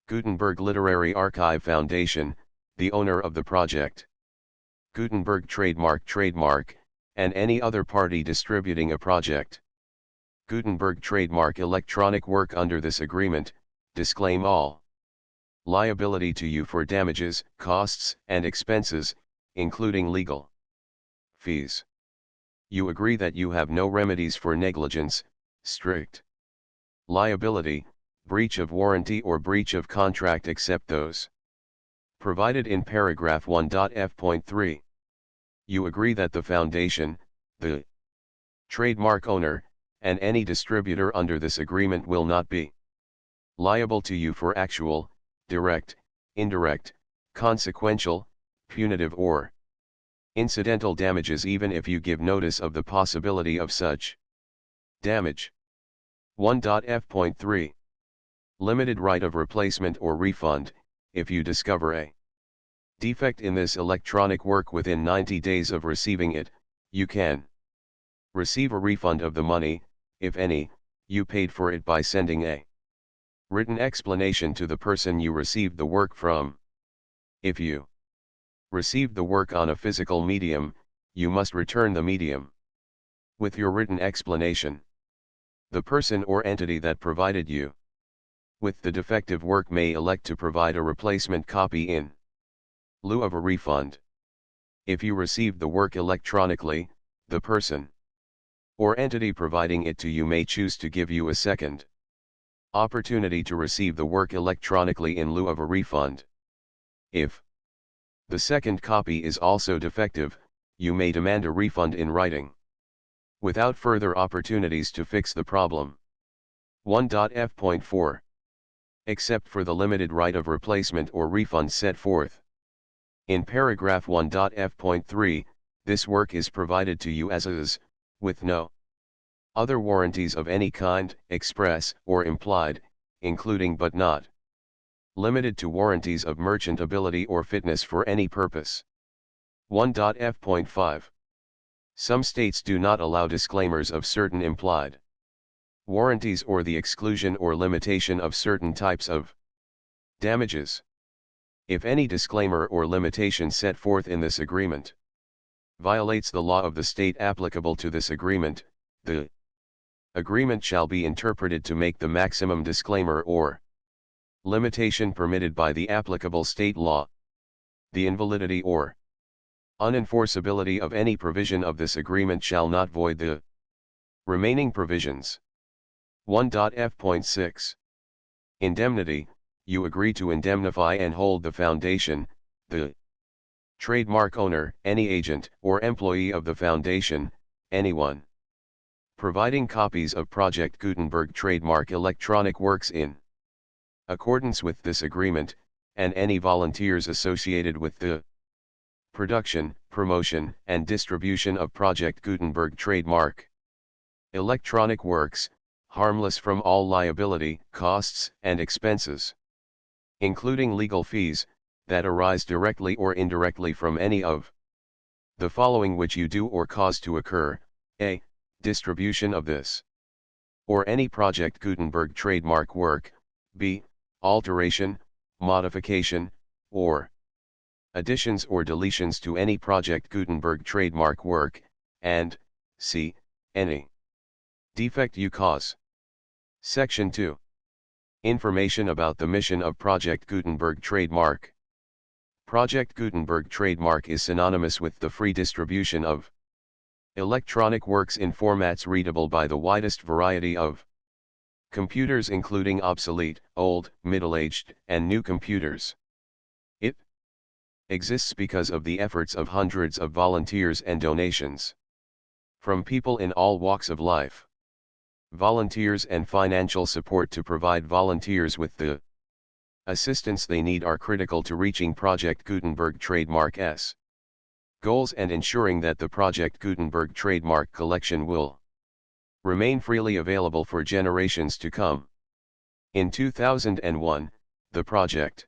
Gutenberg Literary Archive Foundation, the owner of the Project Gutenberg trademark, and any other party distributing a project. Gutenberg trademark electronic work under this agreement, disclaim all liability to you for damages, costs, and expenses, including legal fees. You agree that you have no remedies for negligence, strict liability, breach of warranty or breach of contract except those provided in paragraph 1.f.3. You agree that the foundation, the trademark owner, and any distributor under this agreement will not be liable to you for actual, direct, indirect, consequential, punitive or incidental damages even if you give notice of the possibility of such damage. 1.f.3. Limited right of replacement or refund. If you discover a defect in this electronic work within 90 days of receiving it, you can receive a refund of the money, if any, you paid for it by sending a written explanation to the person you received the work from. If you received the work on a physical medium, you must return the medium with your written explanation. The person or entity that provided you with the defective work may elect to provide a replacement copy in lieu of a refund. If you received the work electronically, the person or entity providing it to you may choose to give you a second opportunity to receive the work electronically in lieu of a refund. If the second copy is also defective, you may demand a refund in writing, without further opportunities to fix the problem. 1.f.4. Except for the limited right of replacement or refund set forth in paragraph 1.f.3, this work is provided to you as is, with no other warranties of any kind, express or implied, including but not limited to warranties of merchantability or fitness for any purpose. 1.f.5. Some states do not allow disclaimers of certain implied warranties or the exclusion or limitation of certain types of damages. If any disclaimer or limitation set forth in this agreement violates the law of the state applicable to this agreement, the agreement shall be interpreted to make the maximum disclaimer or limitation permitted by the applicable state law. The invalidity or unenforceability of any provision of this agreement shall not void the remaining provisions. 1.f.6. Indemnity. You agree to indemnify and hold the foundation, the trademark owner, any agent or employee of the foundation, anyone providing copies of Project Gutenberg trademark electronic works in accordance with this agreement, and any volunteers associated with the production, promotion, and distribution of Project Gutenberg trademark electronic works, harmless from all liability, costs, and expenses, including legal fees, that arise directly or indirectly from any of the following which you do or cause to occur: a. Distribution of this or any Project Gutenberg trademark work, b. Alteration, modification, or additions or deletions to any Project Gutenberg trademark work, and c. Any defect you cause. Section 2. Information about the mission of Project Gutenberg trademark. Project Gutenberg trademark is synonymous with the free distribution of electronic works in formats readable by the widest variety of computers, including obsolete, old, middle-aged, and new computers. It exists because of the efforts of hundreds of volunteers and donations from people in all walks of life. Volunteers and financial support to provide volunteers with the assistance they need are critical to reaching Project Gutenberg trademark's goals and ensuring that the Project Gutenberg trademark collection will remain freely available for generations to come. In 2001, the Project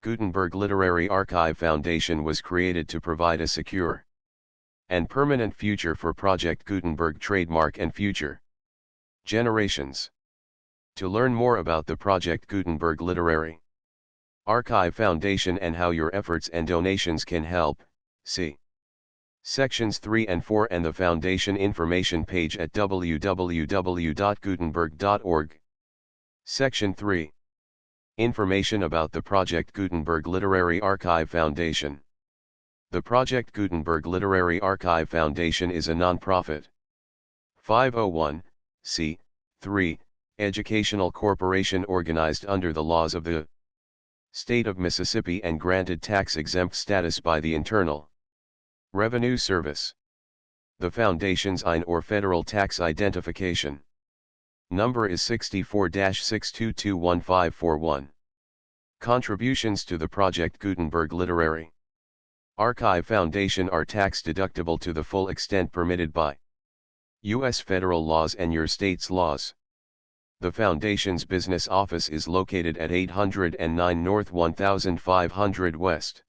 Gutenberg Literary Archive Foundation was created to provide a secure and permanent future for Project Gutenberg trademark and future generations. To learn more about the Project Gutenberg Literary Archive Foundation and how your efforts and donations can help, See Sections 3 and 4 and the Foundation information page at www.gutenberg.org. Section 3. Information about the Project Gutenberg Literary Archive Foundation. The Project Gutenberg Literary Archive Foundation is a non-profit 501(c)(3) educational corporation organized under the laws of the State of Mississippi and granted tax-exempt status by the Internal Revenue Service. The Foundation's IN or Federal Tax Identification number is 64-6221541. Contributions to the Project Gutenberg Literary Archive Foundation are tax-deductible to the full extent permitted by U.S. federal laws and your state's laws. The Foundation's business office is located at 809 North 1500 West,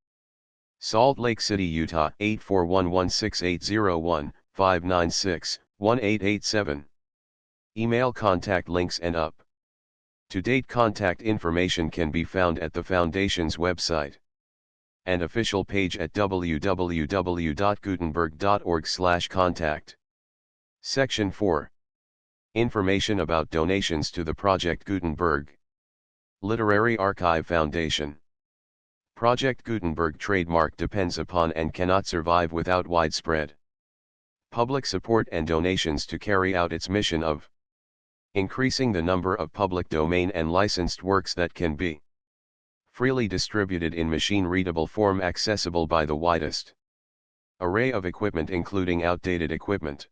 Salt Lake City, Utah 841-16801-596-1887. Email contact links and up-to-date contact information can be found at the Foundation's website and official page at www.gutenberg.org/contact. Section 4. Information about donations to the Project Gutenberg Literary Archive Foundation. Project Gutenberg trademark depends upon and cannot survive without widespread public support and donations to carry out its mission of increasing the number of public domain and licensed works that can be freely distributed in machine-readable form accessible by the widest array of equipment including outdated equipment.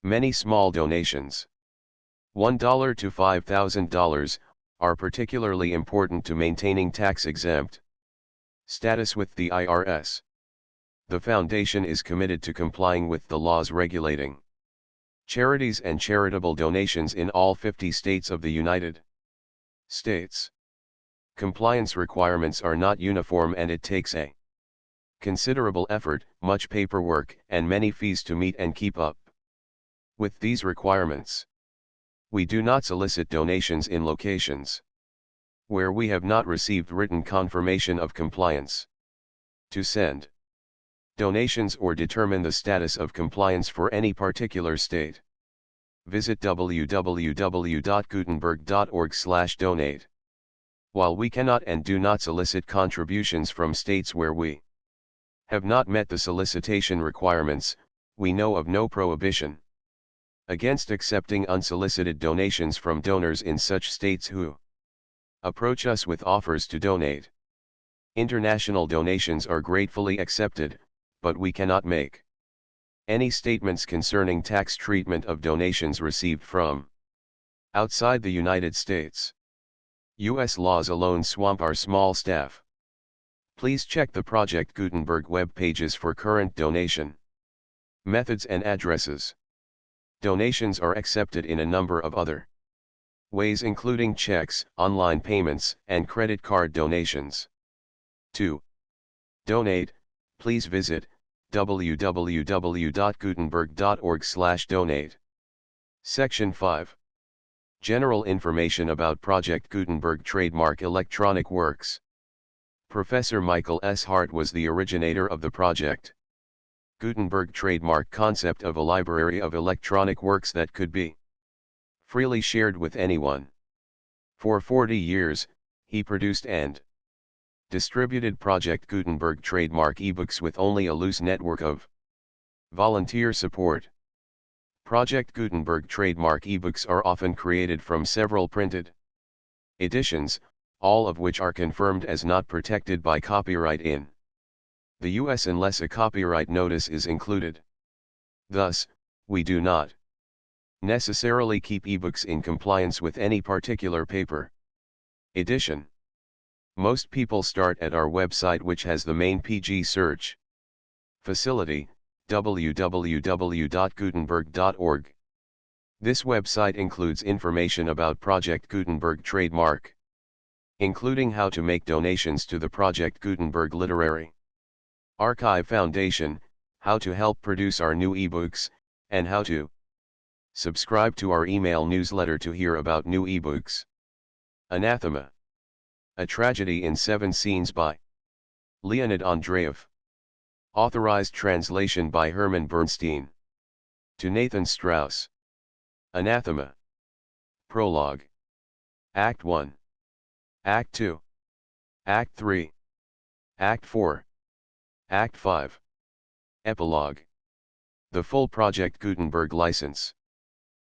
Many small donations, $1 to $5,000, are particularly important to maintaining tax-exempt status with the IRS. The Foundation is committed to complying with the laws regulating charities and charitable donations in all 50 states of the United States. Compliance requirements are not uniform and it takes a considerable effort, much paperwork, and many fees to meet and keep up with these requirements. We do not solicit donations in locations where we have not received written confirmation of compliance. To send donations or determine the status of compliance for any particular state, visit www.gutenberg.org/donate. While we cannot and do not solicit contributions from states where we have not met the solicitation requirements, we know of no prohibition against accepting unsolicited donations from donors in such states who approach us with offers to donate. International donations are gratefully accepted, but we cannot make any statements concerning tax treatment of donations received from outside the United States. U.S. laws alone swamp our small staff. Please check the Project Gutenberg web pages for current donation methods and addresses. Donations are accepted in a number of other ways including checks, online payments, and credit card donations. To donate, please visit www.gutenberg.org/donate. Section 5. General information about Project Gutenberg trademark electronic works. Professor Michael S. Hart was the originator of the Project Gutenberg trademark concept of a library of electronic works that could be freely shared with anyone. For 40 years, he produced and distributed Project Gutenberg trademark ebooks with only a loose network of volunteer support. Project Gutenberg trademark ebooks are often created from several printed editions, all of which are confirmed as not protected by copyright in the US unless a copyright notice is included. Thus, we do not necessarily keep ebooks in compliance with any particular paper edition. Most people start at our website, which has the main PG search facility, www.gutenberg.org. This website includes information about Project Gutenberg trademark, including how to make donations to the Project Gutenberg Literary Archive Foundation, how to help produce our new ebooks, and how to subscribe to our email newsletter to hear about new ebooks. Anathema. A Tragedy in 7 Scenes by Leonid Andreyev. Authorized translation by Hermann Bernstein. To Nathan Strauss. Anathema. Prologue. Act 1. Act 2. Act 3. Act 4. Act 5. Epilogue. The full Project Gutenberg license.